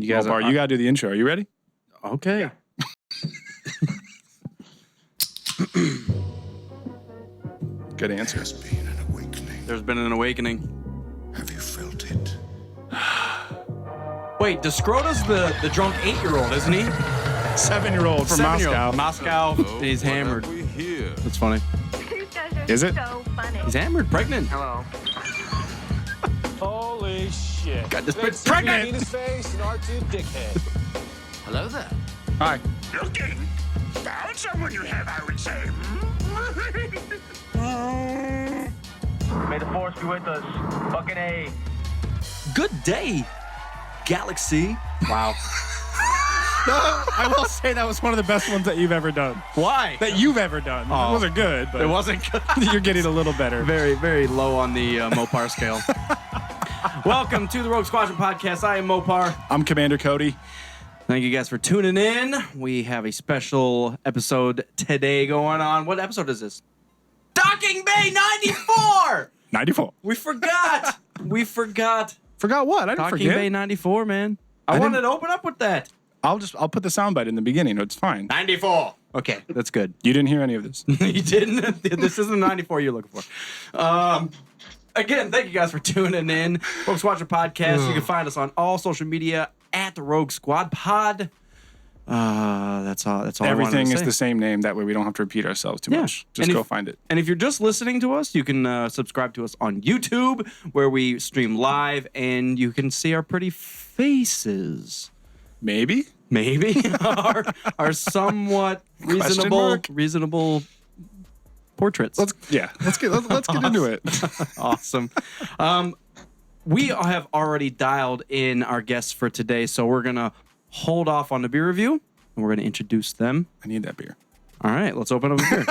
You guys, Mopar, you got to do the intro. Are you ready? Okay. Yeah. Good answer. There's been an awakening. There's been an awakening. Have you felt it? Wait, Discrota's the drunk 8-year-old, isn't he? 7-year-old from 7-year-old. Moscow. Moscow. He's hammered. That's funny. You guys are Is it? so funny. He's hammered, pregnant. Hello. Holy shit. Got this Let's bitch pregnant. see Venus face and R2 dickhead. Hello there. Hi. Looking. Found someone you have, I would say. May the force be with us. Fucking A. Good day, Galaxy. Wow. I will say that was one of the best ones that you've ever done. Why? That you've ever done. Oh. It wasn't good, but It wasn't good. you're getting a little better. Very, very low on the Mopar scale. Welcome to the Rogue Squadron Podcast. I am Mopar. I'm Commander Cody. Thank you guys for tuning in. We have a special episode today going on. What episode is this? Docking Bay 94! 94. We forgot. Forgot what? I didn't Docking forget. Bay 94, man. I didn't- wanted to open up with that. I'll put the soundbite in the beginning. It's fine. 94. Okay, that's good. You didn't hear any of this. You didn't? This isn't the 94 you're looking for. Again, thank you guys for tuning in. Rogue Squadron Podcast. You can find us on all social media at the Rogue Squad Pod. That's all. That's all. Everything I wanted to is say. the same name. That way we don't have to repeat ourselves too Yeah. much. Just And go if- find it. And if you're just listening to us, you can subscribe to us on YouTube, where we stream live, and you can see our pretty faces. Maybe. Maybe are somewhat reasonable portraits. Let's get into it. Awesome. We have already dialed in our guests for today, so we're gonna hold off on the beer review, and we're gonna introduce them. I need that beer. All right, let's open up a beer.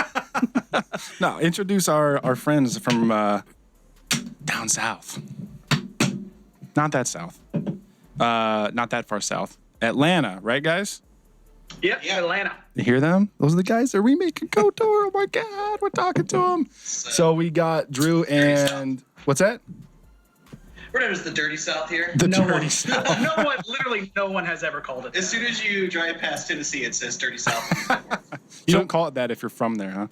No, introduce our friends from down south. Not that south. Not that far south. Atlanta, right, guys? Yep, Atlanta. You hear them? Those are the guys that are remaking KotOR. Oh my God, we're talking to them. So we got Drew and what's that? We're known as the Dirty South here. The No Dirty one, South. literally no one has ever called it. As soon as you drive past Tennessee, it says Dirty South. You don't call it that if you're from there, huh?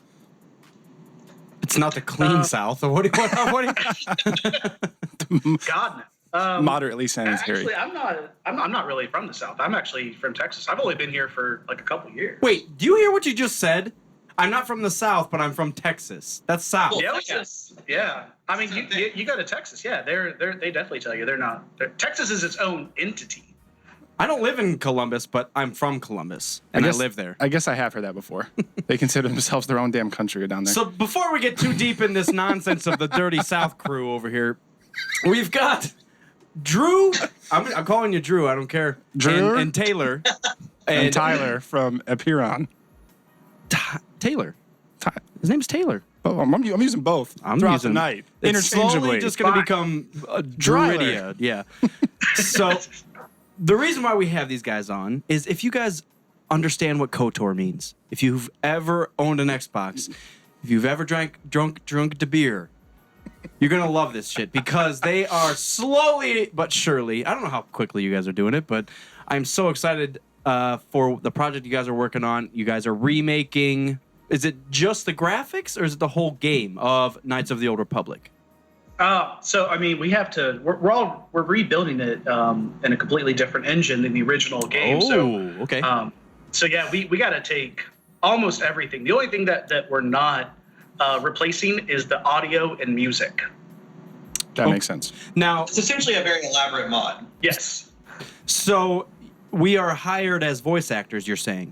It's not the clean South. Or what do you? God, no. Moderately sanitary. Actually, I'm not really from the South. I'm actually from Texas. I've only been here for like a couple years. Wait, do you hear what you just said? I'm not from the South, but I'm from Texas. That's South. Well, Yeah, Texas. yeah. I mean, Same you thing. you go to Texas, yeah. They definitely tell you they're not. Texas is its own entity. I don't live in Columbus, but I'm from Columbus, and I live there. I guess I have heard that before. They consider themselves their own damn country down there. So before we get too deep in this nonsense of the Dirty South crew over here, we've got Drew. I'm calling you Drew. I don't care. Drew? and Taylor and Tyler from Apeiron. Taylor. His name's Taylor. Oh, I'm using both I'm throughout using the night. It's slowly Interchangeably. just going to become Druidia. Yeah. So the reason why we have these guys on is if you guys understand what KotOR means, if you've ever owned an Xbox, if you've ever drunk the beer, you're going to love this shit because they are slowly but surely, I don't know how quickly you guys are doing it, but I'm so excited for the project you guys are working on. You guys are remaking. Is it just the graphics or is it the whole game of Knights of the Old Republic? So I mean, we have to. We're rebuilding it in a completely different engine than the original game. Okay. So yeah, we got to take almost everything. The only thing that we're not replacing is the audio and music. That makes sense. Now, It's essentially a very elaborate mod. Yes, so we are hired as voice actors, you're saying?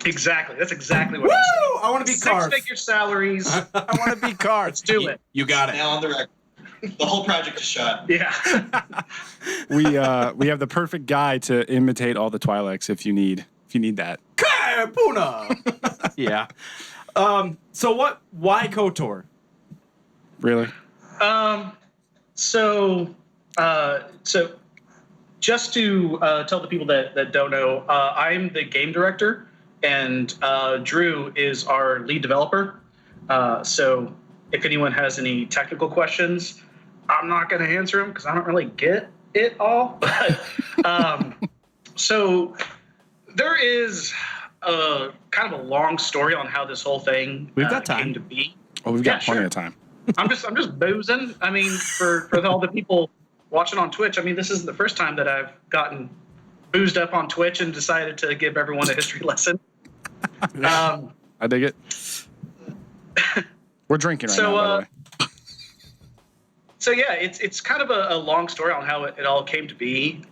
exactly. That's exactly what. Woo! I want to be Carf. Six-figure salaries. I want to be Carf. Let's do it. You got it. Now on the record. The whole project is shot. Yeah. We have the perfect guy to imitate all the Twi'leks if you need that. Puna. Yeah. So why KotOR? Really? So just to tell the people that don't know, I'm the game director, and Drew is our lead developer. So if anyone has any technical questions, I'm not going to answer them because I don't really get it all. But So there is a kind of a long story on how this whole thing We've got time came to be. Oh, we've got plenty sure. of time. I'm just boozing. I mean, for all the people watching on Twitch, I mean, this isn't the first time that I've gotten boozed up on Twitch and decided to give everyone a history lesson. I dig it. We're drinking right now, by the way. So yeah, it's kind of a long story on how it all came to be.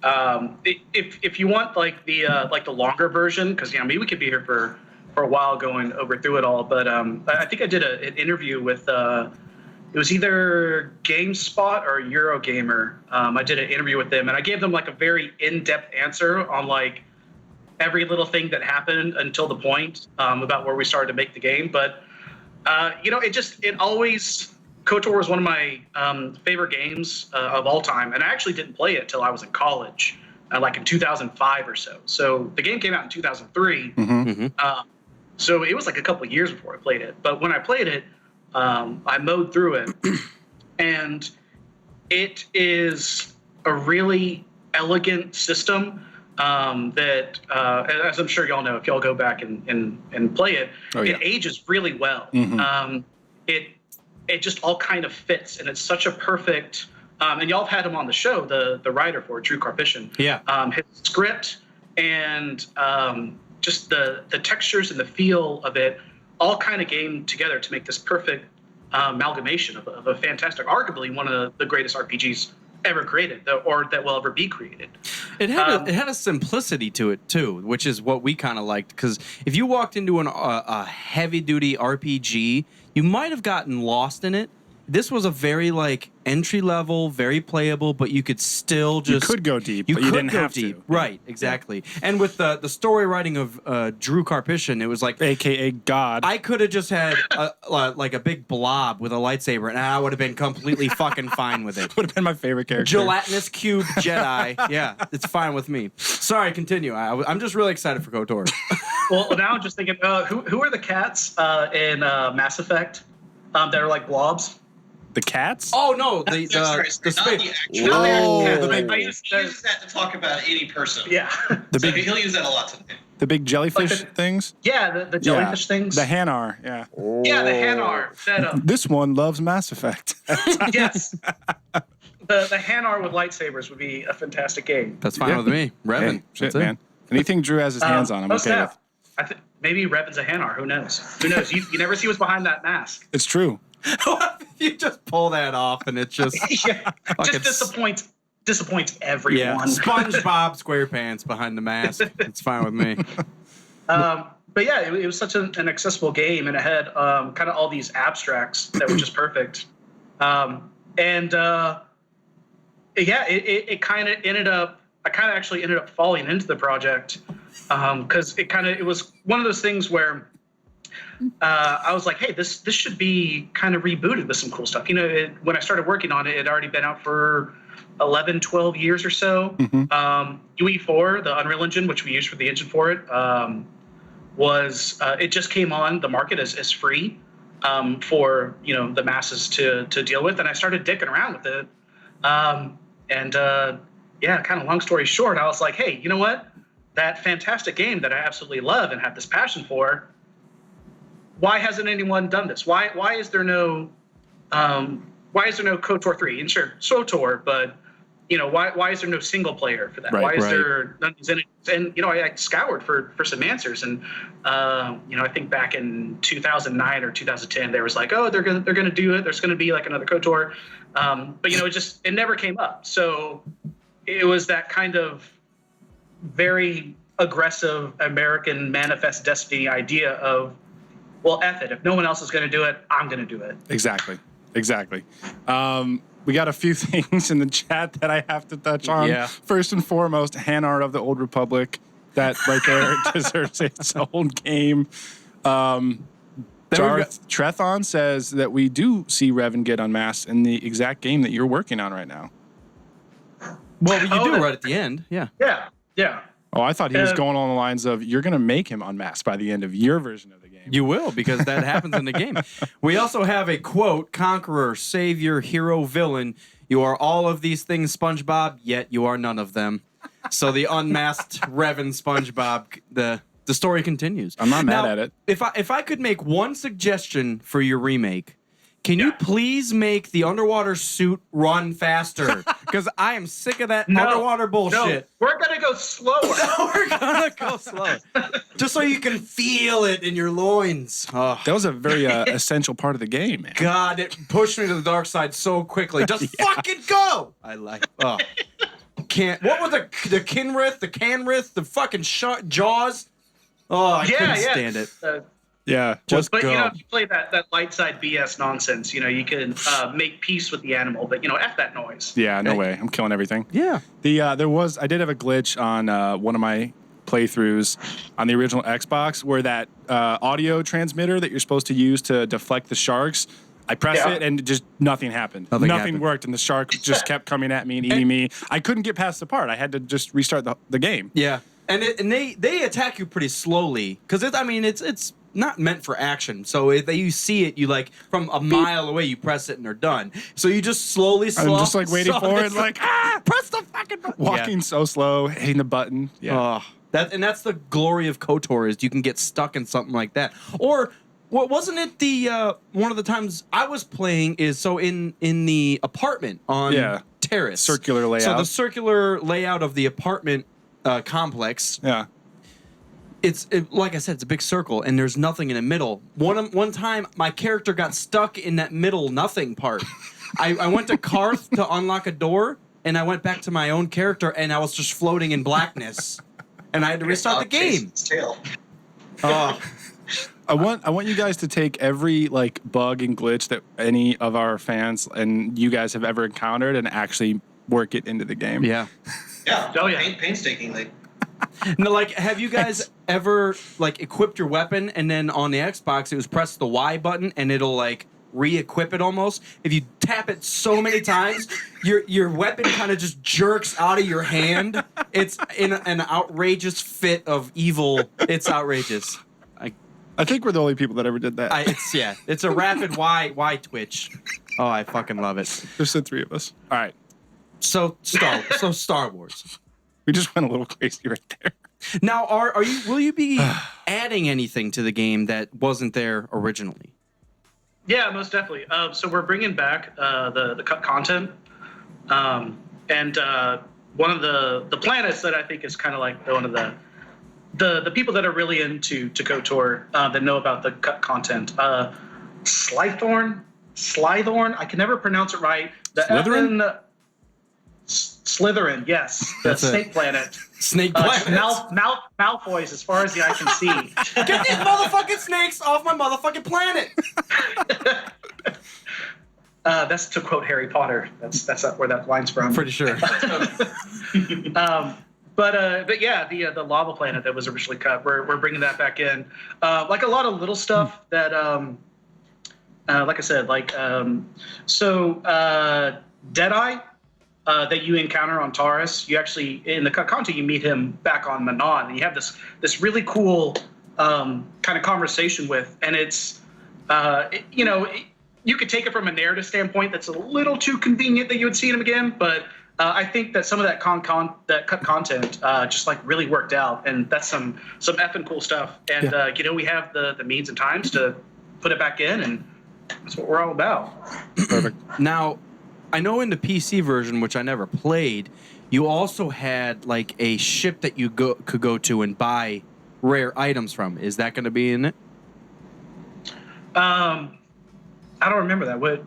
If you want like the longer version, because maybe we could be here for a while going through it all. But I think I did an interview with it was either GameSpot or Eurogamer. I did an interview with them, and I gave them like a very in-depth answer on like every little thing that happened until the point about where we started to make the game. But it always. KotOR was one of my favorite games of all time, and I actually didn't play it till I was in college, like in 2005 or so. So the game came out in 2003, so it was like a couple of years before I played it. But when I played it, I mowed through it, and it is a really elegant system that, as I'm sure y'all know, if y'all go back and play it, it ages really well. It just all kind of fits, and it's such a perfect. And y'all have had him on the show, the writer for it, Drew Karpyshyn. Yeah. His script and just the textures and the feel of it all kind of came together to make this perfect amalgamation of a fantastic, arguably one of the greatest RPGs ever created, or that will ever be created. It had a simplicity to it too, which is what we kind of liked. Because if you walked into a heavy duty RPG, you might have gotten lost in it. This was a very like entry level, very playable, but you could still just You could go deep, but you didn't have to. Right, exactly. Yeah. And with the story writing of Drew Karpyshyn, it was like AKA God. I could have just had like a big blob with a lightsaber, and I would have been completely fucking fine with it. Would have been my favorite character. Gelatinous cube Jedi. Yeah, it's fine with me. Sorry, continue. I'm just really excited for KotOR. Well, now I'm just thinking, who are the cats in Mass Effect that are like blobs? The cats? Oh no, the not the actual. Whoa. He uses that to talk about any person. Yeah. He'll use that a lot today. The big jellyfish Like things? Yeah, the jellyfish things. The Hanar, yeah. Yeah, the Hanar. This one loves Mass Effect. Yes. The Hanar with lightsabers would be a fantastic game. That's fine with me. Revan. Hey, shit, man. Anything Drew has his hands on, I'm okay with. I think maybe Revan's a Hanar. Who knows? Who knows? You never see what's behind that mask. It's true. What if you just pull that off and it just disappoints everyone. Yeah, SpongeBob SquarePants behind the mask. It's fine with me. But yeah, it was such an accessible game, and it had kind of all these abstracts that were just perfect. It kind of ended up. I kind of actually ended up falling into the project because it was one of those things where I was like, hey, this should be kind of rebooted with some cool stuff. When I started working on it, it had already been out for 11, 12 years or so. UE4, the Unreal Engine, which we used for the engine for it, it just came on the market as free for the masses to deal with, and I started dicking around with it. Kind of long story short, I was like, hey, you know what? That fantastic game that I absolutely love and have this passion for, why hasn't anyone done this? Why is there no KotOR 3? And sure, SWTOR, but why is there no single player for that? Right, why is there none of these? And I scoured for some answers, and I think back in 2009 or 2010 there was like, oh, they're gonna do it. There's gonna be like another KotOR, but it never came up. So it was that kind of very aggressive American manifest destiny idea of, well, F it. If no one else is going to do it, I'm going to do it. Exactly. We got a few things in the chat that I have to touch on. Yeah. First and foremost, Hanar of the Old Republic. That right there deserves its own game. Jarth Trethon says that we do see Revan get unmasked in the exact game that you're working on right now. Well, you do right at the end. Yeah. Yeah. Oh, I thought he was going on the lines of, you're going to make him unmasked by the end of your version of the game. You will, because that happens in the game. We also have a quote: conqueror, savior, hero, villain. You are all of these things, SpongeBob, yet you are none of them. So the unmasked Revan SpongeBob, the story continues. I'm not mad Now, at it. If I could make one suggestion for your remake, can you please make the underwater suit run faster? Because I am sick of that underwater bullshit. No, we're gonna go slower. We're gonna go slow, just so you can feel it in your loins. Oh. That was a very essential part of the game, man. God, it pushed me to the dark side so quickly. Just fucking go! I like. Oh, can't. What was the Kinrith, the Canrith, the fucking Jaws? Oh, I couldn't stand it. Yeah, Just But go. if you play that light side BS nonsense, you can make peace with the animal, but F that noise. Yeah, no way. I'm killing everything. Yeah. I did have a glitch on one of my playthroughs on the original Xbox where that audio transmitter that you're supposed to use to deflect the sharks, I pressed it and just nothing happened. Nothing happened. worked, and the shark just kept coming at me and eating me. I couldn't get past the part. I had to just restart the game. Yeah. And they attack you pretty slowly because it's not meant for action. So if you see it, you like from a mile away, you press it and they're done. So you just slowly. I'm just like waiting for it, like press the fucking button. Walking so slow, hitting the button. Yeah. That's the glory of KotOR is you can get stuck in something like that. Or what wasn't it the one of the times I was playing is so in the apartment on Terrace circular layout. So the circular layout of the apartment complex. Yeah. Like I said, it's a big circle, and there's nothing in the middle. One time, my character got stuck in that middle nothing part. I went to Karth to unlock a door, and I went back to my own character, and I was just floating in blackness, and I had to restart the game. I want you guys to take every like bug and glitch that any of our fans and you guys have ever encountered and actually work it into the game. Yeah. Yeah. Painstakingly. No, like, have you guys ever like equipped your weapon and then on the Xbox it was press the Y button and it'll like re-equip it almost? If you tap it so many times, your weapon kind of just jerks out of your hand. It's in an outrageous fit of evil. It's outrageous. I think we're the only people that ever did that. It's a rapid Y twitch. Oh, I fucking love it. There's the three of us. All right. So Star Wars. We just went a little crazy right there. Now, will you be adding anything to the game that wasn't there originally? Yeah, most definitely. So we're bringing back the cut content, and one of the planets that I think is kind of like one of the people that are really into KotOR that know about the cut content. Slythorn. I can never pronounce it right. Slytherin? Slytherin, yes. The snake planet. Snake planet. Malfoys, as far as the eye can see. Get these motherfucking snakes off my motherfucking planet. That's to quote Harry Potter. That's where that line's from. Pretty sure. But yeah, the lava planet that was originally cut, we're bringing that back in. Like a lot of little stuff that, like I said, Deadeye. That you encounter on Taurus, you actually in the cut content you meet him back on Manon, and you have this really cool kind of conversation with, and it's you could take it from a narrative standpoint that's a little too convenient that you would see him again, but I think that some of that that cut content just like really worked out, and that's some effing cool stuff, and we have the means and times to put it back in, and that's what we're all about. Perfect. Now, I know in the PC version, which I never played, you also had like a ship that you could go to and buy rare items from. Is that going to be in it? I don't remember that. What?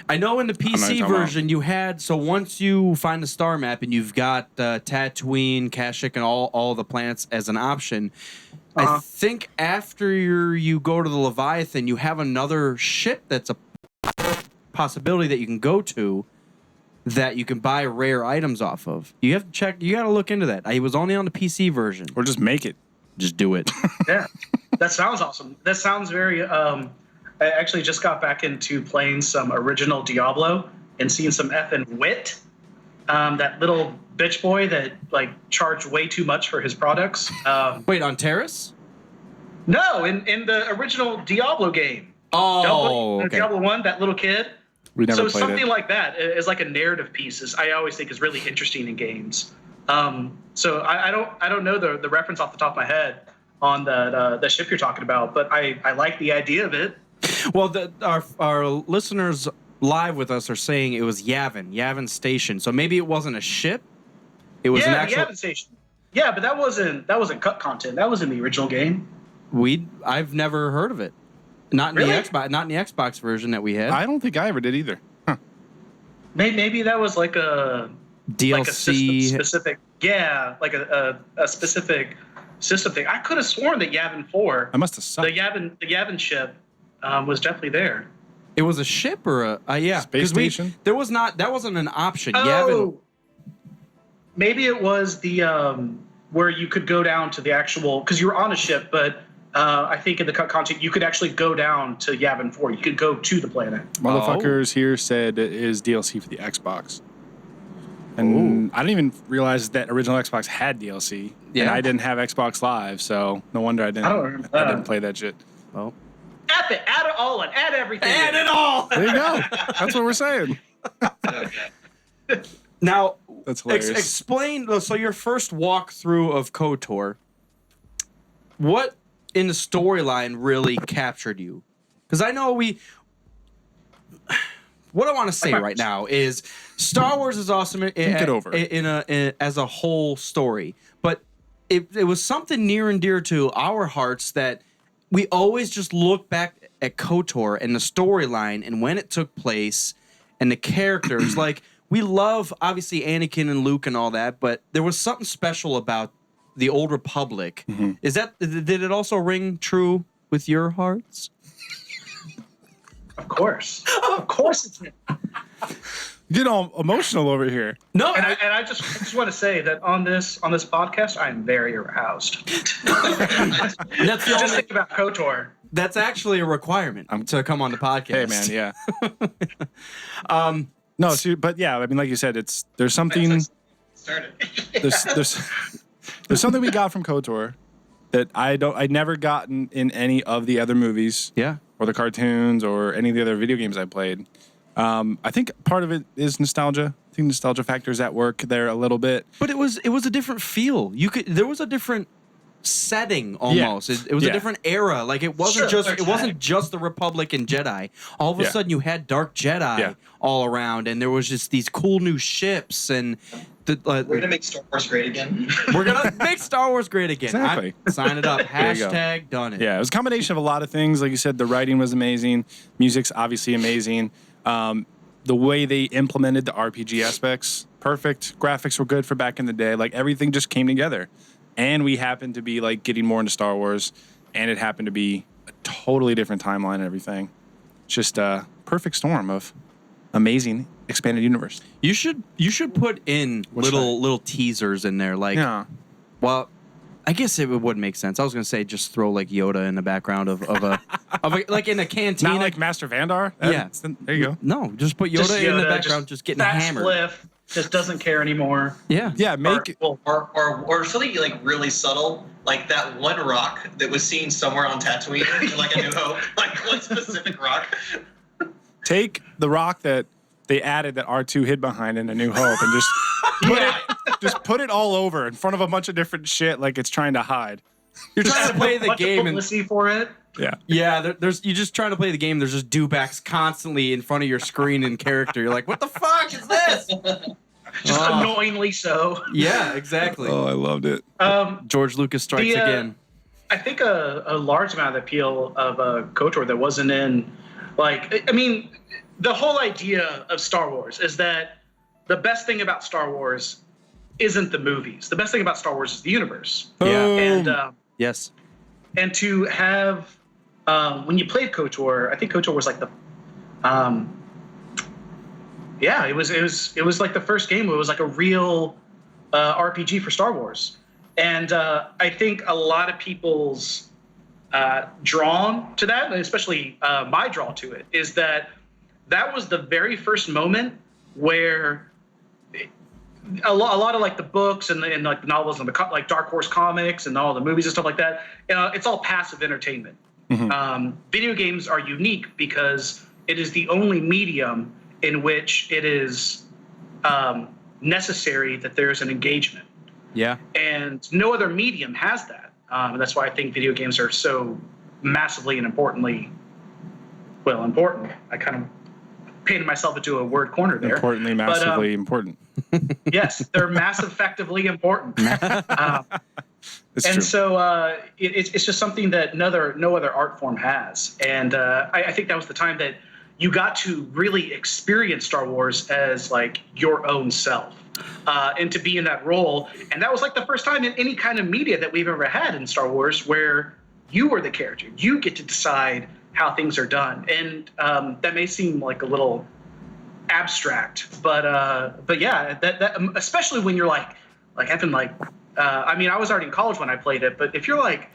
I know in the PC version you had, so once you find the star map and you've got Tatooine, Kashyyyk, and all the planets as an option, I think after you go to the Leviathan, you have another ship that's a possibility that you can go to that you can buy rare items off of. You have to check. You got to look into that. I was only on the PC version. Or just make it. Just do it. Yeah, that sounds awesome. That sounds very. I actually just got back into playing some original Diablo and seeing some effing wit. That little bitch boy that like charged way too much for his products. Wait, on Terrace? No, in the original Diablo game. Oh, okay. Diablo 1, that little kid. We never So played something it. like that is like a narrative piece. I always think is really interesting in games. So I don't know the reference off the top of my head on the ship you're talking about, but I like the idea of it. Well, our listeners live with us are saying it was Yavin Station. So maybe it wasn't a ship. It was an actual Yavin Station. Yeah, but that wasn't cut content. That was in the original game. I've never heard of it. Not in Really? the Xbox version that we had. I don't think I ever did either. Huh. Maybe that was like a DLC like a system specific. Yeah, like a specific system thing. I could have sworn that Yavin 4, I must have sucked. the Yavin ship, was definitely there. It was a ship or yeah, Space station? That wasn't an option. Oh, Yavin, maybe it was the where you could go down to the actual, because you were on a ship, but I think in the cut content you could actually go down to Yavin 4. You could go to the planet. Motherfuckers here said it is DLC for the Xbox. And I didn't even realize that original Xbox had DLC. Yeah. And I didn't have Xbox Live, so no wonder I don't remember I that. didn't play that shit. well, Add it all in. Add everything. add in. it all. There you go. That's what we're saying. Okay. Now, That's hilarious. explain. So your first walkthrough of KotOR, what in the storyline really captured you? Because I know what I want to say right now is Star Wars is awesome as a whole story, but it was something near and dear to our hearts that we always just look back at KotOR and the storyline and when it took place and the characters. Like, we love, obviously, Anakin and Luke and all that, but there was something special about the Old Republic. Mm-hmm. Did it also ring true with your hearts? Of course. Of course it's Get all emotional over here. No, And I just want to say that on this podcast, I am very aroused. that's the Just only, think about KotOR. that's actually a requirement to come on the podcast. Hey, man, yeah. No, but yeah, I mean, like you said, there's something Started. there's something we got from KotOR that I'd never gotten in any of the other movies. Yeah. Or the cartoons or any of the other video games I played. I think part of it is nostalgia. I think nostalgia factors at work there a little bit. But it was a different feel. There was a different setting almost. Yeah. It was Yeah. a different era. Like it wasn't just the Republic and Jedi. All of a sudden you had Dark Jedi all around, and there was just these cool new ships and. We're gonna make Star Wars great again. We're gonna make Star Wars great again. Exactly. Sign it up. There you go. Hashtag done it. Yeah, it was a combination of a lot of things. Like you said, the writing was amazing. Music's obviously amazing. The way they implemented the RPG aspects, perfect. Graphics were good for back in the day. Like everything just came together. And we happened to be like getting more into Star Wars, and it happened to be a totally different timeline and everything. Just a perfect storm of amazing expanded universe. You should put in little teasers in there, like. Yeah. Well, I guess it would make sense. I was gonna say just throw like Yoda in the background of a like in a cantina. Not like Master Vandar? Yeah. There you go. No, just put Yoda in the background, just getting Fat hammered. Spliff just doesn't care anymore. Yeah. Yeah, make Or something like really subtle, like that one rock that was seen somewhere on Tatooine, in, like A New Hope, like one specific rock. take the rock that they added that R2 hid behind in A New Hope and just put it all over in front of a bunch of different shit like it's trying to hide. You're trying to play the Bunch of game and publicity for it. Yeah. yeah, you're just trying to play the game. There's just dewbacks constantly in front of your screen in character. You're like, what the fuck is this? Just annoyingly so. Yeah, exactly. Oh, I loved it. George Lucas strikes again. I think a large amount of the appeal of KotOR that wasn't in, like, I mean, the whole idea of Star Wars is that the best thing about Star Wars isn't the movies. The best thing about Star Wars is the universe. Yeah. And Yes. and to have when you played KotOR, I think KotOR was like the it was like the first game where it was like a real RPG for Star Wars. And I think a lot of people's drawn to that, and especially my draw to it, is that was the very first moment where a lot of like the books and like the novels and the like Dark Horse comics and all the movies and stuff like that, it's all passive entertainment. Mm-hmm. Video games are unique because it is the only medium in which it is necessary that there's an engagement. Yeah. And no other medium has that. And that's why I think video games are so massively and importantly, well, important. I kind of painted myself into a word corner there. Importantly, massively important. Yes, they're massive, effectively important. It's and true. so it's just something that no other art form has. And I think that was the time that you got to really experience Star Wars as like your own self. And to be in that role. And that was like the first time in any kind of media that we've ever had in Star Wars where you were the character. You get to decide how things are done. And that may seem like a little abstract, but yeah, that especially when you're like Evan, I mean, I was already in college when I played it, but if you're like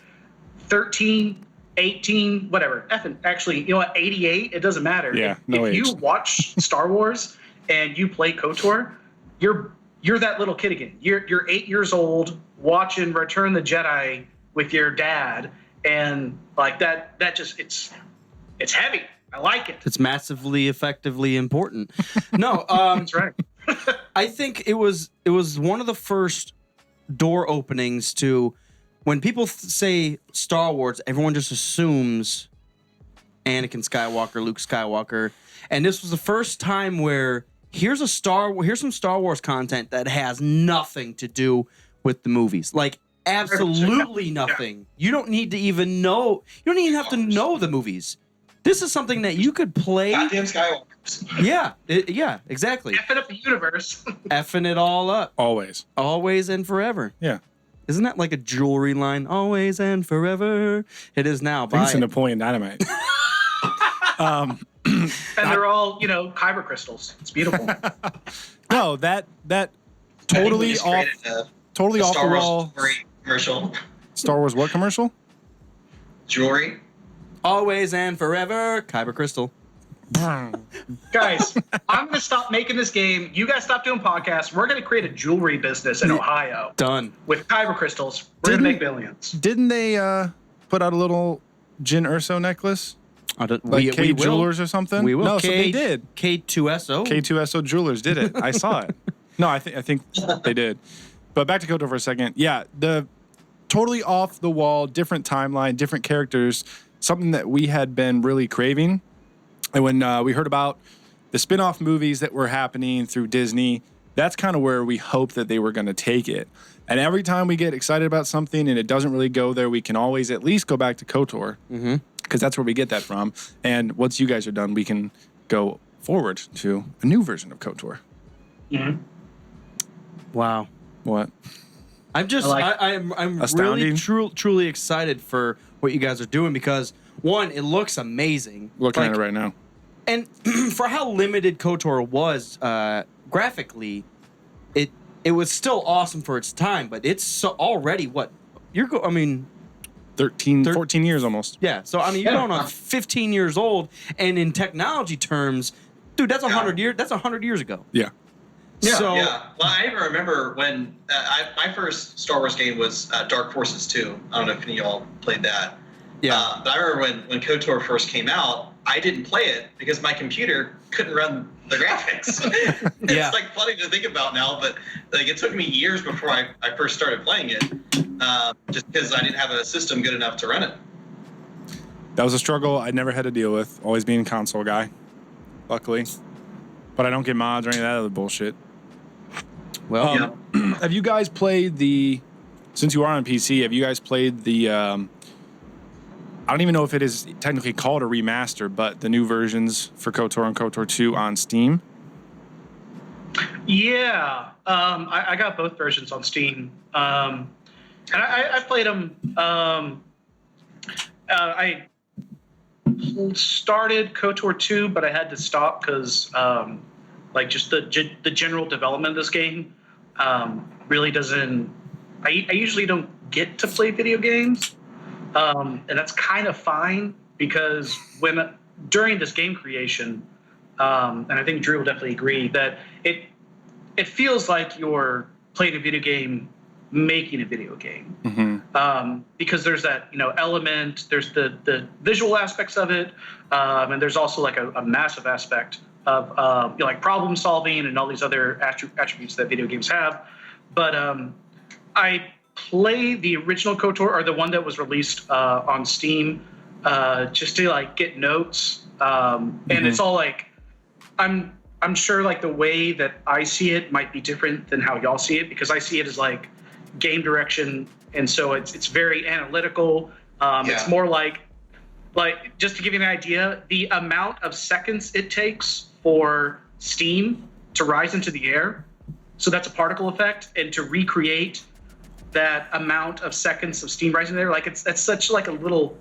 13, 18, whatever, Evan, actually, you know what, 88, it doesn't matter. Yeah, if you watch Star Wars and you play KotOR, you're that little kid again. You're 8 years old watching Return the Jedi with your dad, and like that just it's heavy. I like it. It's massively, effectively important. No, That's right. I think it was one of the first door openings to when people say Star Wars, everyone just assumes Anakin Skywalker, Luke Skywalker, and this was the first time where here's some Star Wars content that has nothing to do with the movies. Like absolutely nothing. You don't need to even know. You don't even have to know the movies. This is something that you could play. Goddamn Skywalkers. Yeah, yeah, exactly. Effing up the universe. Effing it all up. Always. Always and forever. Yeah. Isn't that like a jewelry line? Always and forever. It is now. I think it's a Napoleon Dynamite. And they're all, kyber crystals. It's beautiful. No, that totally off the Star Wars wall. jewelry commercial. Star Wars what commercial? Jewelry. Always and forever. Kyber crystal. Guys, I'm going to stop making this game. You guys stop doing podcasts. We're going to create a jewelry business in Ohio. Done. With kyber crystals. We're going to make billions. Didn't they put out a little Jyn Erso necklace? Like K Jewelers or something? We will. No, so they did. K2SO. K2SO Jewelers did it. I saw it. No, I think they did. But back to KotOR for a second. Yeah, the totally off the wall, different timeline, different characters, something that we had been really craving. And when we heard about the spin-off movies that were happening through Disney, that's kind of where we hoped that they were going to take it. And every time we get excited about something and it doesn't really go there, we can always at least go back to KotOR. Mm-hmm. Because that's where we get that from. And once you guys are done, we can go forward to a new version of KotOR. Mm-hmm. Wow. What? I'm just, I'm Astounding. really truly excited for what you guys are doing because, one, it looks amazing. Looking at it right now. And for how limited KotOR was graphically, it was still awesome for its time, but it's already what? 14 years almost. Yeah, so I mean, you're going on 15 years old, and in technology terms, dude, that's 100 years. That's 100 years ago. Yeah. Yeah, So, yeah. Well, I even remember when my first Star Wars game was Dark Forces 2. I don't know if any of y'all played that. Yeah. But I remember when KotOR first came out, I didn't play it because my computer couldn't run the graphics. Yeah. It's like funny to think about now, but like it took me years before I first started playing it, just because I didn't have a system good enough to run it. That was a struggle I never had to deal with, always being a console guy, luckily. But I don't get mods or any of that other bullshit. well, Have you guys played since you are on PC, have you guys played I don't even know if it is technically called a remaster, but the new versions for KotOR and KotOR 2 on Steam? Yeah. I got both versions on Steam. And I played them. I started KotOR 2, but I had to stop because just the general development of this game really doesn't. I usually don't get to play video games, and that's kind of fine because during this game creation, and I think Drew will definitely agree that it feels like you're playing a video game, making a video game. Mm-hmm. Because there's that element, there's the visual aspects of it, and there's also like a massive aspect of like problem solving and all these other attributes that video games have. But I play the original KotOR, or the one that was released on Steam, just to like get notes, and it's all like I'm sure like the way that I see it might be different than how y'all see it, because I see it as like game direction, and so it's very analytical. It's more like just to give you an idea, the amount of seconds it takes for steam to rise into the air, so that's a particle effect, and to recreate that amount of seconds of steam rising there, like that's such like a little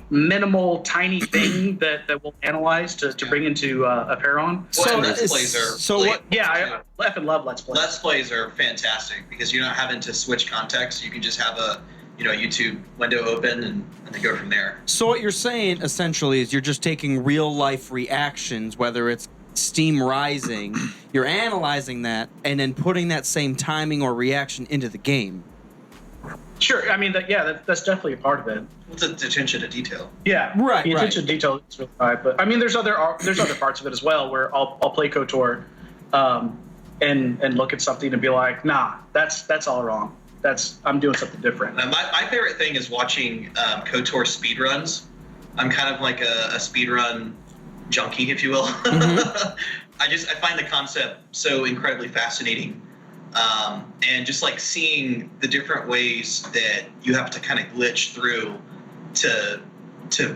minimal tiny thing that we'll analyze to bring into Apeiron. Well, Let's Plays are I effing love Let's Plays. Let's Plays are fantastic because you're not having to switch context. You can just have a YouTube window open and then go from there. So what you're saying essentially is you're just taking real life reactions, whether it's steam rising, you're analyzing that and then putting that same timing or reaction into the game. Sure, I mean that's definitely a part of it. It's the attention to detail. Yeah, right. The attention to detail is really high, but I mean there's other parts of it as well where I'll play KotOR, and look at something and be like, nah, that's all wrong. I'm doing something different. My favorite thing is watching KotOR speedruns. I'm kind of like a speedrun junkie, if you will. Mm-hmm. I find the concept so incredibly fascinating. And just like seeing the different ways that you have to kind of glitch through to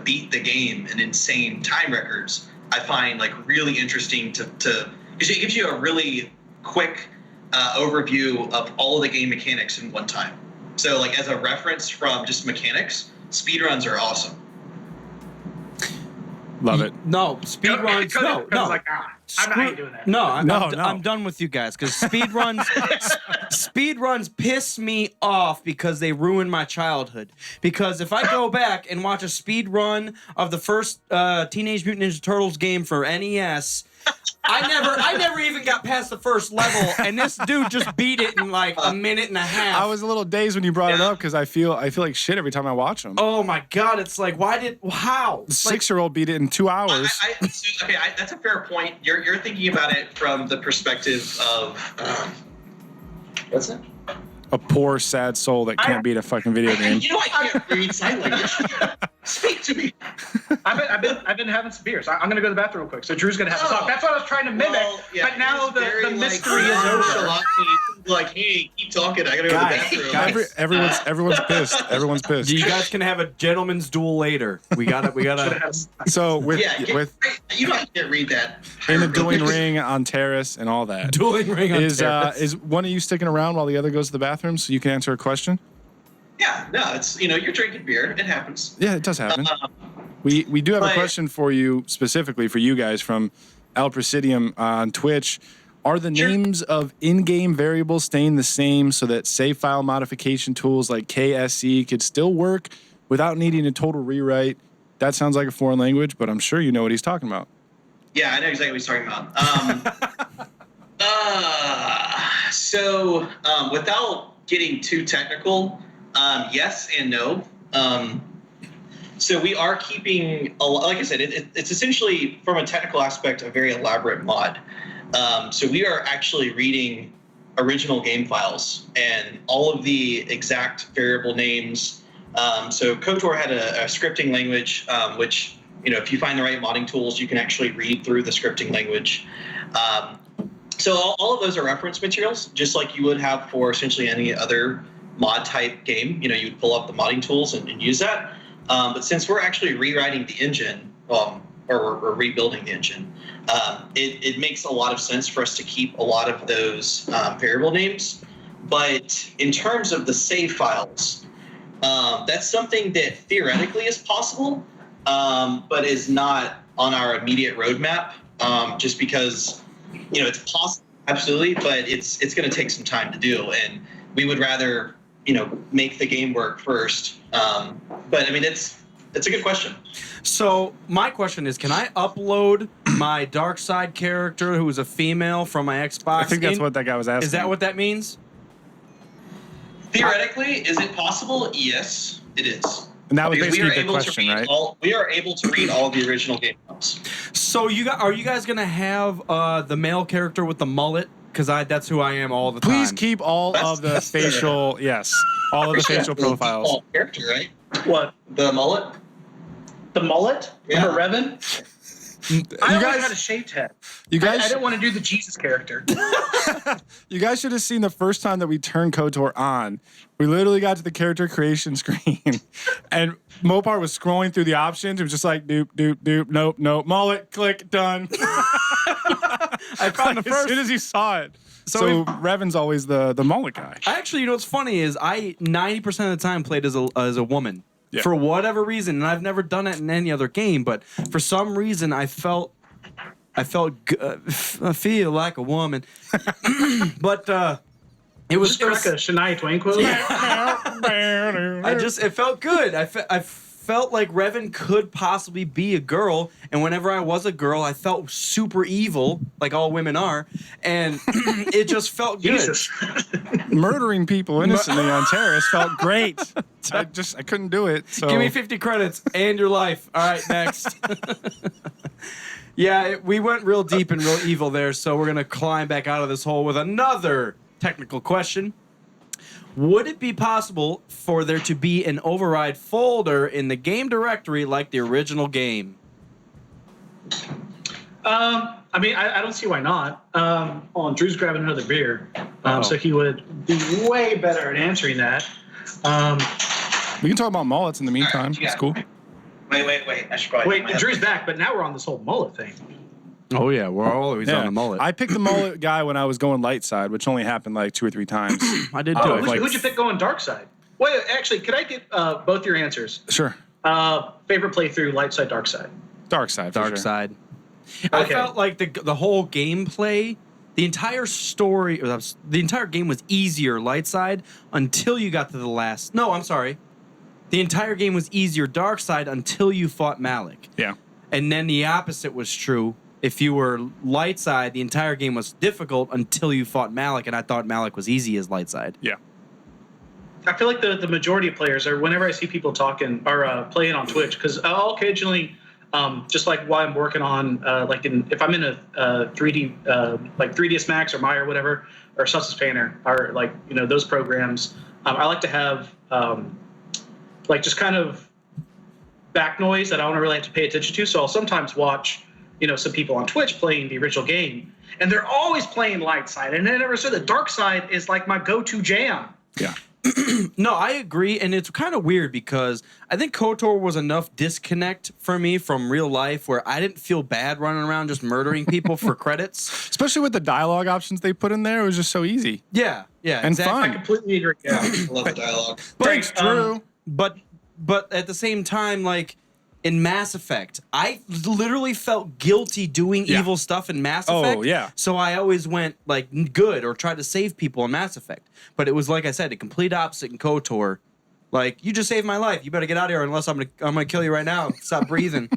beat the game in insane time records, I find like really interesting because it gives you a really quick overview of all of the game mechanics in one time. So like as a reference from just mechanics, speedruns are awesome. Love it. No, speedruns. No. Like, I ain't doing that. No, I'm done with you guys because speedruns piss me off because they ruin my childhood. Because if I go back and watch a speedrun of the first Teenage Mutant Ninja Turtles game for NES, I never even got past the first level, and this dude just beat it in like a minute and a half. I was a little dazed when you brought it up because I feel like shit every time I watch them. Oh my god, it's like how? The 6-year-old beat it in 2 hours. That's a fair point. You're thinking about it from the perspective of what's it? A poor, sad soul that can't beat a fucking video game. I can't read sign language. Speak to me. I've been having some beers. I'm gonna go to the bathroom real quick. So Drew's gonna have to talk. That's what I was trying to mimic. But now the mystery is over. Like, hey, keep talking. I gotta go to the bathroom. Everyone's pissed. Everyone's pissed. You guys can have a gentleman's duel later. We gotta. So with you can't read that. in the dueling ring on terrace and all that. Dueling ring on terrace. Is one of you sticking around while the other goes to the bathroom so you can answer a question? Yeah, no, it's you're drinking beer. It happens. Yeah, it does happen. We do have a question for you, specifically for you guys, from El Presidium on Twitch. Are the names of in-game variables staying the same so that save file modification tools like KSE could still work without needing a total rewrite? That sounds like a foreign language, but I'm sure you know what he's talking about. Yeah, I know exactly what he's talking about. So without getting too technical, yes and no. So we are keeping, like I said, it's essentially, from a technical aspect, a very elaborate mod. So we are actually reading original game files and all of the exact variable names. So KotOR had a scripting language, which, if you find the right modding tools, you can actually read through the scripting language. So all of those are reference materials, just like you would have for essentially any other mod type game. You'd pull up the modding tools and use that. But since we're actually rewriting the engine, or we're rebuilding the engine, it makes a lot of sense for us to keep a lot of those variable names. But in terms of the save files, that's something that theoretically is possible, but is not on our immediate roadmap, just because, it's possible, absolutely, but it's going to take some time to do. And we would rather, make the game work first. But I mean, it's a good question. So my question is, can I upload my dark side character who is a female from my Xbox? I think that's what that guy was asking. Is that what that means? Theoretically, is it possible? Yes, it is. And that was basically the question, right? We are able to read all the original game files. So are you guys gonna have the male character with the mullet because that's who I am all the time. Please keep all of the facial, all of the facial profiles. Default character, right? What? The mullet? The mullet? Yeah. For Revan? I always had a shaved head. You guys, I didn't want to do the Jesus character. you guys should have seen the first time that we turned KotOR on. We literally got to the character creation screen, and Mopar was scrolling through the options. It was just like, doop, doop, doop, nope, mullet, click, done. I found the first. As soon as he saw it. So So Revan's always the mullet guy. Actually, you know what's funny is I 90% of the time played as a woman. Yeah. For whatever reason, and I've never done it in any other game, but for some reason I feel like a woman. But it was Just crack a Shania Twain quote. it felt good. I felt like Revan could possibly be a girl, and whenever I was a girl, I felt super evil, like all women are, and it just felt good. Jesus. Murdering people innocently on terrorists felt great. I couldn't do it. So. Give me 50 credits and your life. All right, next. Yeah, we went real deep and real evil there, so we're going to climb back out of this hole with another technical question. Would it be possible for there to be an override folder in the game directory like the original game? I mean, I don't see why not. Hold on, Drew's grabbing another beer, so he would be way better at answering that. We can talk about mullets in the meantime. Alright, It's cool. Wait. I should probably. Wait, Drew's back, but now we're on this whole mullet thing. Oh, yeah, we're always on the mullet. I picked the mullet guy when I was going light side, which only happened like 2 or 3 times. I did Oh, do it. who'd you pick going dark side? Wait, actually, could I get both your answers? Sure. Favorite playthrough, light side, dark side. Dark side. For Dark sure. side. I Okay. felt like the whole gameplay, the entire story, or the entire game was easier light side until you got to the last. No, I'm sorry. The entire game was easier dark side until you fought Malik. Yeah. And then the opposite was true. If you were light side, the entire game was difficult until you fought Malik, and I thought Malik was easy as light side. Yeah. I feel like the majority of players, or whenever I see people talking or playing on Twitch, because I'll occasionally, just like while I'm working on, if I'm in a 3D, like 3ds Max or Maya or whatever, or Substance Painter, or those programs, I like to have just kind of back noise that I don't really have to pay attention to. So I'll sometimes watch, some people on Twitch playing the original game, and they're always playing light side, and I never said the dark side is like my go-to jam. Yeah. No, I agree, and it's kind of weird because I think KotOR was enough disconnect for me from real life where I didn't feel bad running around just murdering people for credits. Especially with the dialogue options they put in there, it was just so easy. Yeah, And exactly. fun. I completely agree. Yeah. I love the dialogue. Thanks, Drew. But at the same time, like in Mass Effect, I literally felt guilty doing evil stuff in Mass Effect. Oh, yeah. So I always went like good or tried to save people in Mass Effect. But it was like I said, the complete opposite in KotOR. Like, you just saved my life. You better get out of here, unless I'm gonna kill you right now. Stop breathing.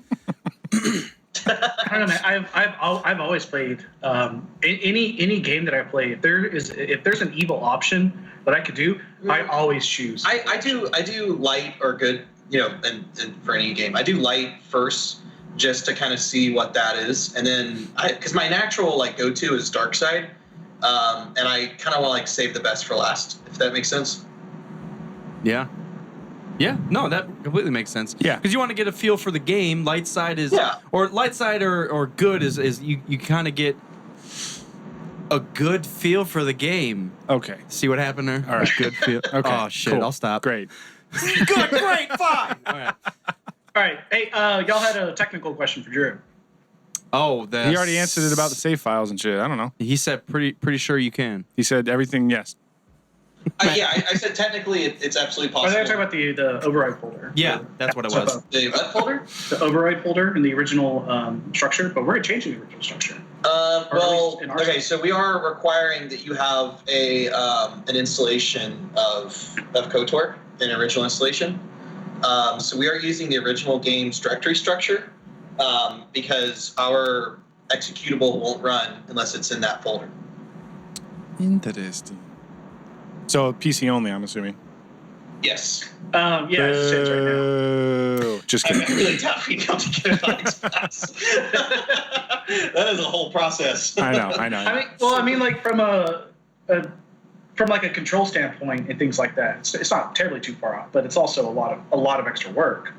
I don't know, man. I've always played any game that I play. If there's an evil option that I could do, I always choose. I do light or good, and for any game, I do light first just to kind of see what that is, and then because my natural go-to is dark side, and I kind of want to save the best for last, if that makes sense. Yeah. Yeah, no, that completely makes sense. Yeah. Because you want to get a feel for the game. Light side is, or light side or good is you kind of get a good feel for the game. Okay. See what happened there? All right. Good feel. Okay. Oh shit! Cool. I'll stop. Great. Good, great, fine. All right. All right. Hey, y'all had a technical question for Drew. Oh, He already answered it about the save files and shit. I don't know. He said pretty sure you can. He said everything yes. I said technically it's absolutely I possible. was talking about the override folder. Yeah, that's what it was. The what folder? The override folder in the original structure, but we're changing the original structure. Well, in our okay, case. so we are requiring that you have an installation of KotOR, an original installation. So we are using the original game's directory structure because our executable won't run unless it's in that folder. Interesting. So PC only, I'm assuming. Yes. Yeah, it's changed right now. Just I'm kidding. really tough being able to get it on Xbox. That is a whole process. I know. I mean, like from from like a control standpoint and things like that, it's not terribly too far off, but it's also a lot of extra work.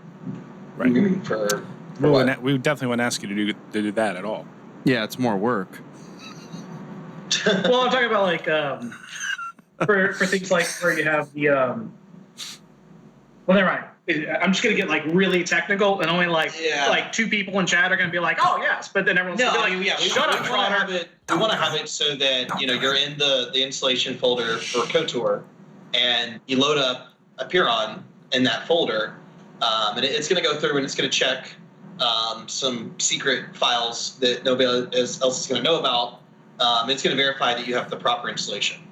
Right. We definitely wouldn't ask you to do that at all. Yeah, it's more work. Well, I'm talking about like for things like where you have the well, never mind. I'm just gonna get like really technical, and only like 2 people in chat are gonna be like, "Oh yes," but then everyone's gonna be like, "Shut up, Trotter." We want to have it so that you're in the installation folder for KotOR, and you load up Apeiron in that folder, and it's gonna go through and it's gonna check some secret files that nobody else is gonna know about. It's gonna verify that you have the proper installation.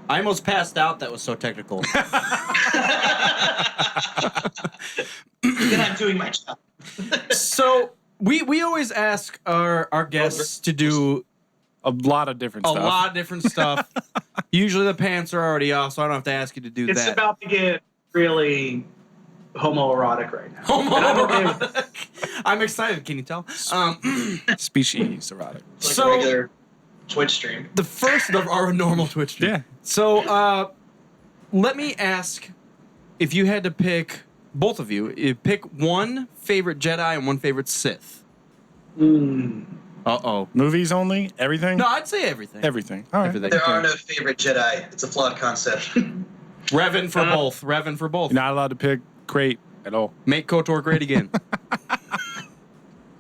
I almost passed out. That was so technical. Then I'm doing my job. So we always ask our guests to do a lot of different stuff. Usually the pants are already off, so I don't have to ask you to do that. It's about to get really homoerotic right now. Homoerotic. I'm excited. Can you tell? Species erotic. It's like a regular Twitch stream. The first of our normal Twitch stream. Yeah. So let me ask, if you had to pick, both of you, pick one favorite Jedi and one favorite Sith. Uh-oh. Movies only? Everything? No, I'd say everything. Everything. All right. Everything. There are no favorite Jedi. It's a flawed concept. Revan for both. Revan for both. You're not allowed to pick great at all. Make KotOR great again.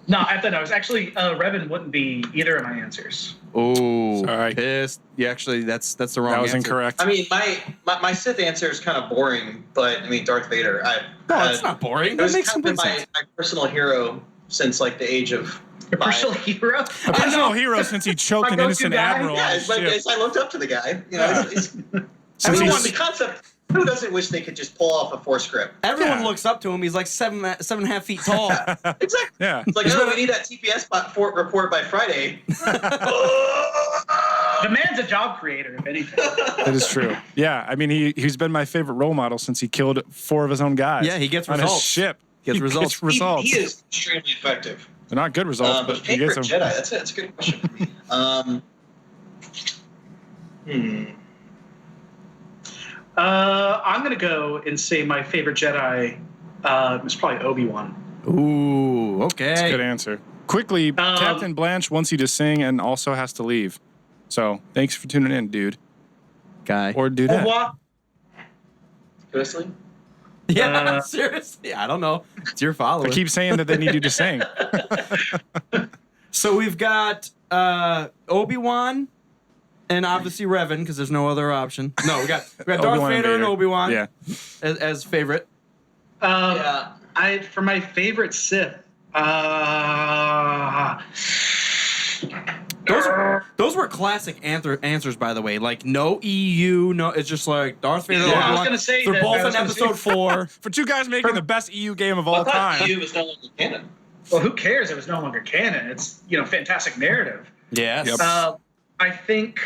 No, I thought I was actually Revan wouldn't be either of my answers. Oh, sorry. Pissed. Yeah, actually, that's the wrong answer. That was incorrect. I mean, my Sith answer is kind of boring, but I mean, Darth Vader. No, it's not boring. It That was makes kind of complete my sense. personal hero since like the age of Your personal hero? A personal hero since he choked an go-to innocent guy? admiral. Yeah, on it's his like ship. I looked up to the guy. You know, Since everyone, he's- the concept. Who doesn't wish they could just pull off a Force grip? Everyone Yeah. looks up to him. He's like 7.5 feet tall. Exactly. Yeah. It's like, oh, we need that TPS report by Friday. The man's a job creator, if anything. That is true. Yeah, I mean, he's been my favorite role model since he killed 4 of his own guys. Yeah, he gets on results. his ship. Gets He results. gets results. He is extremely effective. They're not good results, But but he gets favorite them. Jedi? That's a good question for me. I'm going to go and say my favorite Jedi is probably Obi-Wan. Ooh, okay. That's a good answer. Quickly, Captain Blanche wants you to sing and also has to leave. So thanks for tuning in, dude. Guy. Or do that. What? Seriously? Yeah, seriously. I don't know. It's your I follower. keep saying that they need you to sing. So we've got Obi-Wan and obviously Revan, because there's no other option. No, we got Darth Obi-Wan and Vader and Vader. Obi-Wan Yeah. as favorite. Yeah. For my favorite Sith, Those were classic answers, by the way. Like no EU, no. It's just like Darth Vader. Yeah, Obi-Wan. I was gonna say they're that- both I was in gonna say- episode 4. For two guys making the best EU game of all I thought time. EU was no longer canon. well, who cares? It was no longer canon. It's fantastic narrative. Yes. Yep. I think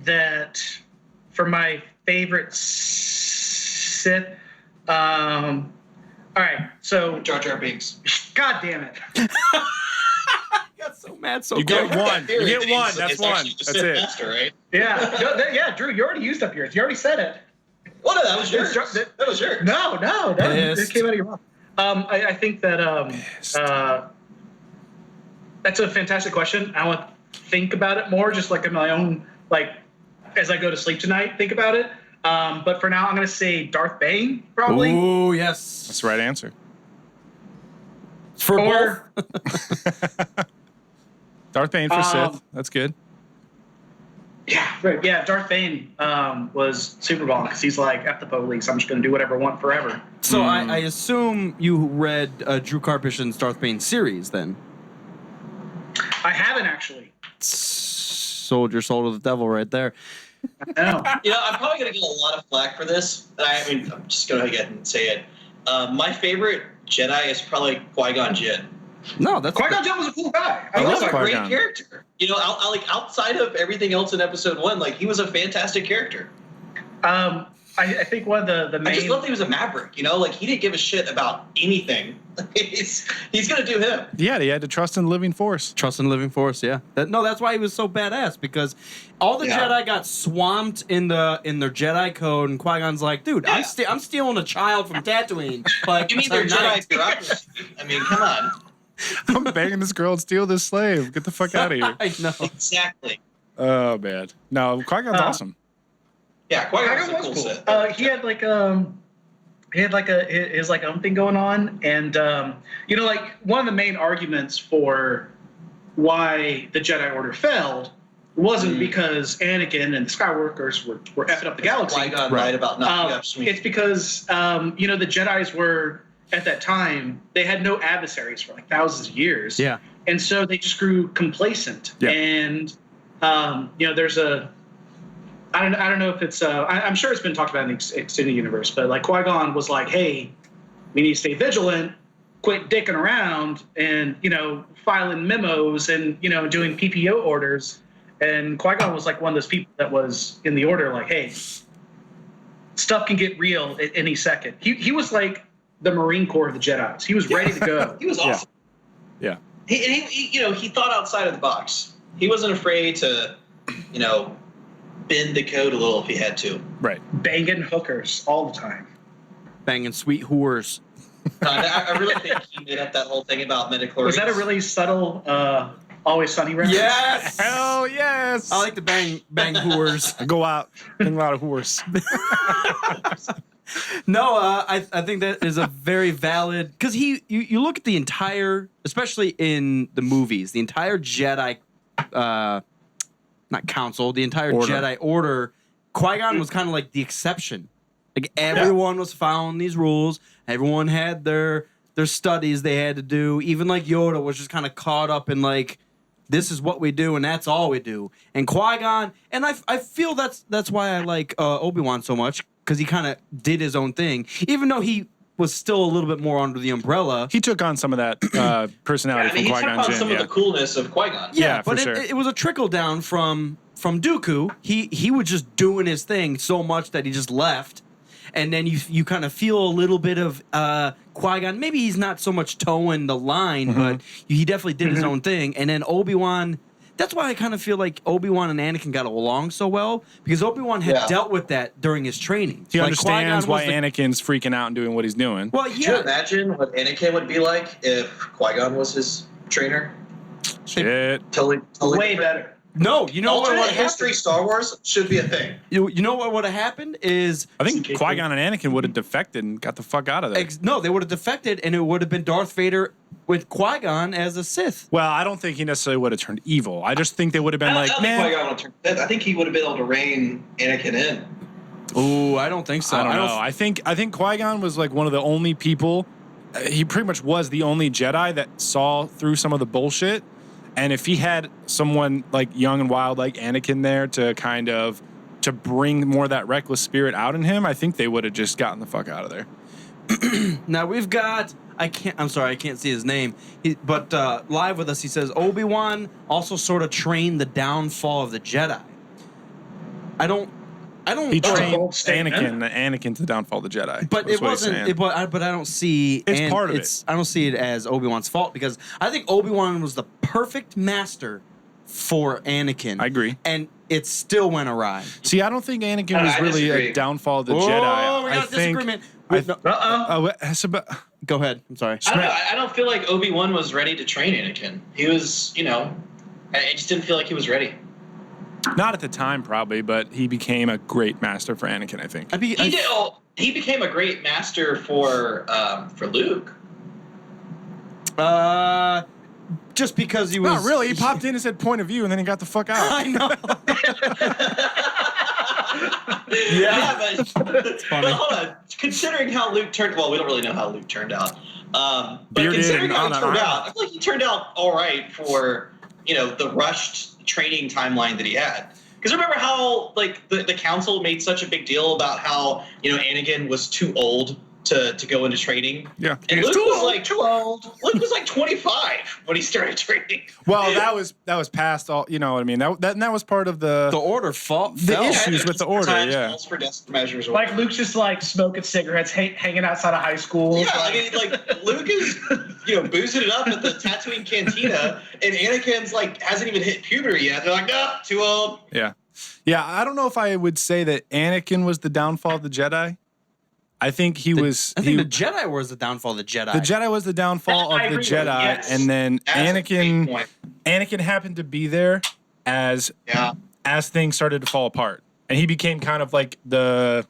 that for my favorite Sith, all right. So, Jar Jar Binks. God damn it. I got so mad. So You get quick. one. You get one. It's That's one. actually the That's Sith it. Master, right? Yeah, Drew, you already used up yours. You already said it. Well, no, that was yours. It's- That was yours. No, that Pissed. came out of your mouth. I think that that's a fantastic question. I want to think about it more, just like in my own, like, as I go to sleep tonight, think about it. But for now, I'm going to say Darth Bane, probably. Ooh, yes. That's the right answer. For Or- both. Darth Bane for Sith. That's good. Yeah, right. Yeah, Darth Bane was super bomb because he's like, F the police. I'm just going to do whatever I want forever. So I assume you read Drew Karpyshyn's Darth Bane series then. I haven't actually. Sold your soul to the devil right there. No. I'm probably going to get a lot of flack for this. I'm just going to go ahead and say it. My favorite Jedi is probably Qui-Gon Jinn. No, that's Qui-Gon Jinn was a cool guy. He was love a great Qui-Gon. character. Outside of everything else in Episode 1, like he was a fantastic character. I I think one of the main. I just love that he was a maverick. You know, like he didn't give a shit about anything. he's gonna do him. Yeah, he had to trust in the living force. Trust in the living force, yeah. That's why he was so badass, because all the Jedi got swamped in their Jedi code, and Qui-Gon's like, dude, I'm stealing a child from Tatooine. Like, You mean their Jedi bureaucracy? I mean, come on. I'm banging this girl and steal this slave. Get the fuck out of here. I know. Exactly. Oh, man. No, Qui-Gon's awesome. Yeah, Qui-Gon was a cool Sith. He had his own thing going on, and like one of the main arguments for why the Jedi Order failed wasn't because Anakin and the Skywalkers were effing up the galaxy. Qui-Gon lied about not it's because the Jedis were at that time, they had no adversaries for like thousands of years. Yeah. And so they just grew complacent. Yeah. And there's I don't know if it's I'm sure it's been talked about in the extended universe, but like Qui-Gon was like, hey, we need to stay vigilant, quit dicking around and, filing memos and, doing PPO orders. And Qui-Gon was like one of those people that was in the order like, hey, stuff can get real at any second. He was like the Marine Corps of the Jedis. He was ready to go. He was awesome. Yeah. He thought outside of the box. He wasn't afraid to, bend the code a little if he had to. Right. Banging hookers all the time. Banging sweet whores. I really think he made up that whole thing about midichlorians. Was that a really subtle Always Sunny reference? Yes! Hell yes! I like to bang whores. I go out, bang a lot of whores. No, I think that is a very valid, because you look at the entire, especially in the movies, the entire Jedi, not council, the entire Jedi Order, Qui-Gon was kind of like the exception. Like everyone was following these rules, everyone had their studies they had to do. Even like Yoda was just kind of caught up in like, this is what we do and that's all we do. And Qui-Gon, and I feel that's why I like Obi-Wan so much, because he kind of did his own thing, even though he was still a little bit more under the umbrella. He took on some of that personality from he Qui-Gon took on Jinn. some of the coolness of Qui-Gon. Yeah, but for sure. it was a trickle down from Dooku. He was just doing his thing so much that he just left. And then you kind of feel a little bit of Qui-Gon. Maybe he's not so much towing the line, but he definitely did his own thing. And then Obi-Wan, that's why I kind of feel like Obi-Wan and Anakin got along so well, because Obi-Wan had dealt with that during his training. He understands why Anakin's freaking out and doing what he's doing. Well, Could you imagine what Anakin would be like if Qui-Gon was his trainer? Shit. Totally Way better. No, you know what alternate history Star Wars should be a thing. You know what would have happened is... I think Qui-Gon and Anakin would have defected and got the fuck out of there. No, they would have defected, and it would have been Darth Vader with Qui-Gon as a Sith. Well, I don't think he necessarily would have turned evil. I just think they would have been like, man. I think he would have been able to rein Anakin in. Ooh, I don't think so. I don't know. I think Qui-Gon was like one of the only people. He pretty much was the only Jedi that saw through some of the bullshit. And if he had someone like young and wild like Anakin there to kind of to bring more of that reckless spirit out in him, I think they would have just gotten the fuck out of there. Now we've got I'm sorry, I can't see his name. But live with us, he says Obi-Wan also sort of trained the downfall of the Jedi. I don't. He trained Anakin to the downfall of the Jedi. But it wasn't. But I don't see. It's part of it. I don't see it as Obi-Wan's fault, because I think Obi-Wan was the perfect master for Anakin. I agree. And it still went awry. See, I don't think Anakin was really a downfall of the Jedi. Oh, we got a disagreement. Go ahead. I'm sorry. I don't feel like Obi-Wan was ready to train Anakin. He was, I just didn't feel like he was ready. Not at the time, probably, but he became a great master for Anakin, I think. He became a great master for Luke. Just because he was... Not really. He popped in and said point of view, and then he got the fuck out. I know. But hold on. Considering how Luke turned... Well, we don't really know how Luke turned out. But considering how he turned out, I feel like he turned out all right for, the rushed training timeline that he had. Because remember how, like, the council made such a big deal about how, Anakin was too old to go into training. Yeah. And Luke was like too old. Luke was like 25 when he started training. Well, that was past all. You know what I mean? That was part of the order fell. issues with the order. Yeah. Calls for desk measures. Like Luke's just like smoking cigarettes, hanging outside of high school. Yeah, I mean, like Luke is, boozing it up at the Tatooine cantina, and Anakin's like hasn't even hit puberty yet. They're like, no, too old. Yeah. Yeah. I don't know if I would say that Anakin was the downfall of the Jedi. I think he was. I think the Jedi was the downfall of the Jedi. The Jedi was the downfall of the Jedi, yes. and then That's a great point. Anakin happened to be there as things started to fall apart, and he became kind of like the.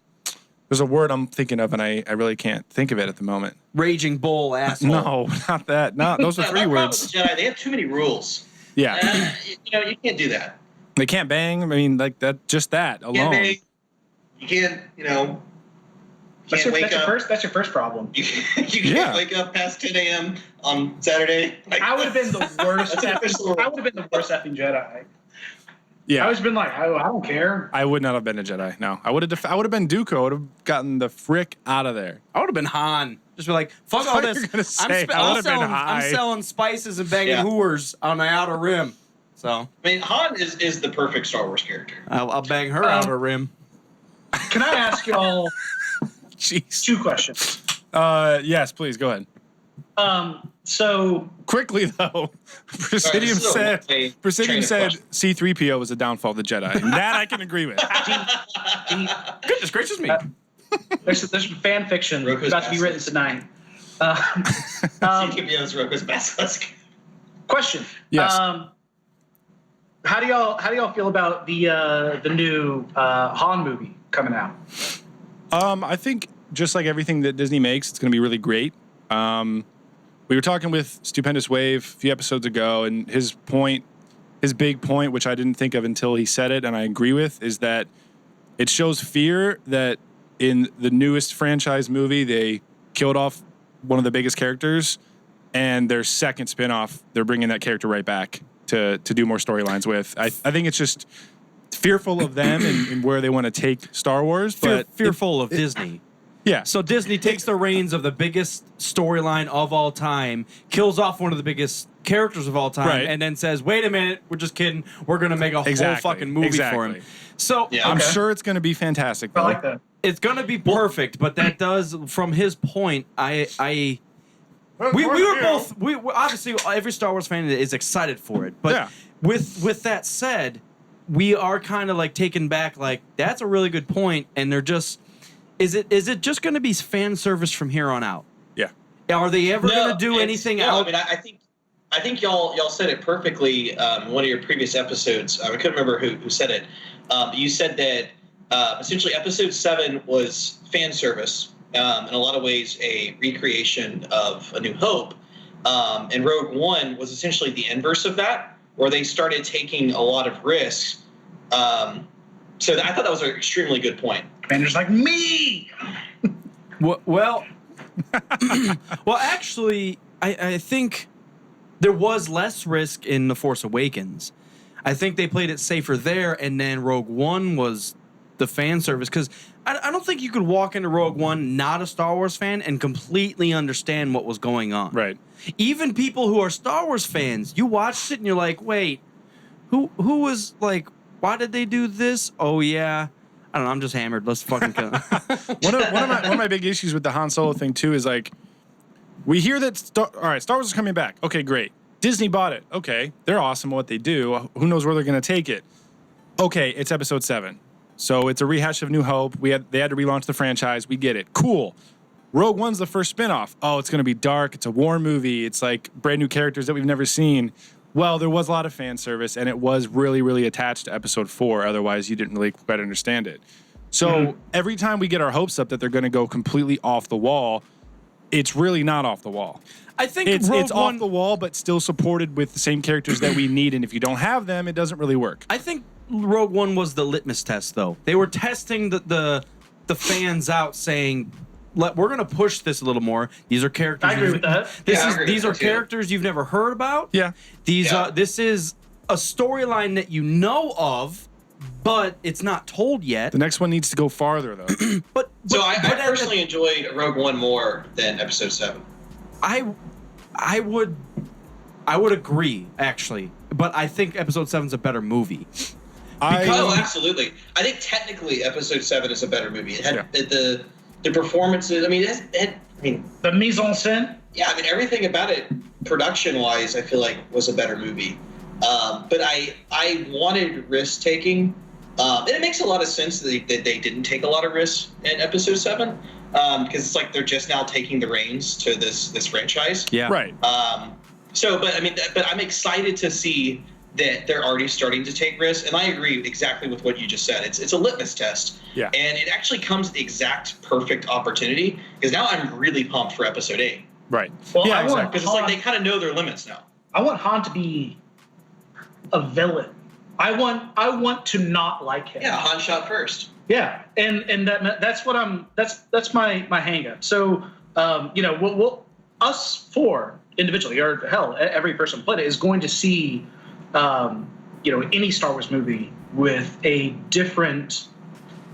There's a word I'm thinking of, and I really can't think of it at the moment. Raging bull asshole. No, not that. No, those are three words. With the Jedi, they have too many rules. Yeah, You can't do that. they can't bang. I mean, like that. Just that alone. You can't, That's your first problem. You can't wake up past 10 a.m. on Saturday. Like, I would have been the worst. I would have been the worst effing Jedi. Yeah, I would have been like, I don't care. I would not have been a Jedi. No, I would have been Dooku. I would have gotten the frick out of there. I would have been Han. Just be like, fuck all this. I'm selling spices and banging whores on the outer rim. So I mean, Han is the perfect Star Wars character. I'll bang her outer rim. Can I ask y'all Jeez. 2 questions? Yes, please go ahead. So Quickly though, Presidium said C-3PO was a downfall of the Jedi, and that I can agree with. Goodness gracious me. there's fan fiction Roku's about to be written tonight. C-3PO's Roku's basilisk. Question. Yes. How do y'all feel about the new Han movie coming out? I think just like everything that Disney makes, it's going to be really great. We were talking with Stupendous Wave a few episodes ago, and his big point, which I didn't think of until he said it, and I agree with, is that it shows fear that in the newest franchise movie, they killed off one of the biggest characters, and their second spinoff, they're bringing that character right back to do more storylines with. I think it's just fearful of them and where they want to take Star Wars, but fearful of Disney. Yeah. So Disney takes the reins of the biggest storyline of all time, kills off one of the biggest characters of all time, Right. and then says, "Wait a minute, we're just kidding. We're going to make a whole fucking movie for him." So I'm sure it's going to be fantastic. I like that. it's going to be perfect, but that does, from his point, we were both. We obviously every Star Wars fan is excited for it, but with that said, we are kind of like taken back. Like that's a really good point, and they're just. Is it just going to be fan service from here on out? Yeah. Are they ever going to do anything else? I mean, I think y'all said it perfectly. In one of your previous episodes, I couldn't remember who said it. You said that essentially Episode 7 was fan service, in a lot of ways a recreation of A New Hope, and Rogue One was essentially the inverse of that, where they started taking a lot of risks. So I thought that was an extremely good point. Commander's like, me! Well, actually, I think there was less risk in The Force Awakens. I think they played it safer there, and then Rogue One was the fan service. Because I don't think you could walk into Rogue One not a Star Wars fan and completely understand what was going on. Right. Even people who are Star Wars fans, you watched it and you're like, wait, who was like, why did they do this? Oh, yeah. I don't know. I'm just hammered. Let's fucking kill him. one of my big issues with the Han Solo thing too is like, we hear that Star Wars is coming back. Okay, great. Disney bought it. Okay, they're awesome at what they do. Who knows where they're going to take it? Okay, it's Episode 7, so it's a rehash of New Hope. They had to relaunch the franchise. We get it. Cool. Rogue One's the first spinoff. Oh, it's going to be dark. It's a war movie. It's like brand new characters that we've never seen. Well, there was a lot of fan service, and it was really, really attached to Episode 4. Otherwise, you didn't really quite understand it. So every time we get our hopes up that they're going to go completely off the wall, it's really not off the wall. I think it's Rogue One, off the wall, but still supported with the same characters that we need. And if you don't have them, it doesn't really work. I think Rogue One was the litmus test, though. They were testing the fans out, saying, we're going to push this a little more. These are characters. I agree with that. These are characters you've never heard about. Yeah. This is a storyline that you know of, but it's not told yet. The next one needs to go farther, though. But So I personally enjoyed Rogue One more than Episode 7. I would agree, actually, but I think Episode 7's a better movie. Absolutely. I think technically Episode 7 is a better movie. It had the performances. I mean, the mise en scène. Yeah, I mean, everything about it, production-wise, I feel like was a better movie. But I wanted risk-taking. And it makes a lot of sense that they didn't take a lot of risks in Episode 7. Because it's like they're just now taking the reins to this franchise. Yeah. Right. But I'm excited to see that they're already starting to take risks. And I agree exactly with what you just said. It's a litmus test. Yeah. And it actually comes at the exact perfect opportunity, because now I'm really pumped for Episode 8. Right. Well, yeah, exactly. Because it's like they kind of know their limits now. I want Han to be a villain. I want to not like him. Yeah, Han shot first. Yeah, and that's what that's my hang up. So we'll us four individually, or hell, every person who played it is going to see any Star Wars movie with a different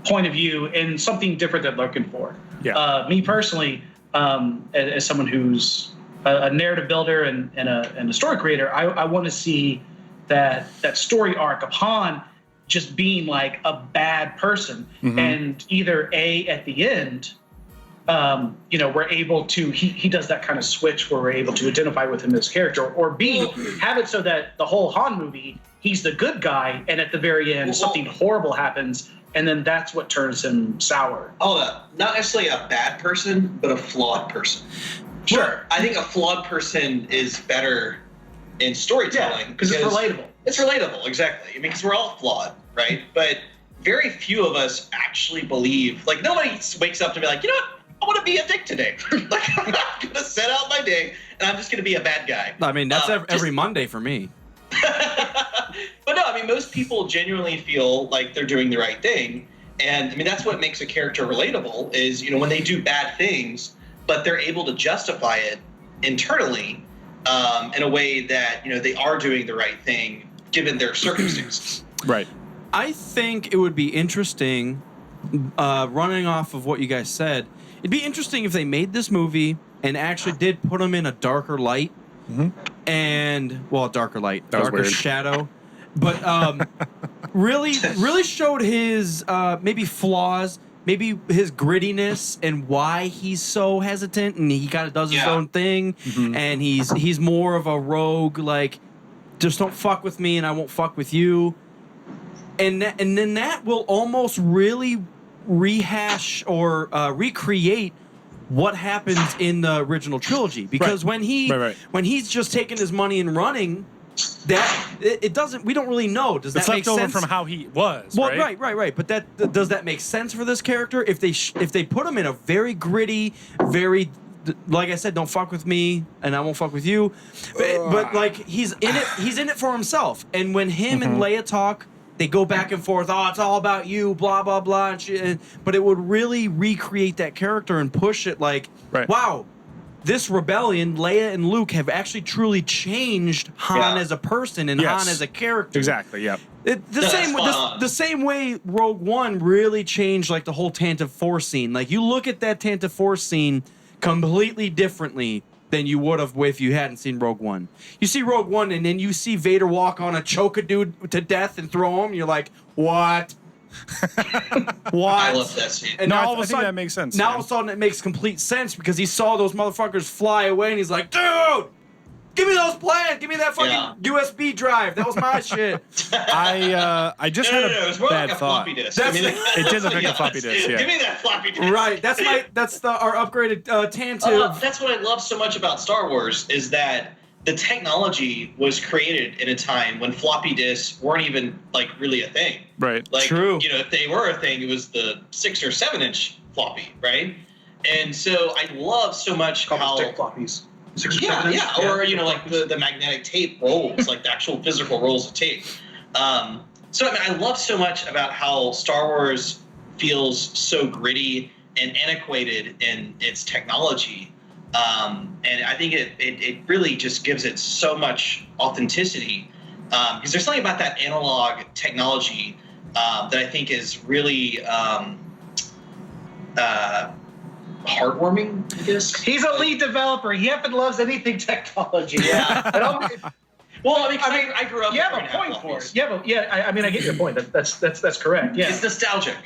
point of view and something different that they're looking for. Yeah. Me personally, as someone who's a narrative builder and a story creator, I want to see that story arc of Han just being like a bad person, and either at the end, we're able to he does that kind of switch where we're able to identify with him as character, or B, have it so that the whole Han movie he's the good guy, and at the very end something horrible happens, and then that's what turns him sour. Hold up, not necessarily a bad person, but a flawed person. Sure, I think a flawed person is better in storytelling because it's relatable. It's relatable, exactly. I mean, because we're all flawed, right? But very few of us actually believe. Like, nobody wakes up to be like, you know what? I want to be a dick today. Like, I'm going to set out my day, and I'm just going to be a bad guy. I mean, that's every Monday for me. But no, I mean, most people genuinely feel like they're doing the right thing. And, I mean, that's what makes a character relatable is, when they do bad things, but they're able to justify it internally in a way that, they are doing the right thing given their circumstances. Right. I think it would be interesting, running off of what you guys said, it'd be interesting if they made this movie and actually did put him in a darker light. Darker shadow. But really showed his maybe flaws, maybe his grittiness and why he's so hesitant and he kind of does his own thing. And he's more of a rogue, like, just don't fuck with me and I won't fuck with you. And then that will almost really rehash or recreate what happens in the original trilogy. Because when he's just taking his money and running, that it doesn't. We don't really know. Does that make sense? It's left over from how he was. Well, right. But does that make sense for this character? If they put him in a very gritty, very, like I said, don't fuck with me and I won't fuck with you. But like he's in it for himself. And when him and Leia talk, they go back and forth. Oh, it's all about you, blah blah blah. And shit. But it would really recreate that character and push it. Like, wow, this rebellion, Leia and Luke have actually truly changed Han as a person and Han as a character. Exactly. Yeah. The same way Rogue One really changed like the whole Tantive 4 scene. Like you look at that Tantive 4 scene completely differently than you would have if you hadn't seen Rogue One. You see Rogue One and then you see Vader walk on a choke a dude to death and throw him. You're like, what? What? I love that scene. And now all of a think sudden, that makes sense. Now all of a sudden it makes complete sense because he saw those motherfuckers fly away and he's like, dude, give me those plans. Give me that fucking USB drive. That was my shit. I just had a bad like thought. Floppy disk. It did look like a floppy disk. Yeah. Give me that floppy disk. Right. That's our upgraded Tantive. That's what I love so much about Star Wars is that the technology was created in a time when floppy disks weren't even like really a thing. Right. Like, True. If they were a thing, it was the 6 or 7 inch floppy, right? And so I love so much how stick floppies. 6 or 7 inch. Or like the magnetic tape rolls, like the actual physical rolls of tape. So I mean, I love so much about how Star Wars feels so gritty and antiquated in its technology. And I think it really just gives it so much authenticity because there's something about that analog technology that I think is really heartwarming, I guess. He's a lead developer. He effing loves anything technology. Yeah. Well, I grew up. You have a point for it. Yeah, but I mean, I get your point. That's correct. Yeah, it's nostalgic.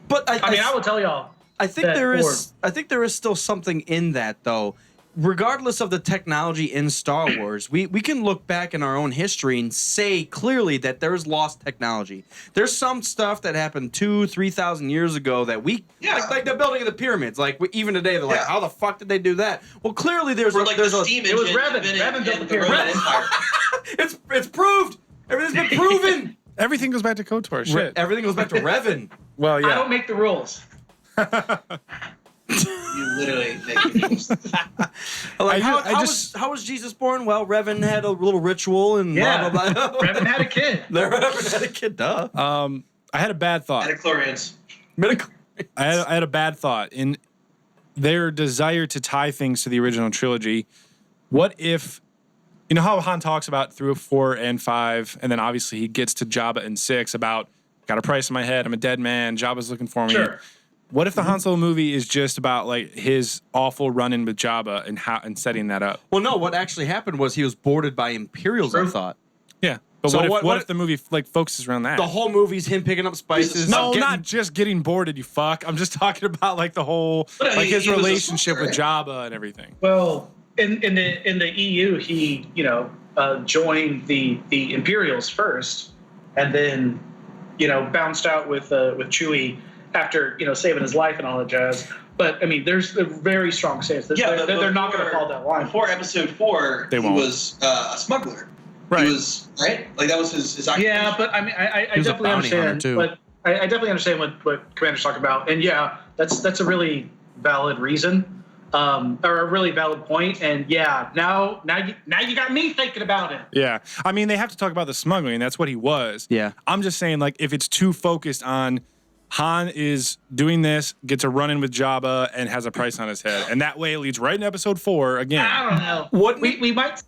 But I will tell y'all. I think there is still something in that, though. Regardless of the technology in Star Wars, we can look back in our own history and say clearly that there's lost technology. There's some stuff that happened 2,000-3,000 years ago that like the building of the pyramids. Like even today, they're like, how the fuck did they do that? Well, clearly there's the steam engine. It was Revan built the pyramid. It's proved. Everything's been proven. Everything goes back to KotOR. Shit. Everything goes back to Revan. Well, yeah. I don't make the rules. You literally make rules. Like, how was Jesus born? Well, Revan had a little ritual and blah, blah, blah. Revan had a kid. Revan had a kid, duh. I had a bad thought. Midichlorians. I had a bad thought. In their desire to tie things to the original trilogy, what if, you know how Han talks about through 4 and 5, and then obviously he gets to Jabba in 6 about, got a price in my head, I'm a dead man, Jabba's looking for me. Sure. What if the Han Solo movie is just about like his awful run-in with Jabba and setting that up? Well, no. What actually happened was he was boarded by Imperials. I thought. Yeah, but So what if the movie like focuses around that? The whole movie's him picking up spices. No, not just getting boarded. You fuck. I'm just talking about like the whole like his relationship with Jabba and everything. Well, in the EU, he joined the Imperials first, and then bounced out with Chewie after saving his life and all that jazz. But I mean, there's a very strong stance. They're not going to follow that line. Before Episode 4, he was a smuggler. Right. He was right. Like that was his occupation. Yeah, but I mean, I definitely understand. But I definitely understand what Commander's talking about. And yeah, that's a really valid reason, or a really valid point. And yeah, now you got me thinking about it. Yeah, I mean, they have to talk about the smuggling. That's what he was. Yeah. I'm just saying, like, if it's too focused on Han is doing this, gets a run-in with Jabba, and has a price on his head, and that way it leads right in Episode 4 again. I don't know. We might.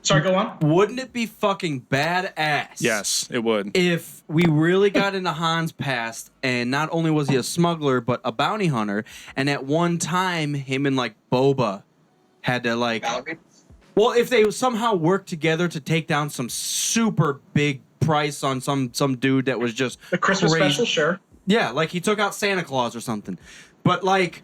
Sorry, go on. Wouldn't it be fucking badass? Yes, it would. If we really got into Han's past, and not only was he a smuggler, but a bounty hunter, and at one time, him and like Boba had to like. Well, if they somehow worked together to take down some super big price on some dude that was just the Christmas crazy. Special, sure. Yeah, like he took out Santa Claus or something. But like,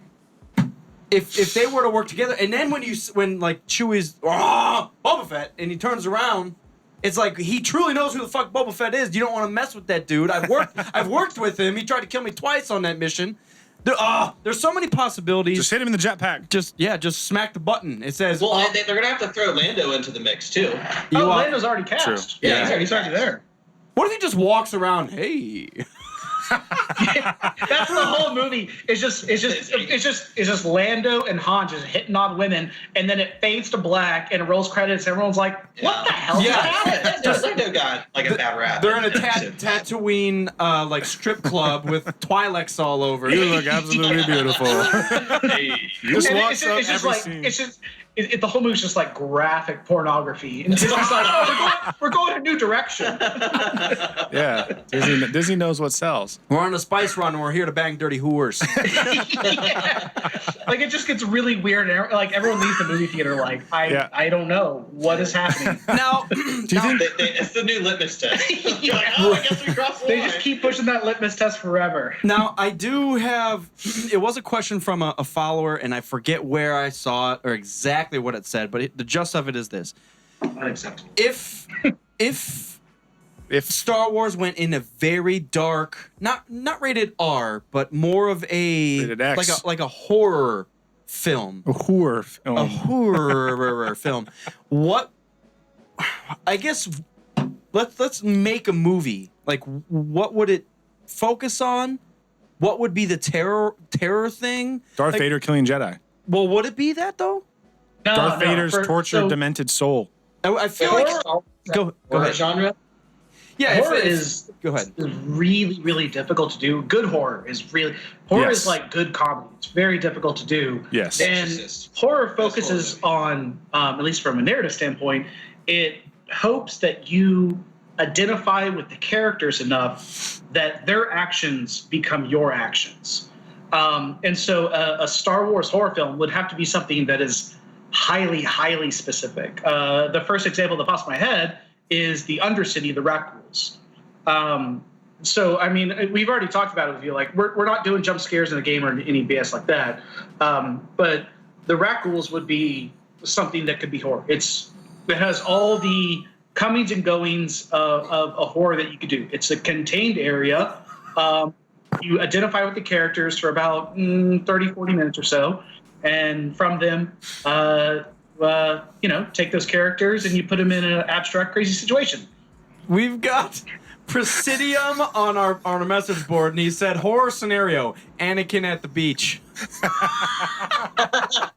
if they were to work together, and then when like Chewie's Boba Fett, and he turns around, it's like he truly knows who the fuck Boba Fett is. You don't want to mess with that dude. I've worked with him. He tried to kill me twice on that mission. There's so many possibilities. Just hit him in the jetpack. Just smack the button. It says. Well, they're gonna have to throw Lando into the mix too. Lando's already cast. True. Yeah, he's already there. What if he just walks around? Hey. That's the whole movie. It's just Lando and Han just hitting on women, and then it fades to black and it rolls credits. And everyone's like, "What the hell?" Just Lando got like a bad rap. They're in a Tatooine like strip club with Twi'leks all over. You look absolutely beautiful. Just walks up every scene. The whole movie's just like graphic pornography, and it's just like, we're going a new direction. Yeah, Disney knows what sells. We're on a spice run, and we're here to bang dirty whores. Like it just gets really weird, and like everyone leaves the movie theater like, I don't know what is happening. Now, do you think it's the new litmus test? I guess we crossed the line. They just keep pushing that litmus test forever. Now, I do have. It was a question from a follower, and I forget where I saw it or exactly what it said, but the gist of it is this: unacceptable. If Star Wars went in a very dark, not rated R, but more of a rated X. like a horror film, a horror film, what? I guess let's make a movie. Like, what would it focus on? What would be the terror thing? Darth Vader killing Jedi. Well, would it be that though? Darth Vader's tortured, demented soul. I feel like go ahead. Genre. Yeah, horror is go ahead. Is really, really difficult to do. Good horror is is like good comedy. It's very difficult to do. Yes. And horror focuses on, at least from a narrative standpoint, it hopes that you identify with the characters enough that their actions become your actions. And so a Star Wars horror film would have to be something that is highly, highly specific. The first example that pops in my head is the Undercity, the Rat Ghouls. So, I mean, we've already talked about it with you. Like, we're not doing jump scares in the game or any BS like that. But the Rat Ghouls would be something that could be horror. It has all the comings and goings of a horror that you could do. It's a contained area. You identify with the characters for about 30, 40 minutes or so. And from them, take those characters and you put them in an abstract, crazy situation. We've got Presidium on our message board, and he said, horror scenario, Anakin at the beach.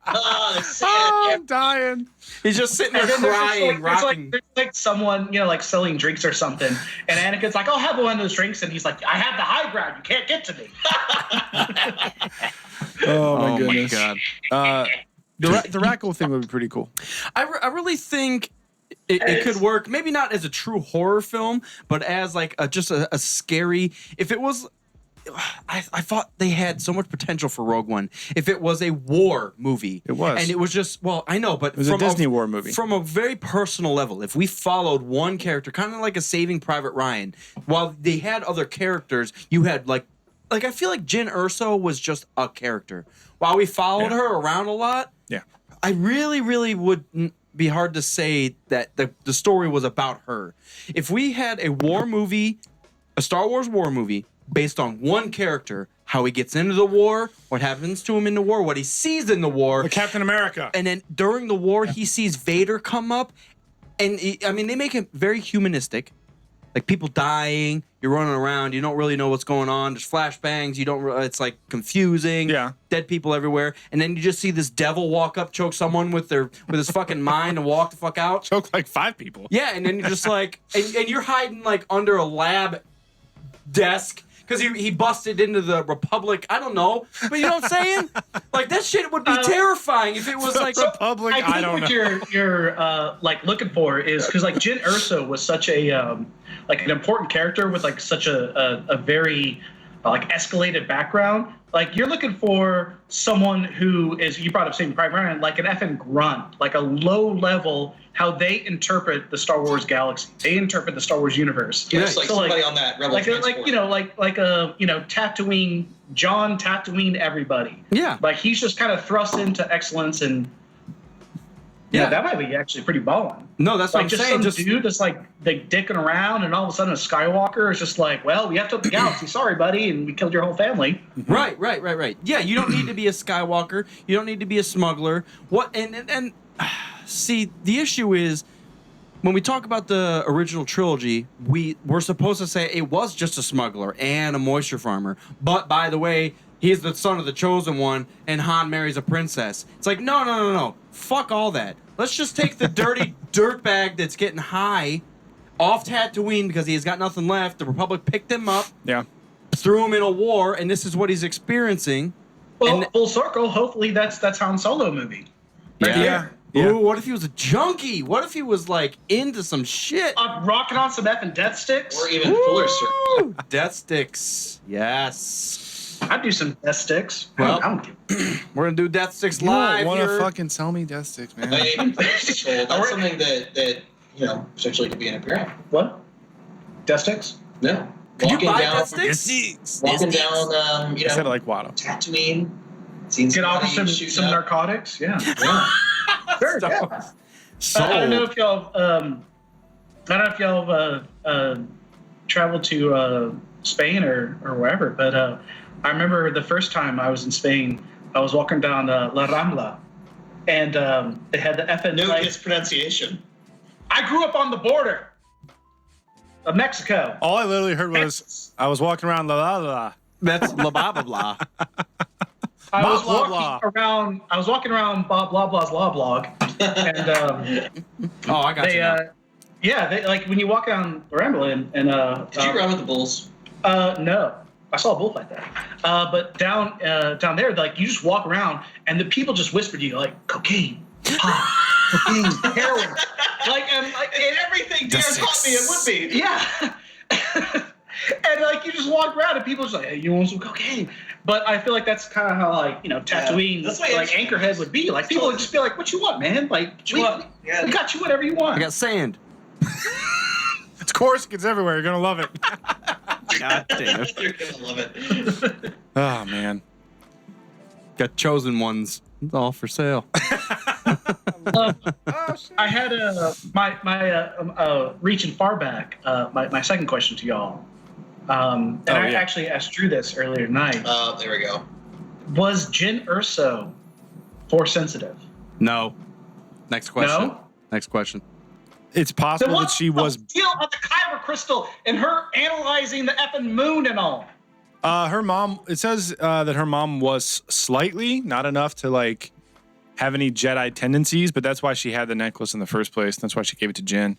I'm dying. He's just sitting there crying, rocking. There's like someone, like selling drinks or something, and Anakin's like, "I'll have one of those drinks," and he's like, "I have the high ground. You can't get to me." Oh my goodness. God. The Rat Ghoul thing would be pretty cool. I really think it could work. Maybe not as a true horror film, but as like just a scary. If it was, I thought they had so much potential for Rogue One. If it was a war movie, it was, and it was just I know, but it was a Disney war movie from a very personal level. If we followed one character, kind of like a Saving Private Ryan, while they had other characters, you had like I feel like Jyn Erso was just a character. While we followed her around a lot, I really would be hard to say that the story was about her. If we had a war movie, a Star Wars war movie, based on one character, how he gets into the war, what happens to him in the war, what he sees in the war. Like Captain America. And then during the war, he sees Vader come up. And, they make it very humanistic. Like people dying, you're running around, you don't really know what's going on. There's flashbangs, it's like confusing. Yeah. Dead people everywhere. And then you just see this devil walk up, choke someone with his fucking mind and walk the fuck out. Choke like 5 people. Yeah, and then you're just like, and you're hiding like under a lab desk because he busted into the Republic. I don't know, but you know what I'm saying? Like that shit would be terrifying if it was like Republic. I think what you're like looking for is because like Jyn Erso was such a like an important character with like such a very like escalated background. Like you're looking for someone who is, you brought up Saving Private Ryan, like an effing grunt, like a low level, how they interpret the Star Wars galaxy. They interpret the Star Wars universe. Yeah, it's like so somebody on that Rebel transport. Tatooine, John Tatooine, everybody. Yeah. Like he's just kind of thrust into excellence and that might be actually pretty balling. No, that's like what I'm saying. Some dude that's like dicking around, and all of a sudden a Skywalker is just like, well, we have to up the galaxy. Sorry, buddy, and we killed your whole family. Right. Yeah, you don't need to be a Skywalker. You don't need to be a smuggler. What? And see, the issue is when we talk about the original trilogy, we're supposed to say it was just a smuggler and a moisture farmer. But by the way, he's the son of the chosen one, and Han marries a princess. It's like, no. Fuck all that. Let's just take the dirty dirtbag that's getting high off Tatooine because he's got nothing left. The Republic picked him up, threw him in a war, and this is what he's experiencing. Well, full circle. Hopefully, that's Han Solo movie. Yeah. Ooh, what if he was a junkie? What if he was like into some shit? Rocking on some effing death sticks? Or even fuller circle. Death sticks. Yes. I'd do some death sticks. Well, I don't give we're going to do Death Sticks you live. You don't want here. to fucking sell me death sticks, man. Even that's something that potentially could be an Apeiron. What? Death sticks? No. Could you buy down, Death Sticks? Walking down, I said it like Watto. Tatooine. Get off some narcotics? Yeah. Sure, yeah. Sold. I don't know if y'all traveled to Spain or wherever, but I remember the first time I was in Spain, I was walking down La Rambla, and it had the effing... Note his pronunciation. I grew up on the border of Mexico. All I literally heard was, I was walking around la la la. That's blah blah blah blah. I was walking around Bob Blah Blah's law blog, and I got you. They like when you walk down the Rambla and did you run with the bulls? No, I saw a bull fight there. But down there, like you just walk around and the people just whisper to you like cocaine, cocaine, heroin, and everything Dare taught me it would be. Yeah. And like you just walk around and people are just like, hey, you want some cocaine? But I feel like that's kind of how like Tatooine, that's why like Anchorhead would be. Like people would just be like, what you want, man? Like we got you whatever you want. I got sand. It's Corsicans everywhere. You're gonna love it. God damn it. You're gonna love it. Oh man. Got chosen ones. It's all for sale. I had my reaching far back. My second question to y'all. I actually asked Drew this earlier tonight. There we go. Was Jyn Erso force sensitive? No. Next question. No? Next question. It's possible that she was. Deal on the kyber crystal and her analyzing the effing moon and all. Her mom. It says that her mom was slightly, not enough to like have any Jedi tendencies, but that's why she had the necklace in the first place. That's why she gave it to Jyn.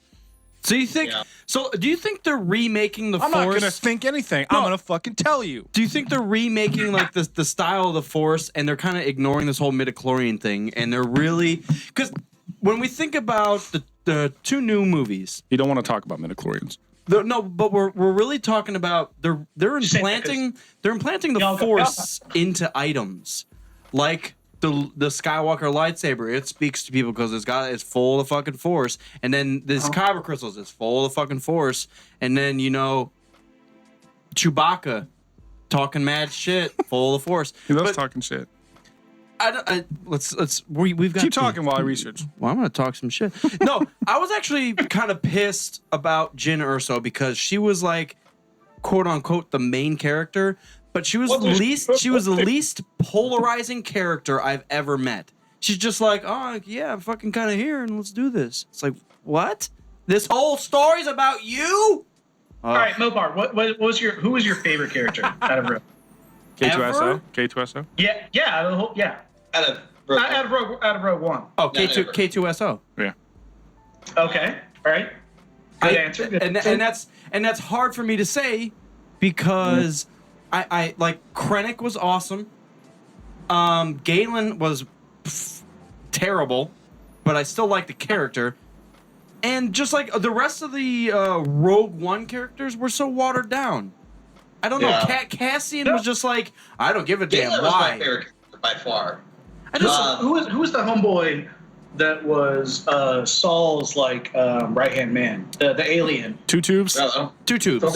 So you think? Yeah. So do you think they're remaking the Force? I'm not gonna think anything. No. I'm gonna fucking tell you. Do you think they're remaking like the style of the Force, and they're kind of ignoring this whole midichlorian thing, and they're really because when we think about the two new movies, you don't want to talk about midichlorians. No, but we're really talking about they're implanting the Force into items, like the Skywalker lightsaber. It speaks to people because it's full of fucking Force, and then this kyber crystals is full of fucking Force, and then Chewbacca talking mad shit, full of Force. He loves talking shit. We've got keep talking while I research. Well, I'm gonna talk some shit. No, I was actually kind of pissed about Jyn Erso because she was like, quote unquote, the main character, but she was the least polarizing character I've ever met. She's just like, oh yeah, I'm fucking kind of here, and let's do this. It's like, what? This whole story's about you? All right, Mopar, who was your favorite character out of Rogue? K2SO. K2SO. Yeah. Out of Rogue One. Oh, K2SO. Yeah. Okay. All right. Good answer. Good answer. And that's hard for me to say because I like Krennic was awesome. Galen was terrible, but I still like the character. And just like the rest of the Rogue One characters were so watered down. I don't know. Cassian was just like, I don't give a damn Galen why. Was my favorite character by far. Who was the homeboy that was Saul's like right hand man, the alien? Two Tubes. Two Tubes.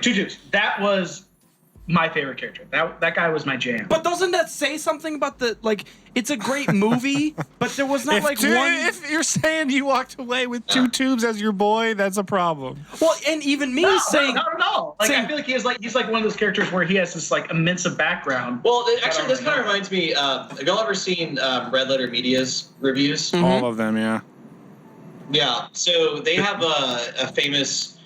Two Tubes. That was my favorite character. That guy was my jam. But doesn't that say something about it's a great movie, but there was not one. If you're saying you walked away with Two Tubes as your boy, that's a problem. Well, and even me saying not at all. Like I feel like he's like one of those characters where he has this like immense background. Well, actually, this kind of reminds me. Have y'all ever seen Red Letter Media's reviews? Mm-hmm. All of them, yeah. Yeah. So they have a famous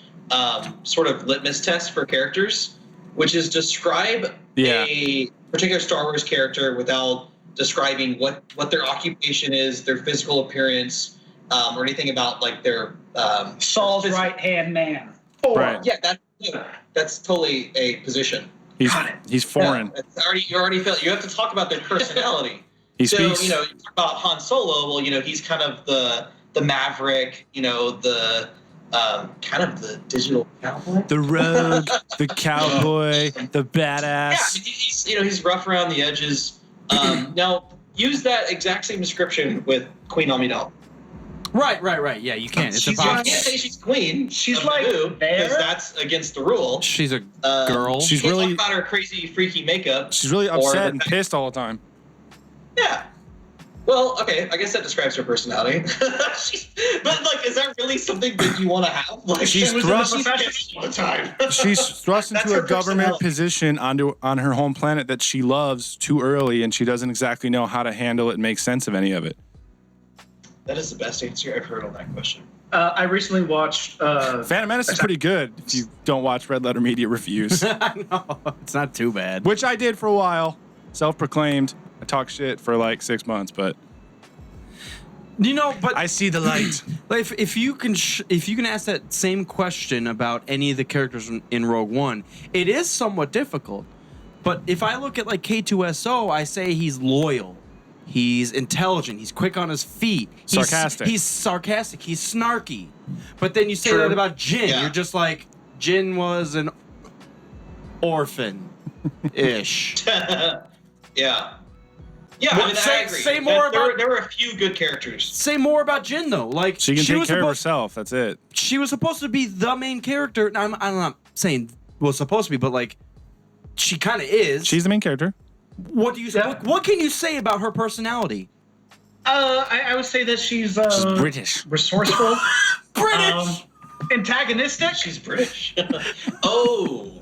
sort of litmus test for characters, which is describe a particular Star Wars character without describing what their occupation is, their physical appearance, or anything about like their Saul's right hand man. Right. Yeah, that's totally a position. He's foreign. Yeah, you already feel you have to talk about their personality. He so speaks. You talk about Han Solo. Well, he's kind of the maverick. The kind of the digital cowboy, the rogue, the cowboy, the badass. Yeah, he's rough around the edges. Now, use that exact same description with Queen Amidala. Right. Yeah, you can. It's impossible. You can't say she's queen. She's like because that's against the rule. She's a girl. She's can't really talk about her crazy, freaky makeup. She's really upset and pissed all the time. Yeah. Well, okay, I guess that describes her personality. But is that really something that you want to have? Like, she's thrust all the time. She's thrust into a government position on her home planet that she loves too early, and she doesn't exactly know how to handle it and make sense of any of it. That is the best answer I've heard on that question. I recently watched Phantom Menace is pretty good if you don't watch Red Letter Media reviews. I know. It's not too bad. Which I did for a while. Self-proclaimed. I talked shit for like 6 months, but but I see the light. Like if you can ask that same question about any of the characters in Rogue One, it is somewhat difficult. But if I look at like K2SO, I say he's loyal, he's intelligent, he's quick on his feet, sarcastic. He's sarcastic, he's snarky. But then you say that about Jyn, you're just like Jyn was an orphan-ish. Yeah. Well, I mean, say- I agree. say more about- there were a few good characters. Say more about Jin though. Like She can take was care of supposed- herself. That's it. She was supposed to be the main character. Now, I'm not saying was supposed to be, but like she kind of is. She's the main character. What do you? Yeah. What can you say about her personality? I would say that she's British. resourceful, British. antagonistic, She's British. Oh.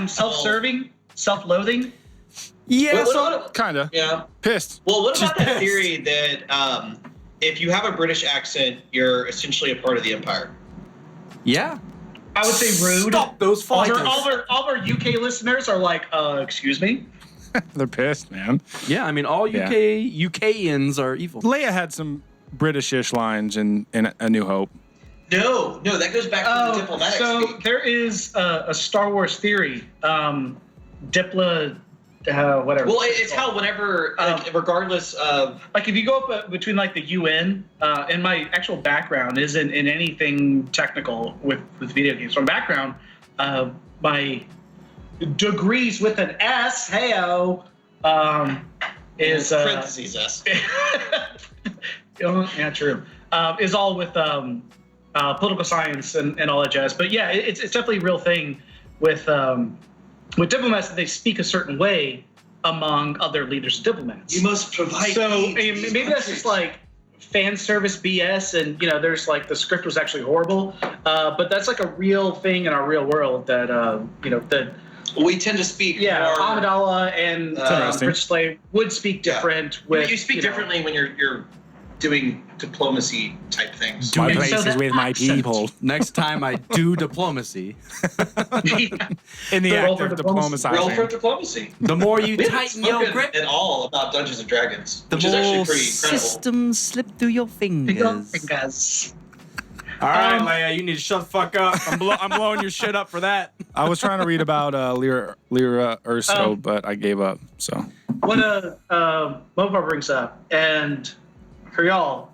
self-serving, self-loathing. Yeah. What- Kinda. yeah. Pissed. Well, what about She's that pissed. theory that if you have a British accent, you're essentially a part of the Empire? Yeah. I would say rude. Stop those All fighters. of our UK listeners are like, excuse me. They're pissed, man. Yeah, I mean, all UKians are evil. Leia had some British-ish lines in A New Hope. No, that goes back to the diplomatic So speak. there is a Star Wars theory, whatever. Well, it's how whenever, regardless of... Like if you go up between like the UN, and my actual background isn't in anything technical with video games. My background, my degrees with an S, heyo, is parentheses S. yeah, true. Is all with political science and all that jazz. But yeah, it's definitely a real thing with diplomats that they speak a certain way among other leaders and diplomats. You must provide. So aid to maybe these that's countries. just like fan service BS, and there's like the script was actually horrible, but that's like a real thing in our real world that that We tend to speak more... Amidala and interesting. Rich Slave would speak different. With you speak differently when you're doing diplomacy type things. My And so place is that with my accent- people. Next time I do diplomacy, In the Roll act for of diplomacy. Roll for diplomacy. diplomacy. the more you We haven't tighten your spoken grip, at all about Dungeons and Dragons, the which is actually more pretty incredible. systems slip through your fingers. All right, Leia, you need to shut the fuck up. I'm blowing your shit up for that. I was trying to read about Lyra Urso, but I gave up. So What Mopar brings up, and for y'all,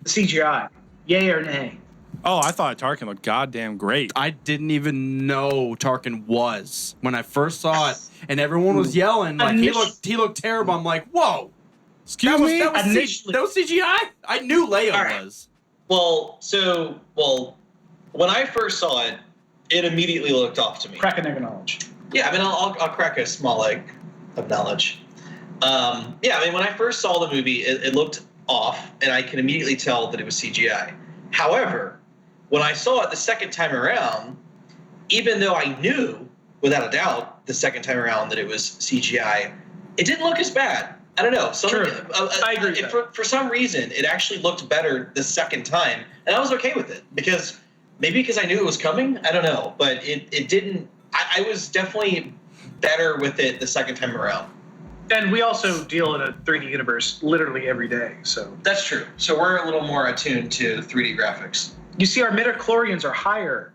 CGI, yay or nay? Oh, I thought Tarkin looked goddamn great. I didn't even know Tarkin was when I first saw it, and everyone was yelling like he looked terrible. I'm like, whoa, Excuse me? that was CGI. I knew Leia All right. was. Well, when I first saw it, it immediately looked off to me. Crack an egg of knowledge. Yeah, I mean, I'll crack a small egg of knowledge. Yeah, I mean, when I first saw the movie, it looked off, and I can immediately tell that it was CGI. However, when I saw it the second time around, even though I knew, without a doubt, the second time around that it was CGI, it didn't look as bad. I don't know. True. I agree with that. For some reason, it actually looked better the second time, and I was okay with it because I knew it was coming. I don't know, but it didn't. I was definitely better with it the second time around. And we also deal in a 3D universe literally every day, so That's true. So we're a little more attuned to 3D graphics. you see our midichlorians are higher.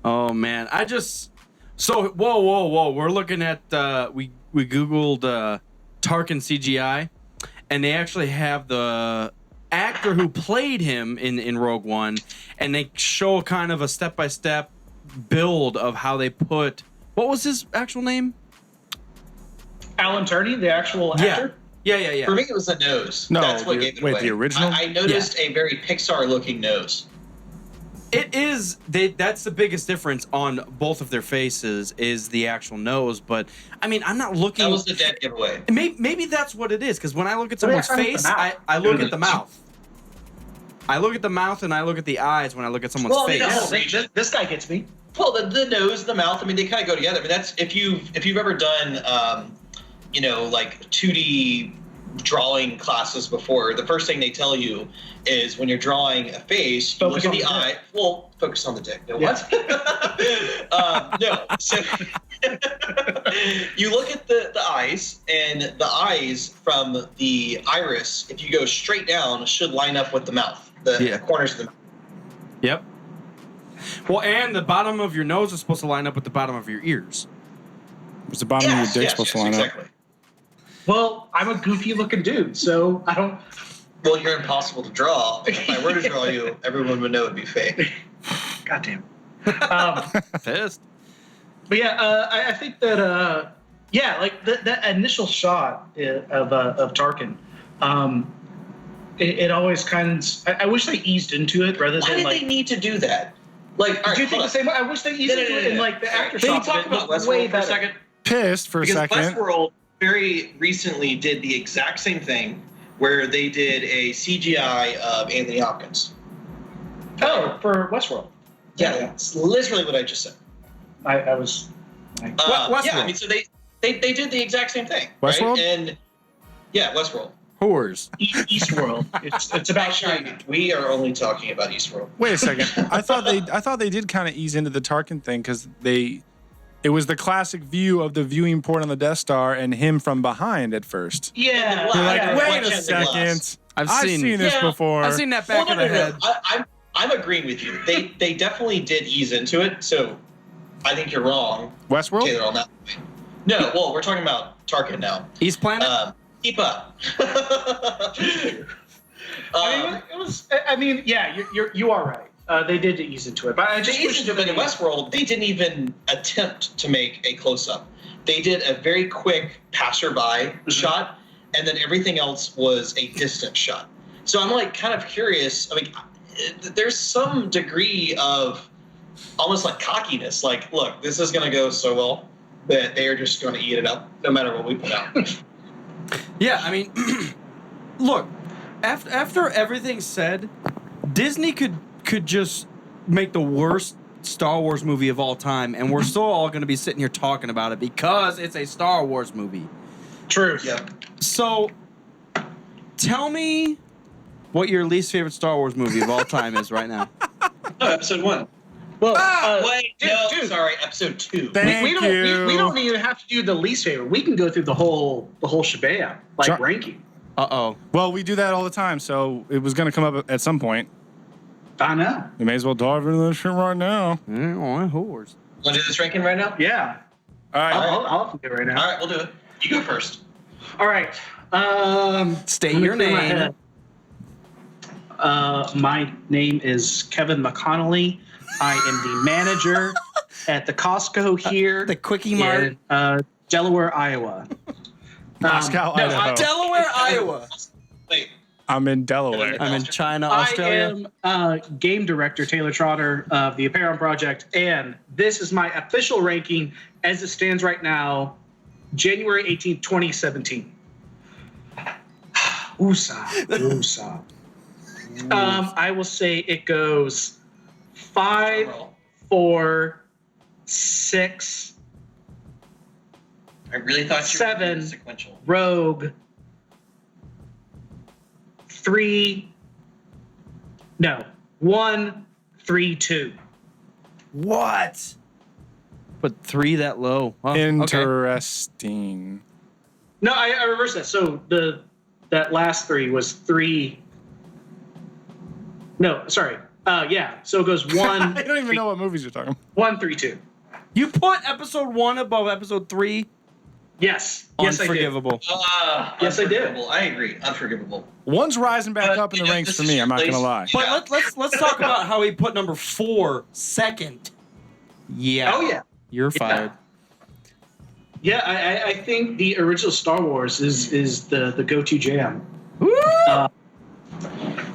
Oh man, whoa. We're looking at we googled Tarkin CGI, and they actually have the actor who played him in Rogue One, and they show kind of a step-by-step build of how they put, what was his actual name? Alan Turing, the actual actor. Yeah. For me, it was the nose. No, That's what gave it wait, away. the original? I noticed a very Pixar-looking nose. It is. That's the biggest difference on both of their faces is the actual nose. But I mean, I'm not looking. That was the dead giveaway. Maybe that's what it is. Because when I look at someone's I look at the face, mouth. I look at the mouth. I look at the mouth and I look at the eyes when I look at someone's Well, I mean, face. no. This guy gets me. Well, the nose, the mouth. I mean, they kind of go together. I mean, that's if you've ever done, like 2D drawing classes before. The first thing they tell you is when you're drawing a face, you Focus look at on the the eye. Well, focus on the dick. No, Yeah. what? No. So you look at the eyes, and the eyes from the iris, if you go straight down, should line up with the mouth. The corners of the mouth. Yep. Well, and the bottom of your nose is supposed to line up with the bottom of your ears. Was the bottom of your dick supposed to line exactly. up? Well, I'm a goofy-looking dude, so I don't. Well, you're impossible to draw. If I were to draw you, everyone would know it'd be fake. Goddamn. Pissed. But yeah, I think that like that initial shot of Tarkin, it always kind of. I wish they eased into it rather Why than did like. they need to do that? Like, all right, Do you think hold the on. same way? I wish they eased into it in like the after Can we shots. talk about way Westworld for a better. second? Pissed for a Because second. Westworld very recently did the exact same thing where they did a CGI of Anthony Hopkins. Oh, for Westworld. Yeah, it's literally what I just said. I was. Westworld. Yeah, I mean, so they did the exact same thing. Westworld? Right? And yeah, Westworld. Whores. Eastworld. It's about Actually, China. we are only talking about Eastworld. Wait a second. I thought they did kind of ease into the Tarkin thing because it was the classic view of the viewing port on the Death Star and him from behind at first. Yeah. You're like, yeah. wait a Watch the glass. second. I've I've seen- seen this Yeah, before. I've seen that back of the head. I'm agreeing with you. They definitely did ease into it. So I think you're wrong, Westworld? Taylor, on that. No, well, we're talking about Tarkin now. East Planet? Keep up. It was. I mean, yeah, you are right. They did ease into it, but I just They wish eased into it, but in Westworld, they didn't even attempt to make a close-up. They did a very quick passerby shot, and then everything else was a distant shot. So I'm like kind of curious. I mean, there's some degree of almost like cockiness. Like, look, this is going to go so well that they are just going to eat it up no matter what we put out. Yeah, I mean, look, after everything's said, Disney could just make the worst Star Wars movie of all time, and we're still all going to be sitting here talking about it because it's a Star Wars movie. Truth. Yep. So, tell me what your least favorite Star Wars movie of all time is right now. No, episode 1. Well, Wait, dude. sorry, episode 2. Thank we don't even have to do the least favorite. We can go through the whole shebang, like Sure. ranking. Uh-oh. Well, we do that all the time, so it was going to come up at some point. I know. We may as well dive into this shit right now. Whores. Want to do this ranking right now? Yeah. All right. I'll do it right now. All right, we'll do it. You go first. All right. State let me your clear my name. head. My name is Kevin McConnelly. I am the manager at the Costco here. The Quickie Mart. in Delaware, Iowa. Moscow, no, Idaho. Delaware, Iowa. Wait. I'm in Delaware. I'm in China, Australia. I am game director Taylor Trotter of the Apeiron Project, and this is my official ranking as it stands right now, January 18th, 2017. Woosah. I will say it goes 5, 4, 6, I really thought you were 7, doing sequential. Rogue, 1, 3, 2. What? But 3 that low. Oh, okay. Interesting. No, I reversed that. So that last 3 was 3. No, sorry. Yeah. So it goes 1. I don't even know what movies you're talking about. 1, 3, 2. You put episode 1 above episode 3? Yes. Yes, I did. Unforgivable. Yes, I did. Unforgivable. I agree. Unforgivable. One's rising back up in the ranks this for is me. your I'm not going to place. lie. But let's talk about how he put number 4 second. Yeah. Oh, yeah. You're fired. Yeah, I think the original Star Wars is the go-to jam. Woo!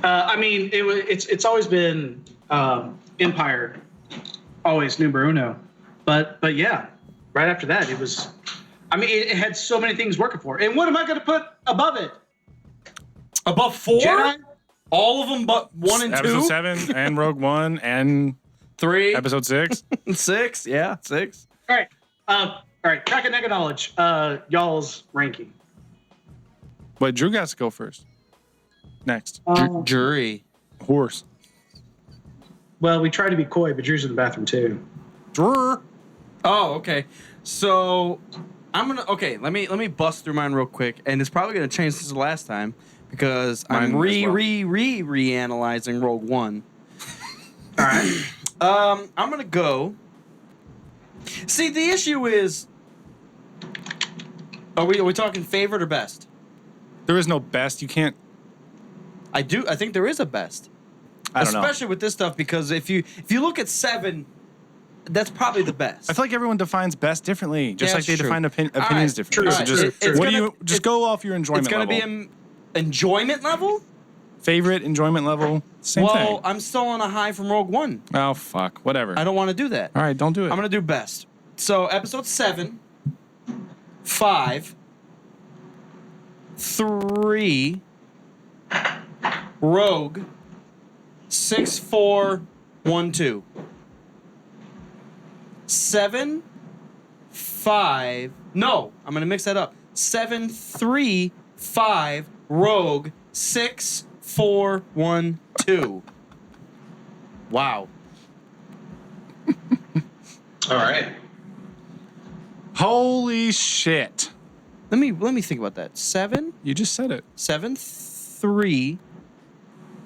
I mean, it's always been Empire, always numero uno. But yeah, right after that, it was. I mean, it had so many things working for it. And what am I going to put above it? Above 4? Jedi? All of them but 1 and 2? Episode 7 and Rogue One and 3? Episode 6. 6? Yeah, 6. All right. All right. Crack and Nugget Knowledge. Y'all's ranking. But Drew got to go first. Next. Jury. Horse. Well, we try to be coy, but Drew's in the bathroom too. Drew. Oh, okay. So I'm gonna let me bust through mine real quick, and it's probably gonna change since the last time because I'm Mine as well. reanalyzing Rogue One. All right. I'm gonna go. See, the issue is, are we talking favorite or best? There is no best. You can't. I think there is a best. I don't know. Especially with this stuff, because if you look at 7 that's probably the best. I feel like everyone defines best differently, just like they true. define opinions right, differently. true. So Alright, just go off your enjoyment It's going to level. be an enjoyment level? Favorite enjoyment level, same thing. I'm still on a high from Rogue One. Oh, fuck. Whatever. I don't want to do that. All right, don't do it. I'm going to do best. So, episode 7, 5, 3, Rogue, 6, 4, 1, 2. 7, 5. No, I'm going to mix that up. 7, 3, 5, Rogue, 6, 4, 1, 2. Wow. All right. Holy shit. Let me think about that. 7, You just said it. 7, 3,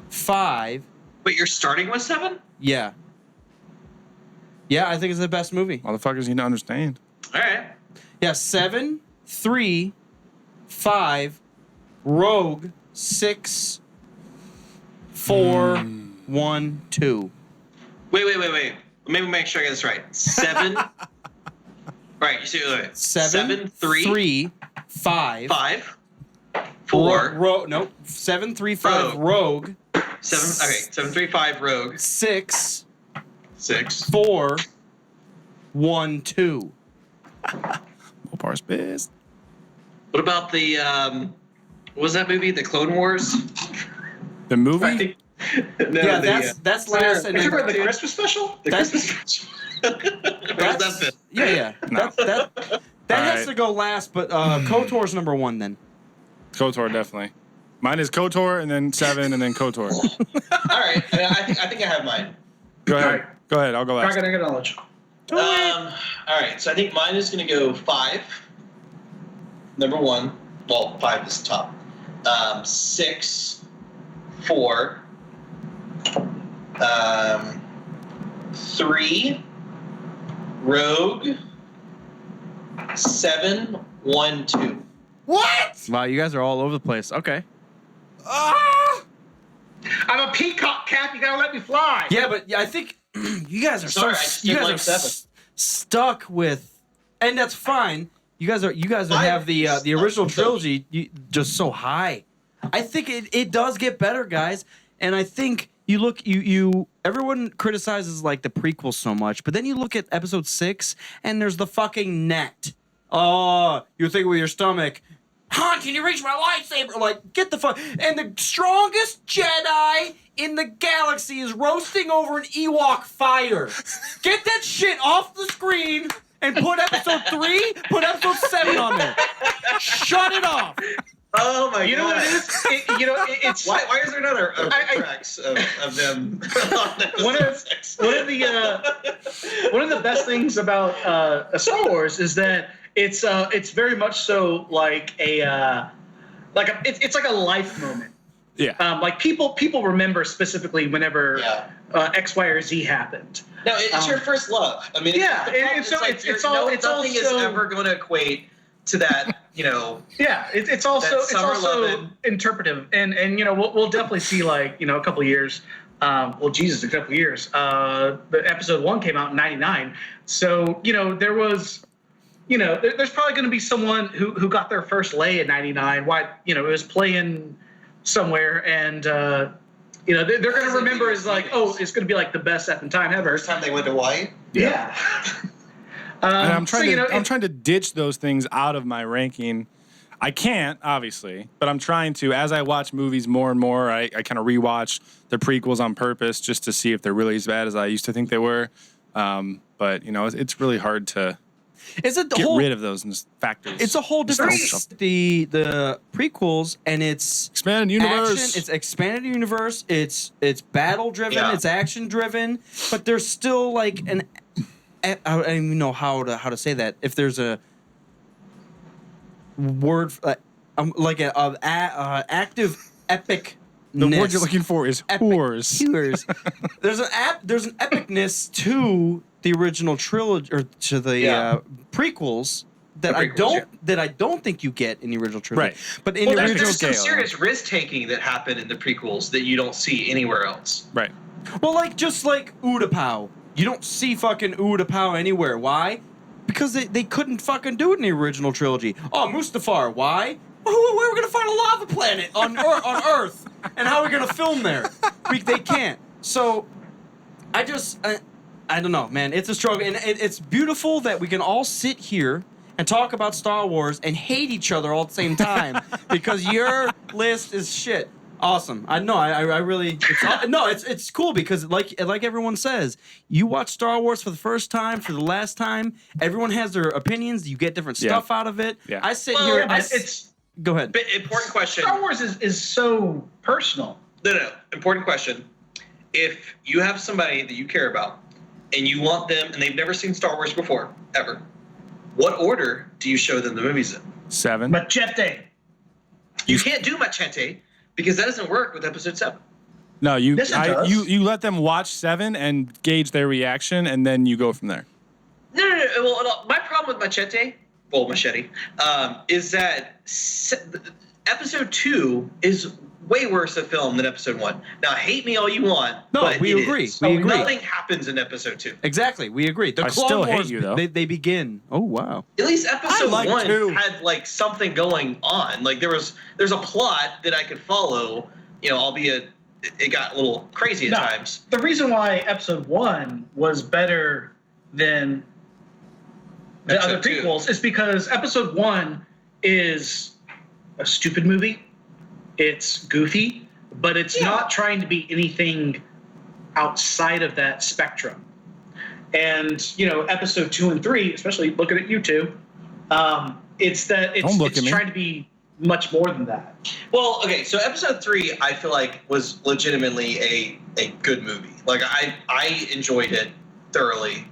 5. Wait, you're starting with 7? Yeah. Yeah, I think it's the best movie. Motherfuckers need to understand. All right. Yeah, 7, 3, 5, Rogue, 6, 4, 1, 2. Wait. Maybe make sure I get this right. 7. Right, you see it. 7, 3, 5. 5. 4. Nope. 7, 3, 5, Rogue. 7. Okay, 7, 3, 5, Rogue. 6, 6. 4, 1, 2. Mopar's pissed. What about the what was that movie? The Clone Wars? The movie? I think, no, Yeah, that's last. And Remember then, the Christmas special? the that's- Christmas special. Or was that fifth? yeah. No. That has right. to go last, but KotOR's number 1 then. KotOR, definitely. Mine is KotOR, and then 7, and then KotOR. All right, I think I have mine. Go ahead. All right. Go ahead. I'll go last. Dragon knowledge. All right, so I think mine is going to go 5. Number 1. Well, 5 is top. 6, 4. 3. Rogue. 7, 1, 2. What? Wow, you guys are all over the place. Okay. I'm a peacock cap. You gotta let me fly. Yeah, but I think you guys are Sorry, I just you didn't guys like are 7. stuck with, and that's fine. You guys Five have the is original not trilogy just so high. I think it does get better, guys, and I think you everyone criticizes like the prequels so much, but then you look at episode 6 and there's the fucking net. Oh, you're thinking with your stomach. Han, can you reach my lightsaber? Like, get the fuck. And the strongest Jedi in the galaxy is roasting over an Ewok fighter. Get that shit off the screen and put episode 3, put episode 7 on there. Shut it off. Oh my god! You know what it is? It's Why is there not a tracks of them? one of the best things about Star Wars is that it's very much so like it's like a life moment. Yeah. Like people remember specifically whenever X, Y, or Z happened. No, it's your first love. I mean, nothing is ever going to equate to that. Yeah, it's also loving. interpretive, and we'll definitely see like a couple of years. A couple of years. The episode 1 came out in '99, so there was. There's probably going to be someone who got their first lay in '99. Why, it was playing somewhere, and they're going to remember as like, oh, it's going to be like the best effing time ever. First time they went to Hawaii. Yeah. And I'm trying to ditch those things out of my ranking. I can't, obviously, but I'm trying to. As I watch movies more and more, I kind of rewatch the prequels on purpose just to see if they're really as bad as I used to think they were. But it's really hard to. Get rid of those factors. It's a whole different the prequels, and it's expanded universe. Action, it's expanded universe. It's battle driven. Yeah. It's action driven. But there's still like I don't even know how to say that. If there's a word like a active epic. The word you're looking for is whores. There's an epicness to the original trilogy or to the prequels that I don't think you get in the original trilogy. Right. But in the original there's some scale, serious risk taking that happened in the prequels that you don't see anywhere else. Right. well, just like Utapau You don't see fucking Utapau anywhere. Why? Because they couldn't fucking do it in the original trilogy. Oh, Mustafar. Why? Where are we gonna find a lava planet on Earth? And how are we gonna film there? They can't. So, I don't know, man. It's a struggle, and it's beautiful that we can all sit here and talk about Star Wars and hate each other all at the same time because your list is shit. Awesome. I know. I really. It's cool because like everyone says, you watch Star Wars for the first time, for the last time. Everyone has their opinions. You get different stuff out of it. Yeah. I sit here. Go ahead. Important question. Star Wars is so personal. No. Important question. If you have somebody that you care about and you want them, and they've never seen Star Wars before, ever, what order do you show them the movies in? 7. Machete. You can't do Machete because that doesn't work with episode 7. No, you Yes, it does. you let them watch 7 and gauge their reaction, and then you go from there. No. Well, my problem with Machete, is that episode 2 is way worse a film than episode 1. Now, hate me all you want. No, but we it agree. is. We agree. Nothing happens in episode 2. Exactly. We agree. The I Clone still hate Wars, you, though. They begin. Oh wow. At least episode like 1 2. had like something going on. Like there's a plot that I could follow. Albeit it got a little crazy at times. The reason why episode 1 was better than the Episode other 2. prequels is because episode 1 is a stupid movie. It's goofy, but it's not trying to be anything outside of that spectrum. And, episode 2 and 3, especially looking at you two, it's trying to be much more than that. Well, okay, so episode 3 I feel like was legitimately a good movie. Like I enjoyed it thoroughly.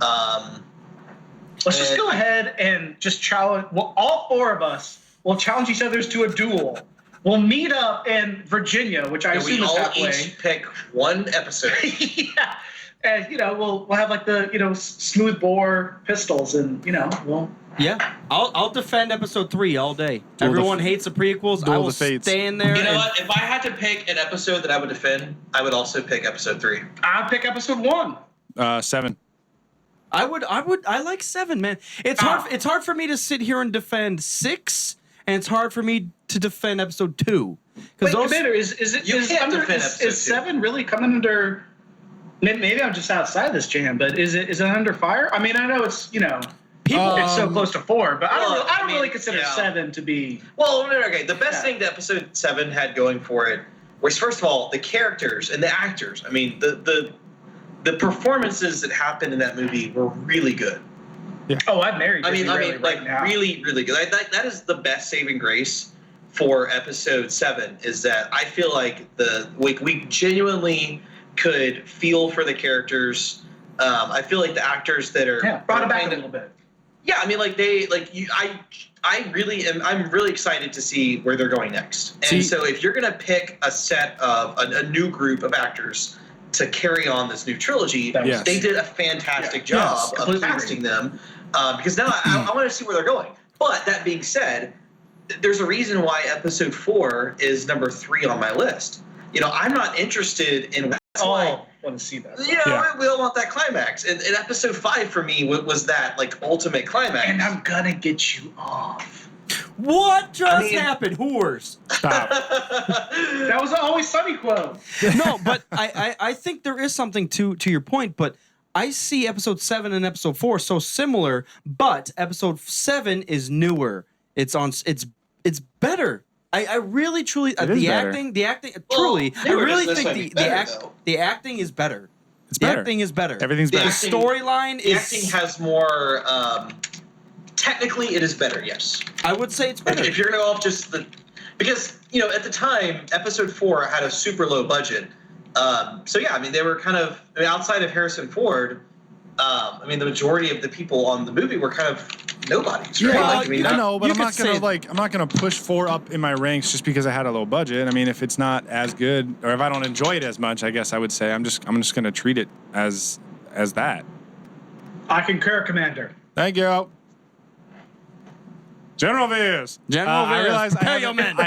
Let's just go ahead and just challenge. Well, all 4 of us will challenge each other to a duel. We'll meet up in Virginia, which I assume we is all halfway. each pick one episode. Yeah, and we'll have like the smooth bore pistols, and we'll. Yeah, I'll defend episode 3 all day. Everyone hates the prequels. I will stand there. You know what? If I had to pick an episode that I would defend, I would also pick episode 3. I'd pick episode 1. 7. I like 7, man. It's hard for me to sit here and defend 6, and it's hard for me to defend episode 2. Because is 7 really coming under? Maybe I'm just outside this jam, but is it under fire? I mean, I know it's it's so close to 4, but I don't really consider 7 to be. Well, okay. The best thing that episode 7 had going for it was, first of all, the characters and the actors. I mean, the performances that happened in that movie were really good. Yeah. Oh, I'd marry Disney really, really good. That is the best saving grace for episode 7. Is that I feel like we genuinely could feel for the characters. I feel like the actors that are brought it back a little bit. Yeah, I mean, I'm really excited to see where they're going next. And so if you're gonna pick a set of a new group of actors to carry on this new trilogy, they did a fantastic job of casting them. Because now I want to see where they're going. But that being said, there's a reason why episode 4 is number 3 on my list. I'm not interested in. I want to see that. We all want that climax. And episode 5 for me was that ultimate climax. And I'm gonna get you off. What just happened? Whores. Stop. That was an Always Sunny quote. No, but I think there is something to your point, but I see episode 7 and episode 4 so similar, but episode 7 is newer. It's better. I really truly the acting truly I really think the acting is better. It's the better. acting is better. Everything's better. The storyline is acting has more technically it is better, yes. I would say it's better. If you're gonna go off just because at the time episode 4 had a super low budget. So yeah, I mean they were outside of Harrison Ford, the majority of the people on the movie were kind of nobodies, right? Yeah, I know, but I'm not gonna push 4 up in my ranks just because I had a low budget. I mean, if it's not as good or if I don't enjoy it as much, I guess I would say I'm just gonna treat it as that. I concur, Commander. Thank you. General Veers. I realize I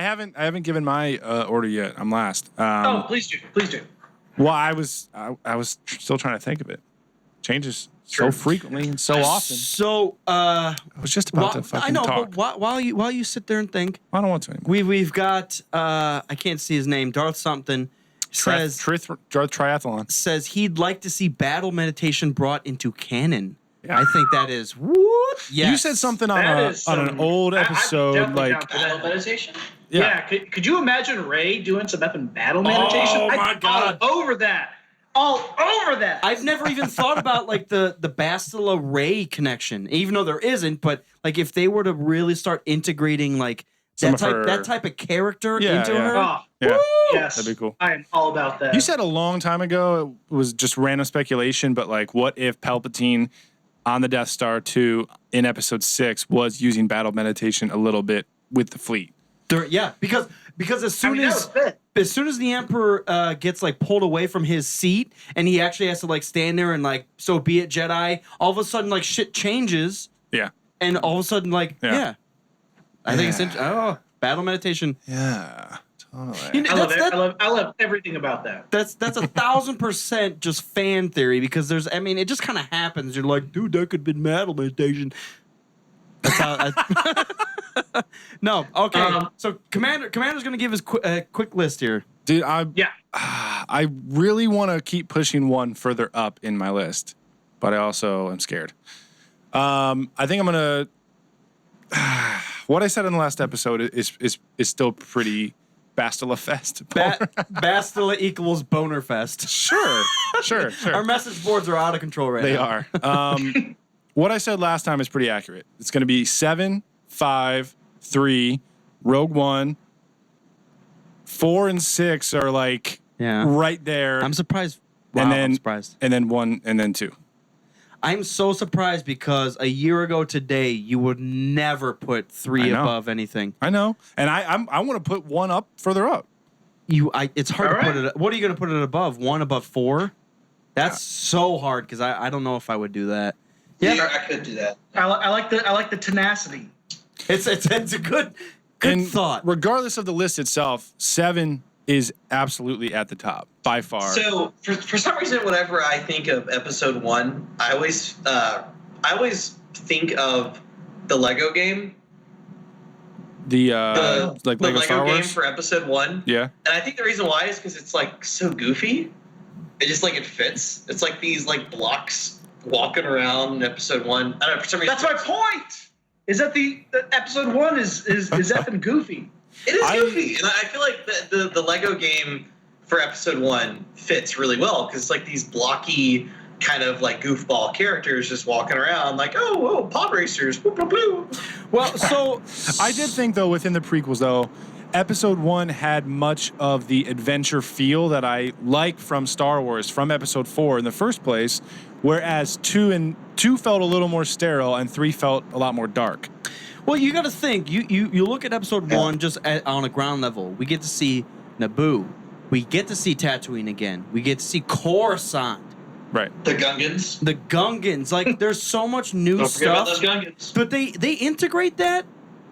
haven't given my order yet. I'm last. Please do. Well, I was still trying to think of it. changes so frequently and so often. So I was just about to fucking I know, talk. but while you sit there and think, I don't want to anymore. we've got I can't see his name, Darth something. Says Triathlon. says he'd like to see battle meditation brought into canon. Yeah. I think that is what? Yes. You said something on That is an some- old I'm episode, definitely like down for that. Battle meditation. Yeah. Could you imagine Ray doing some effing battle meditation? Oh, my I'd be God. all over that. All over that. I've never even thought about like the Bastila Ray connection, even though there isn't. But like if they were to really start integrating like that type of character into her, Oh, yeah, yes. that'd be cool. I am all about that. You said a long time ago it was just random speculation, but like, what if Palpatine on the Death Star 2 in Episode 6 was using battle meditation a little bit with the fleet? because as soon that as would fit. as soon as the Emperor gets like pulled away from his seat and he actually has to like stand there and like so be it Jedi, all of a sudden like shit changes Yeah. and all of a sudden like Yeah. I think it's battle meditation. Yeah. Totally. You know, I love everything about that. That's 1,000% just fan theory because it just kind of happens. You're like, dude, that could have been battle meditation. That's how. No, okay. So Commander's gonna give his quick list here. Dude, Yeah. I really want to keep pushing one further up in my list, but I also am scared. I think I'm gonna. What I said in the last episode is still pretty Bastila Fest. Bastila equals boner fest. Sure. Our message boards are out of control right They now. are. What I said last time is pretty accurate. It's going to be 7, 5, 3, Rogue One. 4 and 6 are like right there. I'm surprised. Wow, and then, I'm surprised. And then 1 and then 2. I'm so surprised because a year ago today, you would never put 3 above anything. I know. And I want to put 1 up further up. It's hard to put it. What are you going to put it above? 1 above 4? That's so hard because I don't know if I would do that. Yeah, I could do that. I like the tenacity. It's a good And thought. regardless of the list itself, 7 is absolutely at the top by far. So for some reason, whenever I think of Episode 1, I always think of the Lego game. The Lego Star game Wars for Episode 1. Yeah. And I think the reason why is because it's like so goofy. It just like it fits. It's like these like blocks walking around in Episode 1. I don't know, for some reason. That's my point. Is that the Episode 1 is effing goofy. It is goofy, and I feel like the Lego game for Episode 1 fits really well because it's like these blocky kind of like goofball characters just walking around like, oh, pod racers, whoop, whoop, whoop. Well, so I did think though within the prequels though, Episode 1 had much of the adventure feel that I liked from Star Wars from Episode 4 in the first place, whereas 2 felt a little more sterile and 3 felt a lot more dark. Well, you got to think. You look at Episode 1 just on a ground level. We get to see Naboo. We get to see Tatooine again. We get to see Coruscant. Right. The Gungans. The Gungans. Like, there's so much new Don't forget about stuff. those Gungans. But they integrate that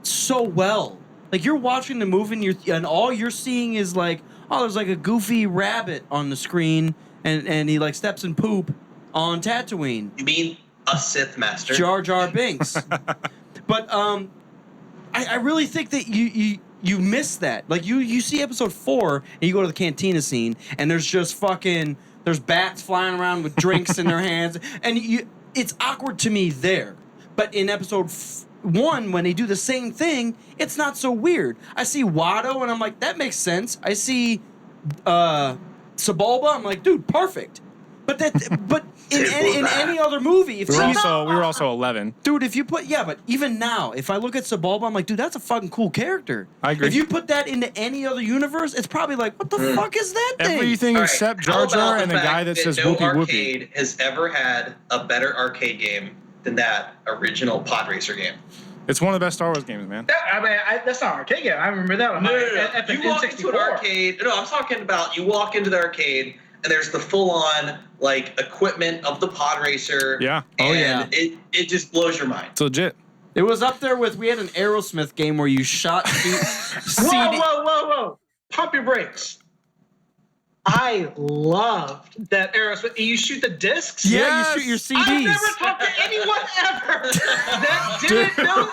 so well. Like, you're watching the movie and all you're seeing is like, oh, there's like a goofy rabbit on the screen and he like steps in poop on Tatooine. You mean a Sith Master? Jar Jar Binks. But I really think that you miss that. Like you see Episode 4 and you go to the cantina scene and there's just there's bats flying around with drinks in their hands and it's awkward to me there. But in Episode 1 when they do the same thing, it's not so weird. I see Watto and I'm like, that makes sense. I see Sebulba, I'm like, dude, perfect. But in any other movie, if we were also 11. Dude, if you put but even now, if I look at Sebulba, I'm like, dude, that's a fucking cool character. I agree. If you put that into any other universe, it's probably like, what the fuck is that thing? Everything except Jar Jar and the guy that says no whoopee whoopee. arcade has ever had a better arcade game than that original pod racer game. It's one of the best Star Wars games, man. That's not an arcade game. I remember that one. No. You walk into an arcade. No, I'm talking about you walk into the arcade and there's the full-on like equipment of the pod racer. Yeah. And it just blows your mind. It's legit. It was up there with, we had an Aerosmith game where you shot Whoa! Pump your brakes. I loved that Aerosmith. You shoot the discs. Yeah, you shoot your CDs. I've never talked to anyone ever that didn't know.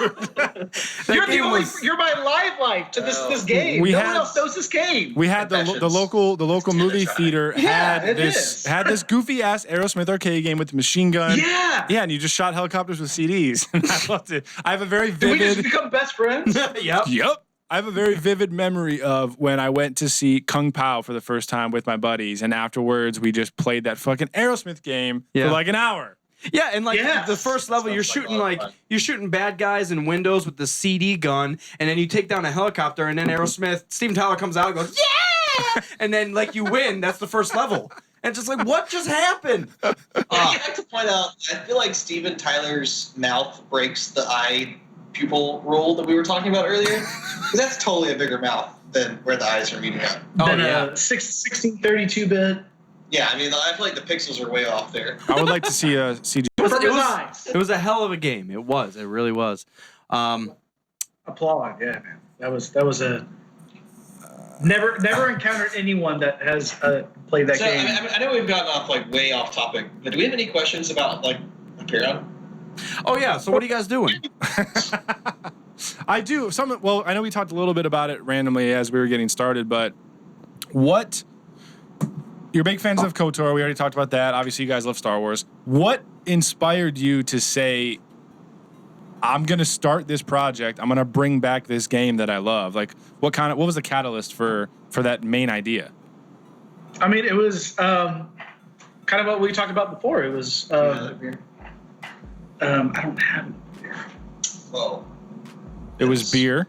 You're my life to this game. No one else knows this game. We had the local movie theater had this goofy ass Aerosmith arcade game with the machine gun. Yeah, and you just shot helicopters with CDs. And I loved it. I have a very vivid. Did we just become best friends? Yep. I have a very vivid memory of when I went to see Kung Pao for the first time with my buddies, and afterwards we just played that fucking Aerosmith game for like an hour. Yeah, and the first level, you're shooting bad guys in windows with the CD gun, and then you take down a helicopter, and then Aerosmith, Steven Tyler comes out and goes, yeah! And then you win. That's the first level. And just what just happened? I'd like to point out, I feel like Steven Tyler's mouth breaks the eye pupil rule that we were talking about earlier. Because that's totally a bigger mouth than where the eyes are meeting up. Than 1632-bit. Yeah, I mean, I feel like the pixels are way off there. I would like to see a CG. It was a hell of a game. It was. It really was. Applaud, yeah, man. That was a never encountered anyone that has played that game. I know we've gotten off way off topic, but do we have any questions about Apeiron? Oh yeah. So what are you guys doing? I do Well, I know we talked a little bit about it randomly as we were getting started, but what? You're big fans of KotOR. We already talked about that. Obviously, you guys love Star Wars. What inspired you to say, I'm going to start this project. I'm going to bring back this game that I love? What was the catalyst for that main idea? I mean, it was kind of what we talked about before. It was I don't have beer. Well, it was beer.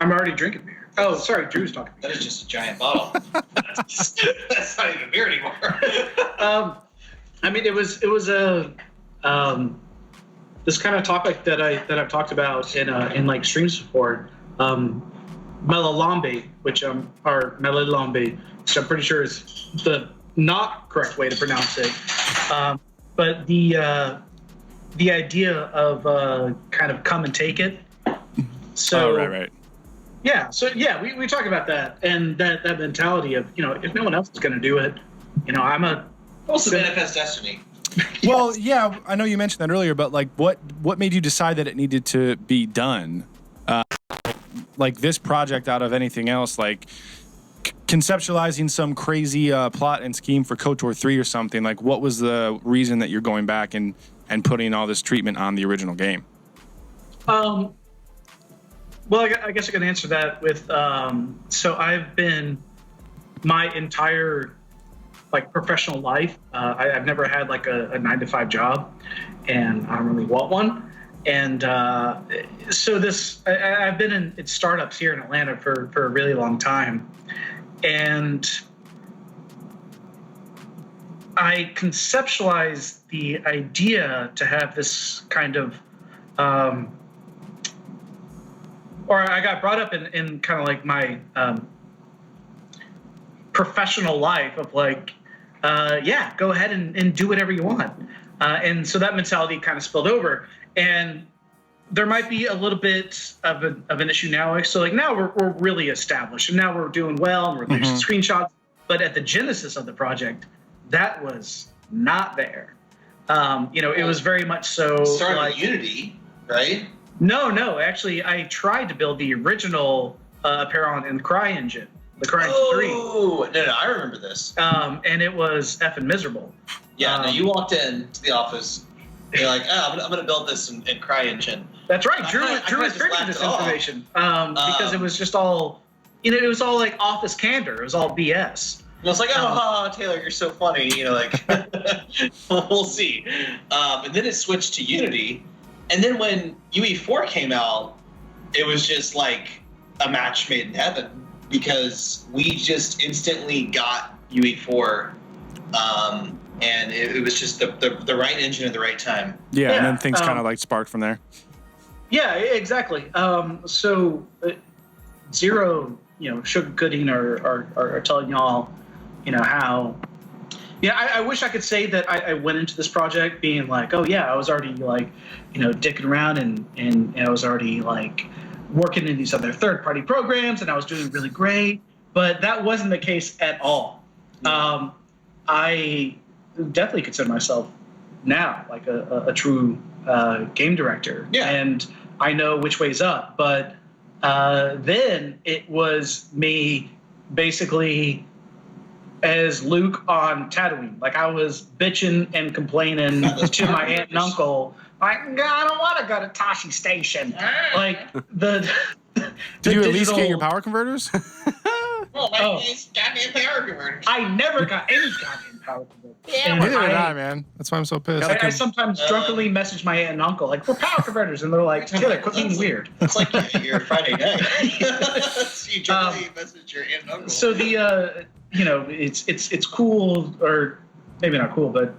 I'm already drinking beer. Oh, sorry, Drew's talking. That is just a giant bottle. That's not even beer anymore. I mean, it was a this kind of topic that I've talked about in streams before. Melalambe, which or Melalambe, which I'm pretty sure is the not correct way to pronounce it. But the idea of kind of come and take it. So right. Yeah, so yeah, we talk about that and that mentality of, if no one else is going to do it, also manifest destiny. Well, yeah, I know you mentioned that earlier, but what made you decide that it needed to be done? This project out of anything else, conceptualizing some crazy plot and scheme for KotOR 3 or something. What was the reason that you're going back and putting all this treatment on the original game? Well, I guess I can answer that with, so I've been my entire professional life. I've never had a 9-to-5 job, and I don't really want one. And so I've been in startups here in Atlanta for a really long time. And I conceptualized the idea to have this kind of, or I got brought up in kind of my professional life of go ahead and do whatever you want. And so that mentality kind of spilled over. And there might be a little bit of an issue now. So now we're really established, and now we're doing well, and we're doing screenshots. But at the genesis of the project, that was not there. It was very much so. Started with Unity, right? No. Actually, I tried to build the original Apeiron in the CryEngine, the CryEngine 3. Oh, no, I remember this. And it was effing miserable. Yeah, you walked into the office. You're like, I'm going to build this in CryEngine. That's right. Drew was bringing this information because it was just all, it was all office candor. It was all BS. And I was like, Taylor, you're so funny. We'll see. And then it switched to Unity. And then when UE4 came out, it was just a match made in heaven because we just instantly got UE4. And it was just the right engine at the right time. Yeah, and then things kind of sparked from there. Yeah, exactly. So zero, sugarcoating or telling y'all, how. Yeah, I wish I could say that I went into this project being oh yeah, I was already dicking around and I was already working in these other third-party programs and I was doing really great, but that wasn't the case at all. I definitely consider myself now like a true game director. Yeah. And I know which way's up. But then it was me basically as Luke on Tatooine. Like I was bitching and complaining to my aunt and uncle. Like, I don't want to go to Tashi Station. Like Did you at least get your power converters? These goddamn power converters. I never got any goddamn power converters. Yeah, And Neither did I, man. That's why I'm so pissed. I sometimes drunkenly message my aunt and uncle, like, we're power converters. And they're like, Taylor, quit being weird. It's like your Friday night. So you drunkenly message your aunt and uncle. So the, it's cool, or maybe not cool, but,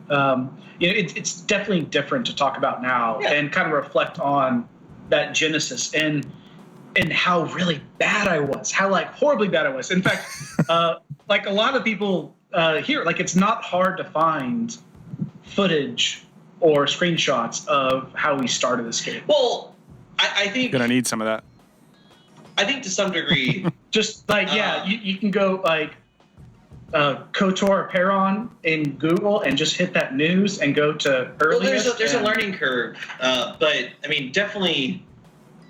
it's definitely different to talk about now and kind of reflect on that genesis and how really bad I was, how like horribly bad I was. In fact, like a lot of people here, like it's not hard to find footage or screenshots of how we started this game. Well, I think Gonna need some of that. I think to some degree, Just like you can go like KotOR Apeiron in Google and just hit that news and go to earliest. Well, there's a learning curve, but I mean, definitely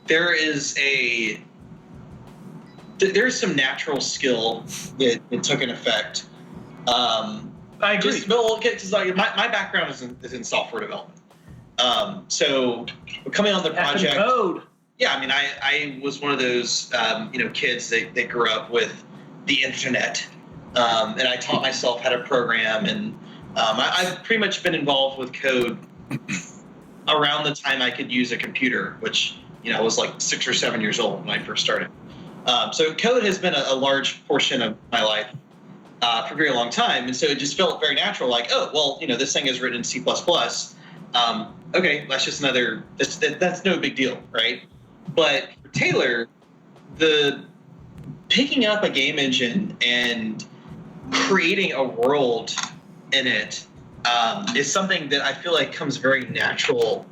there's some natural skill that took an effect. I agree. My background is in software development. So coming on the project, code. Yeah, I mean, I was one of those kids that grew up with the internet, and I taught myself how to program, and I've pretty much been involved with code around the time I could use a computer, which I was like 6 or 7 years old when I first started. So code has been a large portion of my life for a very long time, and so it just felt very natural. Like, oh, well, this thing is written in C++. Okay, that's just another. That's no big deal, right? But for Taylor, the picking up a game engine and creating a world in it is something that I feel like comes very natural.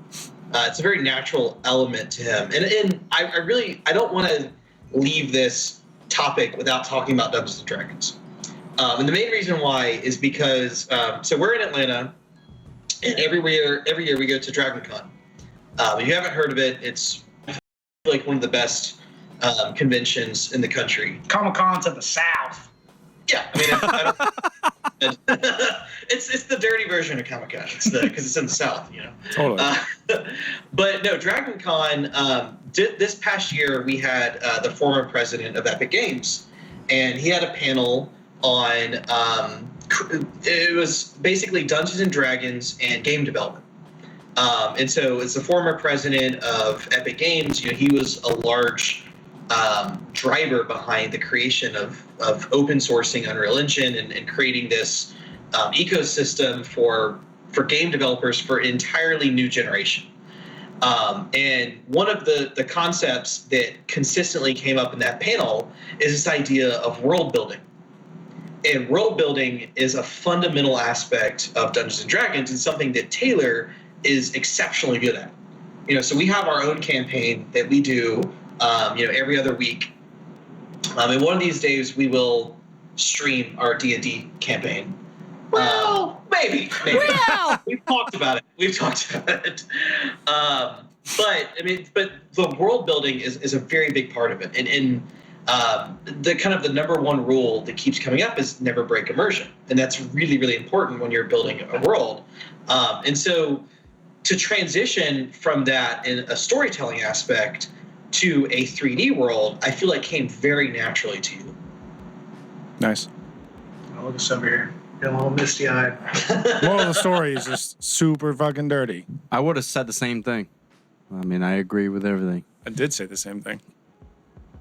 It's a very natural element to him, and I don't want to leave this topic without talking about Dungeons and Dragons. And the main reason why is because so we're in Atlanta, and every year we go to DragonCon. If you haven't heard of it, it's like one of the best conventions in the country. Comic-Cons of the South. Yeah, I mean, it's the dirty version of Comic-Con. It's because it's in the South, Totally. But no, DragonCon. This past year, we had the former president of Epic Games, and he had a panel on. It was basically Dungeons and Dragons and game development. And so, as the former president of Epic Games, he was a large driver behind the creation of open sourcing Unreal Engine and creating this ecosystem for game developers for an entirely new generation. And one of the concepts that consistently came up in that panel is this idea of world building. And world building is a fundamental aspect of Dungeons and Dragons and something that Taylor is exceptionally good at. So we have our own campaign that we do, every other week. And one of these days we will stream our D&D campaign. Well, maybe. Well, we've talked about it. But the world building is a very big part of it. And the kind of the number one rule that keeps coming up is never break immersion. And that's really, really important when you're building a world. And so to transition from that in a storytelling aspect to a 3D world, I feel like came very naturally to you. Nice. I'll look us over here. Getting a little misty-eyed. Moral of the story is just super fucking dirty. I would have said the same thing. I mean, I agree with everything. I did say the same thing.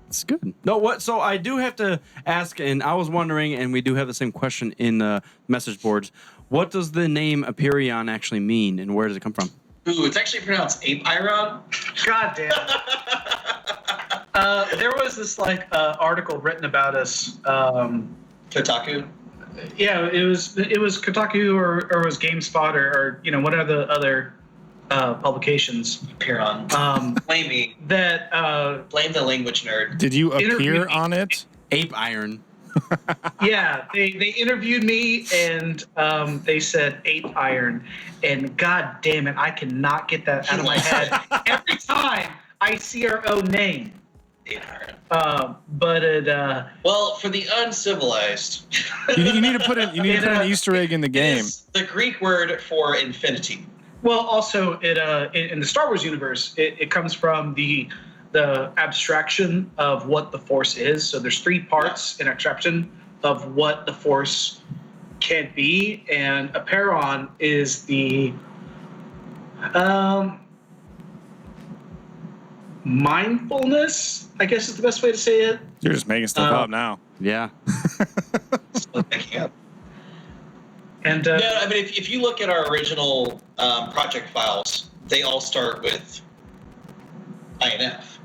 It's good. No, what? So I do have to ask, and I was wondering, and we do have the same question in the message boards. What does the name Apeiron actually mean, and where does it come from? Ooh, it's actually pronounced Apeiron. God damn. There was this article written about us. Kotaku. Yeah, it was Kotaku or it was GameSpot or one of the other publications. Apeiron. Blame me. That blame the language nerd. Did you appear on it? Apeiron. Yeah, they interviewed me and they said Apeiron, and god damn it, I cannot get that out of my head every time I see our own name. But it well, for the uncivilized, you need to put an Easter egg in the game. It's the Greek word for infinity. well, also it in the Star Wars universe, it comes from the abstraction of what the Force is. So there's 3 parts in abstraction of what the Force can be, and Apeiron is the mindfulness, I guess is the best way to say it. You're just making stuff up now. Yeah. And No, I mean, if you look at our original project files, they all start with INF.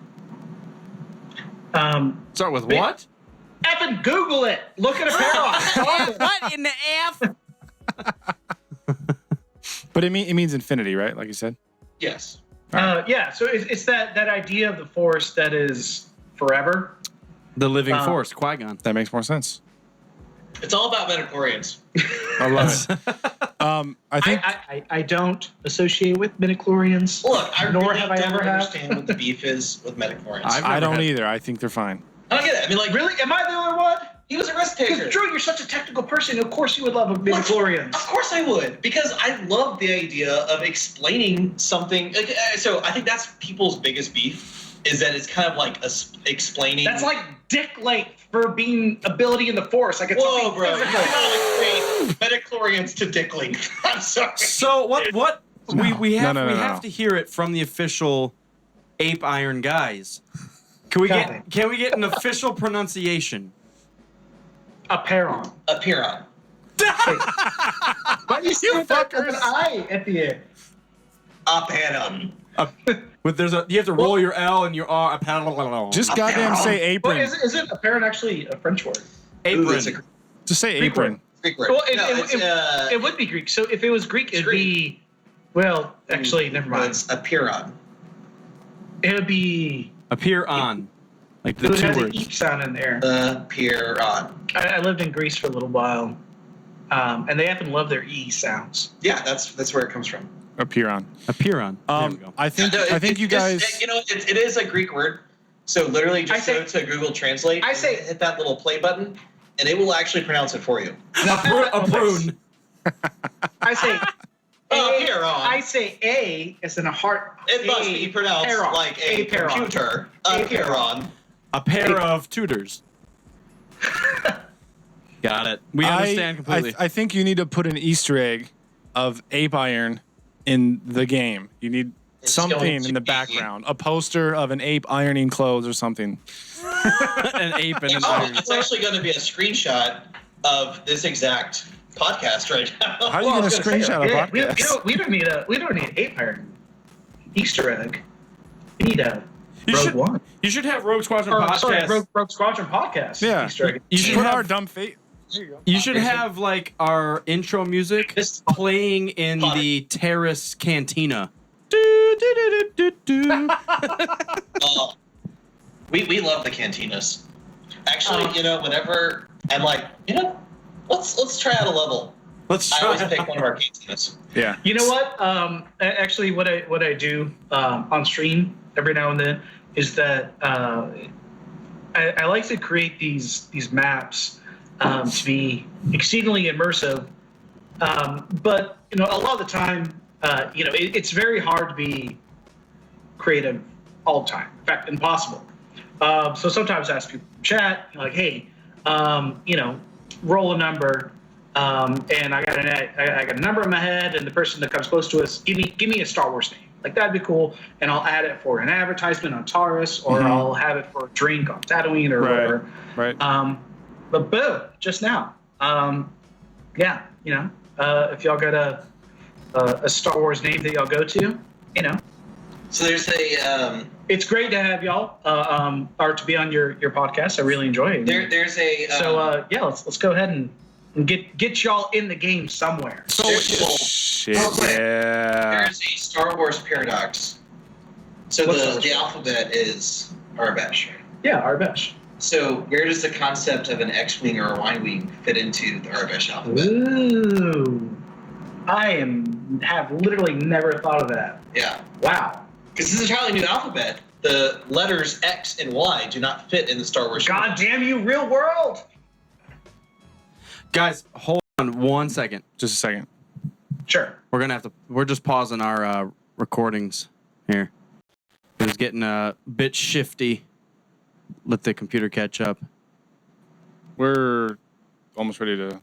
Start with what? Effing Google it. Look at Apeiron. What in the F? But it means infinity, right? Like you said. Yes. Yeah, so it's that idea of the Force that is forever. The living force, Qui-Gon. That makes more sense. It's all about midichlorians. I love it. I think I don't associate with midichlorians. Look, I Nor really have I don't ever had. understand what the beef is with midichlorians. I don't either. I think they're fine. I don't get it. I mean, like, Really? Am I the only one? he was a risk taker. Because Drew, you're such a technical person. Of course you would love a midichlorians. Of course I would, because I love the idea of explaining something. Like, so I think that's people's biggest beef, is that it's kind of like explaining. That's like Dick Lake for being ability in the Force. Like it's Whoa, something bro! You physical. gotta equate midichlorians to dickling. I'm sorry. So what we have No. we have to hear it from the official Apeiron guys. Can we get an official pronunciation? Apeiron. Apeiron. Why do you say that with an I at the end? Apeiron. But you have to roll your L and your R. Just goddamn say Well, apron. isn't Apeiron actually a French word? apron. Just say Greek apron. word. Greek word. Well, No, it would be Greek. So if it was Greek, it'd be. Well, actually, never mind. It's Apeiron. It would be. Appear on. Like the It two has an words. E sound in there. Apeiron. I lived in Greece for a little while, and they happen to love their E sounds. Yeah, that's where it comes from. Apeiron. Appear on. There we go. I think No, you guys. it is a Greek word. So literally, just I go to Google Translate. I say- hit that little play button, and it will actually pronounce it for you. A prune. I say. Apeiron. I say A as in a heart. It must be pronounced Apeiron. like a Apeiron. computer. Apeiron. A pair of tutors. Got it. We understand completely. I think you need to put an Easter egg of Apeiron in the game. You need It's something going in to the be- background. A poster of an ape ironing clothes or something. An ape and an Oh, iron. it's actually going to be a screenshot of this exact podcast right now. How are you going to screenshot a Yeah, podcast? we don't need Apeiron Easter egg. We need a Rogue One. You should have Rogue Squadron Or, podcast. sorry, Rogue Squadron podcast. Yeah. Easter egg. You should Put have our dumb face. You should have like our intro music playing in the Terrace Cantina. We love the cantinas. Actually, whenever I'm like, let's try out a level. Let's I always try. pick one of our cantinas. Yeah. You know what? Actually, what I do on stream every now and then is that I like to create these maps to be exceedingly immersive. But a lot of the time, it's very hard to be creative all the time. In fact, impossible. So sometimes I ask people in chat, like, hey, roll a number. And I got a number in my head, and the person that comes close to us, give me a Star Wars name. Like, that'd be cool, and I'll add it for an advertisement on Taurus, or I'll have it for a drink on Tatooine, or whatever. Right. But boom, just now. If y'all got a Star Wars name that y'all go to, So there's a it's great to have y'all or to be on your podcast. I really enjoy it. there's a Let's go ahead and get y'all in the game somewhere. Shit. Yeah. there's a Star Wars paradox. So What's the alphabet is Arbesh. Yeah, Arbesh. So where does the concept of an X-wing or a Y-wing fit into the Arabesh alphabet? Ooh. Have literally never thought of that. Yeah. Wow. Because this is a entirely new alphabet. The letters X and Y do not fit in the Star Wars. God damn you, real world! Guys, hold on 1 second. Just a second. Sure. We're just pausing our recordings here. It was getting a bit shifty. Let the computer catch up. We're almost ready to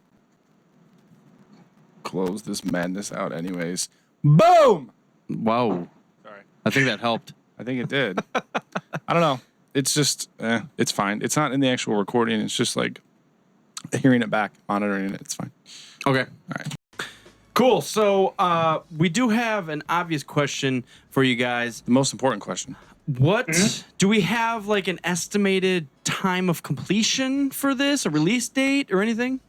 close this madness out anyways. Boom! Whoa. Sorry. I think that helped. I think it did. I don't know. It's just, it's fine. It's not in the actual recording. It's just like hearing it back, monitoring it. It's fine. Okay. All right. Cool. So we do have an obvious question for you guys. The most important question. What do we have like an estimated time of completion for this, a release date or anything?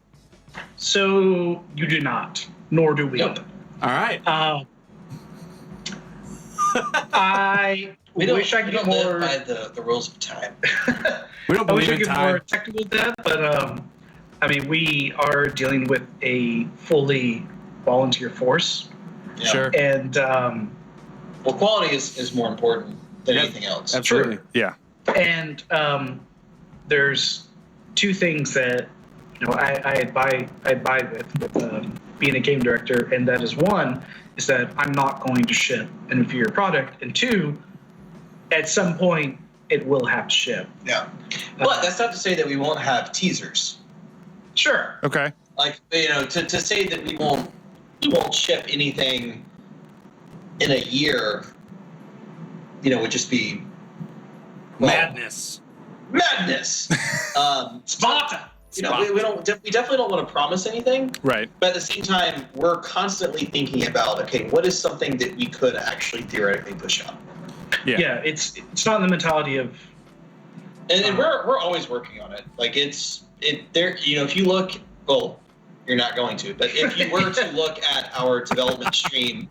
So you do not, nor do we. Nope. All right. I wish I could get live more. by the rules of time. We don't I wish believe I in could get time. more technical depth, but I mean, we are dealing with a fully volunteer force, Yeah. Sure. and Well, quality is more important than anything else. Absolutely. Yeah. and there's two things that I abide with being a game director, and that is one is that I'm not going to ship an inferior product, and two, at some point it will have to ship. Yeah. But that's not to say that we won't have teasers. Sure. Okay. Like, to say that we won't ship anything in a year, would just be Madness. madness. Sparta. We definitely don't want to promise anything, Right. but at the same time, we're constantly thinking about, okay, what is something that we could actually theoretically push out? Yeah. It's not in the mentality of And we're always working on it. Like if you look, well, you're not going to, but if you were to look at our development stream,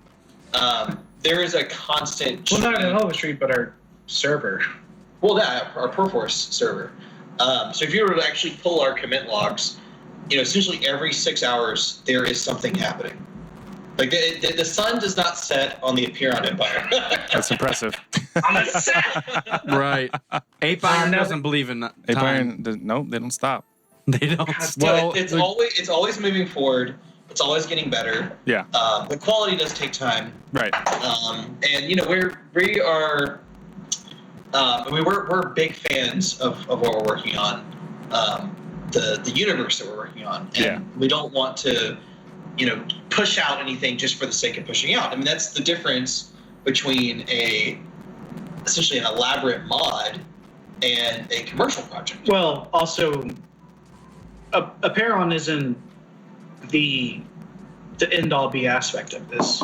there is a constant. well, not in Home Street, but our server. Well, yeah, our Perforce server. So if you were to actually pull our commit logs, essentially every 6 hours there is something happening. Like the sun does not set on the Apeiron Empire. That's impressive. On the set. Right. Apeiron doesn't believe in time. No, they don't stop. They don't. So it's always moving forward. It's always getting better. Yeah. The quality does take time. Right. And we are. We're big fans of what we're working on, the universe that we're working on, and we don't want to, push out anything just for the sake of pushing out. I mean, that's the difference between essentially an elaborate mod and a commercial project. Well, also, Apeiron isn't the end-all be aspect of this.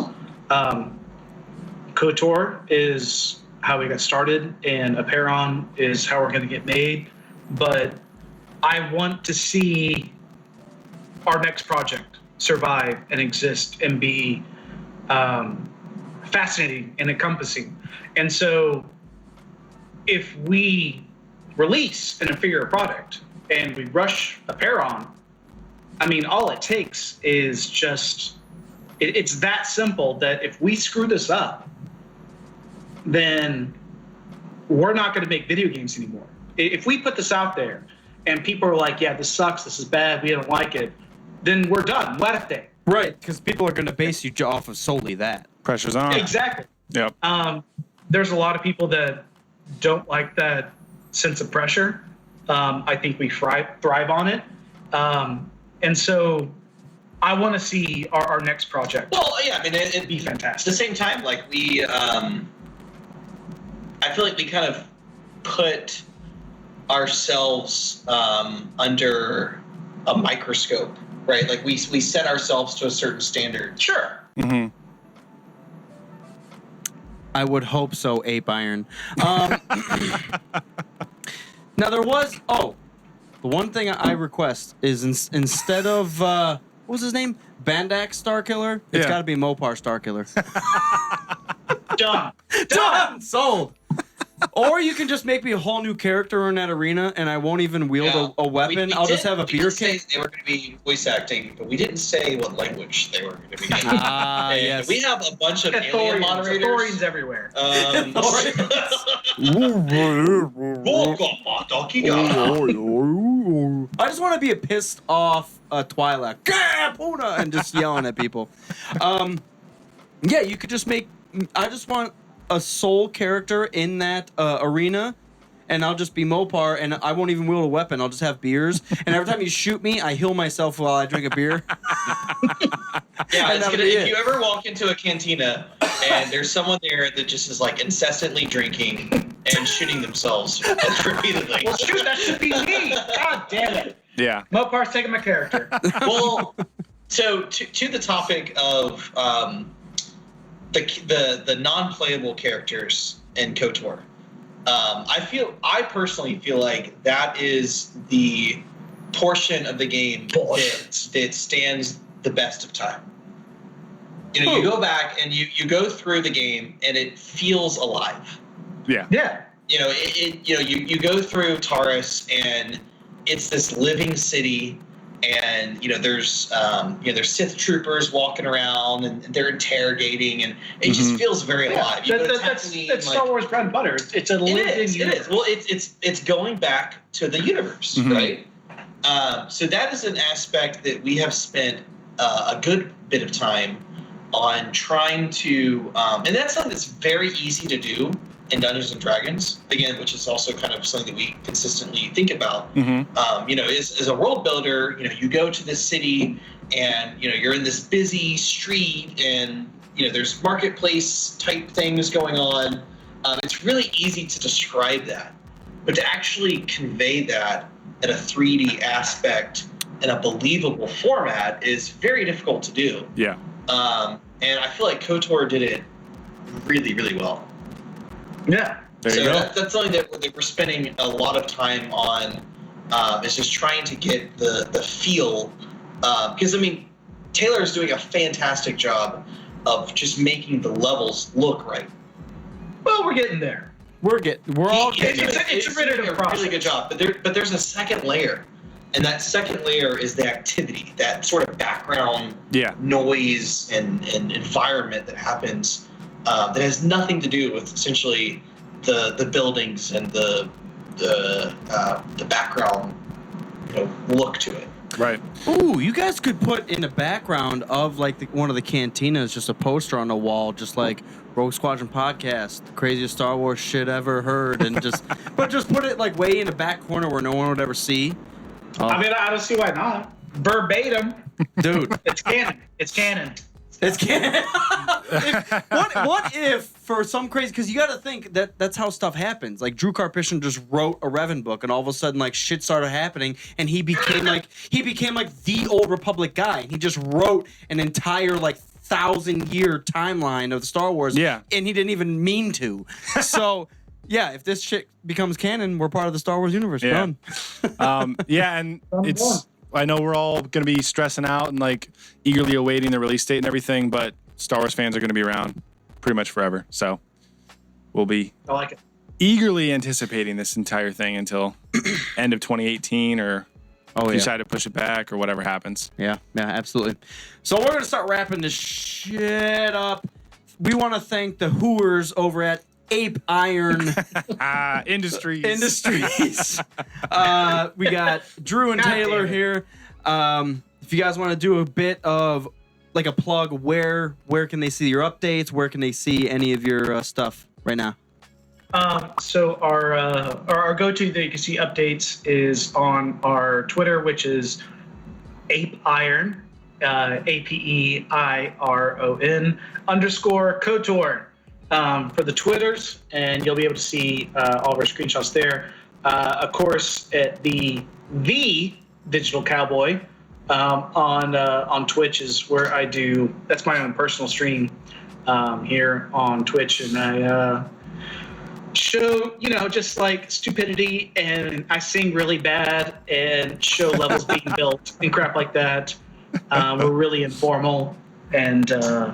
KotOR is how we got started, and Apeiron is how we're going to get made. But I want to see our next project survive and exist and be fascinating and encompassing. And so if we release an inferior product and we rush Apeiron, I mean, all it takes is just, it's that simple that if we screw this up, then we're not going to make video games anymore. If we put this out there and people are like, yeah, this sucks, this is bad, we don't like it, then we're done. Muerte. Right, because people are going to base you off of solely that. Pressure's on. Exactly. Yep. There's a lot of people that don't like that sense of pressure. I think we thrive on it. And so I want to see our next project. Well, yeah, I mean, it'd be At fantastic. the same time, like I feel like we kind of put ourselves under a microscope, right? Like we set ourselves to a certain standard. Sure. Mm-hmm. I would hope so, Apeiron. Now there was the one thing I request is instead of what was his name, Bandak Starkiller, it's got to be Mopar Starkiller. Done. Done. Sold. Or you can just make me a whole new character in that arena, and I won't even wield a weapon. I'll just have a beer can. They were going to be voice acting, but we didn't say what language they were going to be. Yes. We have a bunch of alien moderators. Thorians everywhere. I just want to be a pissed off Twi'lek, Puna, and just yelling at people. Yeah, you could just make. I just want a soul character in that arena, and I'll just be Mopar, and I won't even wield a weapon. I'll just have beers, and every time you shoot me, I heal myself while I drink a beer. Yeah, if you ever walk into a cantina and there's someone there that just is like incessantly drinking and shooting themselves repeatedly. Well, shoot, that should be me. God damn it. Yeah. Mopar's taking my character. Well, so to the topic of the non-playable characters in KotOR, I personally feel like that is the portion of the game that stands the best of time. You know, you go back and you go through the game and it feels alive. Yeah. Yeah. You know, you go through Taurus and it's this living city, and there's Sith troopers walking around and they're interrogating, and it just feels very alive. That's Star Wars bread and butter. It's a living universe. It is. Well, it's going back to the universe, right? So that is an aspect that we have spent a good bit of time on trying to, and that's something that's very easy to do in Dungeons and Dragons, again, which is also kind of something that we consistently think about. As a world builder, you go to this city and you're in this busy street, and there's marketplace type things going on. It's really easy to describe that, but to actually convey that in a 3D aspect in a believable format is very difficult to do. Yeah. And I feel like KotOR did it really, really well. Yeah. There you go. That's something that we're spending a lot of time on, is just trying to get the feel. Because, Taylor is doing a fantastic job of just making the levels look right. Well, we're getting there. We're all getting there. It's a iterative process. Really good job. But there's a second layer. And that second layer is the activity, that sort of background noise and environment that happens that has nothing to do with essentially the buildings and the background look to it. Right. Ooh, you guys could put in the background of one of the cantinas just a poster on the wall, just like Rogue Squadron Podcast, the craziest Star Wars shit ever heard, and just put it like way in the back corner where no one would ever see. I don't see why not. Verbatim. Dude. It's canon. It's canon. It's canon. What if for some crazy, because you got to think that's how stuff happens. Like Drew Karpyshyn just wrote a Revan book, and all of a sudden like shit started happening, and he became like the Old Republic guy. And he just wrote an entire 1,000-year timeline of Star Wars. Yeah. And he didn't even mean to. So. Yeah, if this shit becomes canon, we're part of the Star Wars universe. Yeah. And I know we're all going to be stressing out and eagerly awaiting the release date and everything, but Star Wars fans are going to be around pretty much forever. So we'll be I like it. Eagerly anticipating this entire thing until end of 2018 or decide to push it back or whatever happens. Yeah, absolutely. So we're going to start wrapping this shit up. We want to thank the hooers over at Apeiron Industries. We got Drew and Taylor here. If you guys want to do a bit of a plug, where can they see your updates? Where can they see any of your stuff right now? So our go-to that you can see updates is on our Twitter, which is Apeiron, APEIRON _KotOR. For the Twitters, and you'll be able to see all of our screenshots there. Of course, at the Digital Cowboy on Twitch is where I do. That's my own personal stream here on Twitch, and I show just stupidity, and I sing really bad and show levels being built and crap like that. We're really informal, and I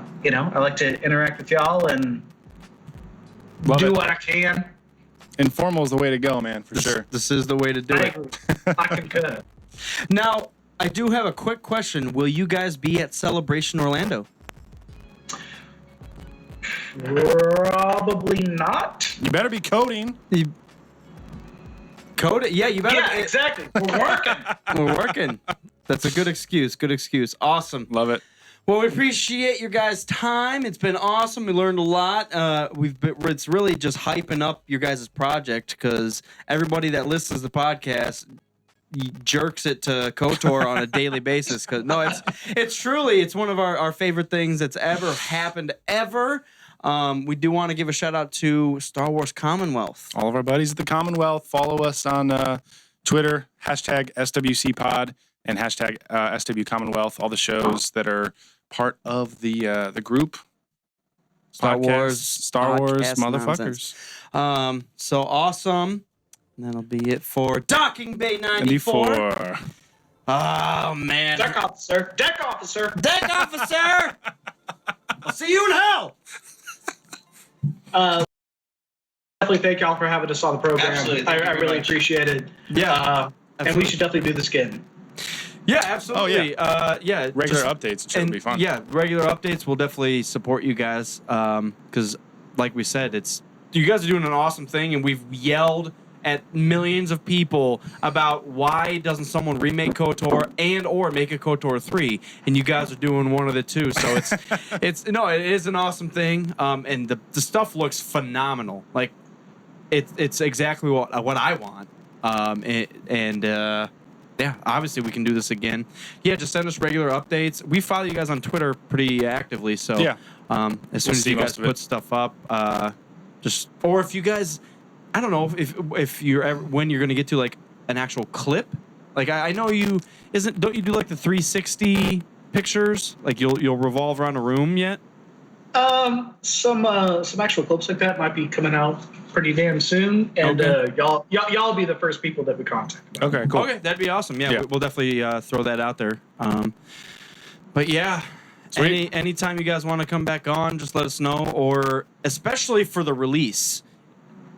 like to interact with y'all and. What I can. Informal is the way to go, man, for sure. This is the way to do I it. agree. I concur. Now, I do have a quick question. Will you guys be at Celebration Orlando? Probably not. You better be coding. Code it? Yeah, you better. Yeah, exactly. We're working. We're working. That's a good excuse. Good excuse. Awesome. Love it. Well, we appreciate your guys' time. It's been awesome. We learned a lot. It's really just hyping up your guys' project because everybody that listens to the podcast jerks it to KotOR on a daily basis. Because it's truly one of our favorite things that's ever happened ever. We do want to give a shout out to Star Wars Commonwealth. All of our buddies at the Commonwealth. Follow us on Twitter, #SWCPod and #SW Commonwealth. All the shows that are part of the group. Star Wars motherfuckers. Nonsense. So awesome. And that'll be it for Docking Bay 94. Oh, man. Deck officer. Deck officer. Deck officer! I'll see you in hell! Definitely thank y'all for having us on the program. Absolutely. I really appreciate it. Yeah. And we should definitely do this again. Yeah, absolutely. Oh, yeah. Regular updates should be fun. Yeah, regular updates will definitely support you guys. Because, like we said, you guys are doing an awesome thing, and we've yelled at millions of people about why doesn't someone remake KotOR and or make a KotOR 3, and you guys are doing one of the two. So it is an awesome thing. And the stuff looks phenomenal. Like it's exactly what I want. Yeah, obviously we can do this again. Yeah, just send us regular updates. We follow you guys on Twitter pretty actively, so yeah. As soon as you guys put stuff up, or if you guys, I don't know if you're ever, when you're gonna get to like an actual clip. Like I know don't you do like the 360 pictures? Like you'll revolve around a room yet? Some actual clips like that might be coming out pretty damn soon, and y'all be the first people that we contact. Okay, cool. Okay, that'd be awesome. Yeah. We'll definitely throw that out there. But yeah, anytime you guys want to come back on, just let us know, or especially for the release.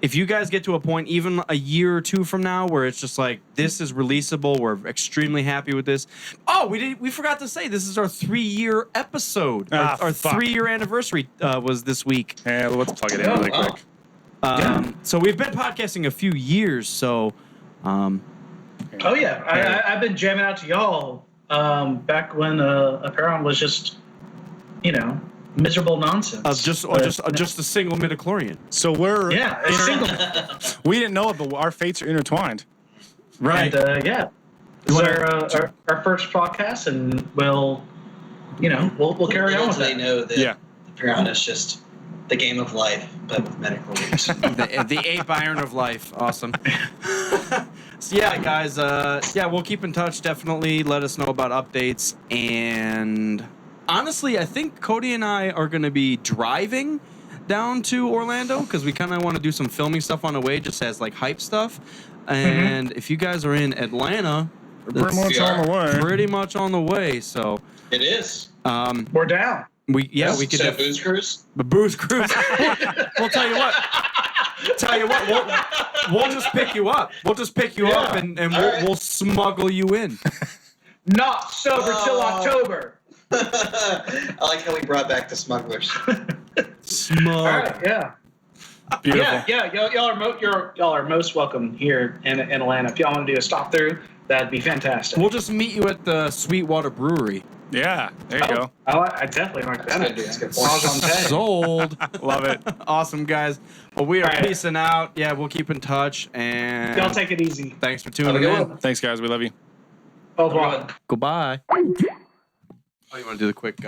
If you guys get to a point, even a year or two from now, where it's just like, this is releasable, we're extremely happy with this. Oh, we forgot to say, this is our 3-year episode. Our 3-year anniversary was this week. Yeah, let's plug it in really quick. So we've been podcasting a few years, so... Oh, yeah. I've been jamming out to y'all back when Apeiron was just, miserable nonsense. Just a single midichlorian. So we're a single. We didn't know it, but our fates are intertwined. Right. And this is our first podcast, and we'll carry on with that. They know that Apeiron is just the game of life, but with medical leaves. the Apeiron of life. Awesome. So yeah, guys. We'll keep in touch. Definitely let us know about updates. And honestly, I think Cody and I are going to be driving down to Orlando because we kind of want to do some filming stuff on the way, just as like hype stuff. And if you guys are in Atlanta, pretty much on the way. Pretty much on the way. So it is. We're down. We could do booze cruise. The booze cruise. We'll tell you what. We'll just pick you up. We'll just pick you up and we'll smuggle you in. Not sober till October. I like how we brought back the smugglers. All right, yeah. Beautiful. Y'all are most welcome here in Atlanta. If y'all want to do a stop through, that'd be fantastic. We'll just meet you at the Sweetwater Brewery. Yeah, there you go. I definitely like that idea. Sold. Love it. Awesome, guys. Well, we are peacing out. Yeah, we'll keep in touch. And y'all take it easy. Thanks for tuning in. Thanks, guys. We love you. Oh, God. Goodbye. Oh, you want to do the quick...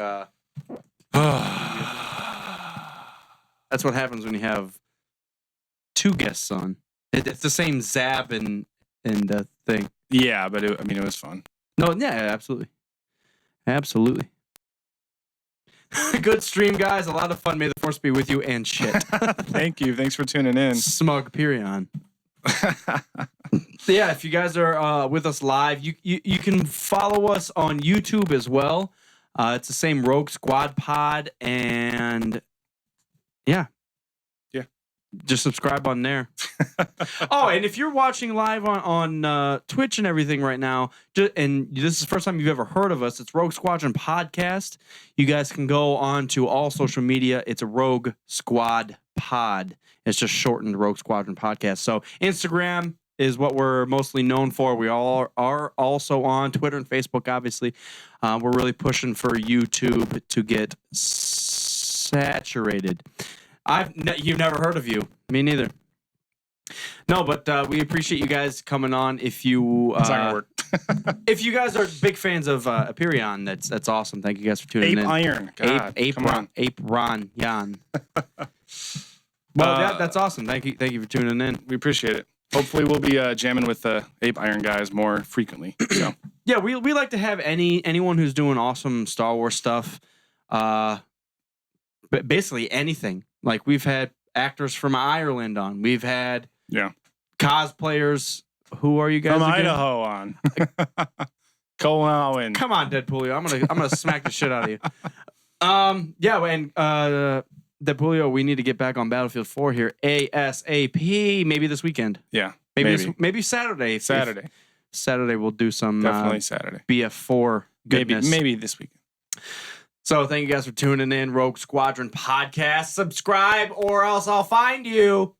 That's what happens when you have 2 guests on. It's the same Zab and thing. Yeah, but it was fun. No, yeah, absolutely. Absolutely. Good stream, guys. A lot of fun. May the force be with you and shit. Thank you. Thanks for tuning in. Smug Perion. So yeah, if you guys are with us live, you can follow us on YouTube as well. It's the same Rogue Squad Pod, and Just subscribe on there. Oh, and if you're watching live on Twitch and everything right now, and this is the first time you've ever heard of us, it's Rogue Squadron Podcast. You guys can go on to all social media. It's a Rogue Squad Pod. It's just shortened Rogue Squadron Podcast. So Instagram is what we're mostly known for. We all are also on Twitter and Facebook, obviously. We're really pushing for YouTube to get saturated. You've never heard of you. Me neither. No, but we appreciate you guys coming on. If you It's not gonna work. if you guys are big fans of Apeiron, that's awesome. Thank you guys for tuning in. Apeiron. God, come on. Apeiron. Yan. Well, that's awesome. Thank you for tuning in. We appreciate it. Hopefully, we'll be jamming with the Apeiron guys more frequently. So. Yeah, we like to have anyone who's doing awesome Star Wars stuff. But basically anything. Like we've had actors from Ireland on. We've had cosplayers. Who are you guys? From again? Idaho on. Colin. Come on, Deadpoolio. I'm gonna smack the shit out of you. And Deadpoolio, we need to get back on Battlefield 4 here ASAP. Maybe this weekend. Yeah. Maybe Saturday. Saturday we'll do some definitely Saturday. BF4 goodness. Maybe this weekend. So thank you guys for tuning in. Rogue Squadron Podcast. Subscribe or else I'll find you.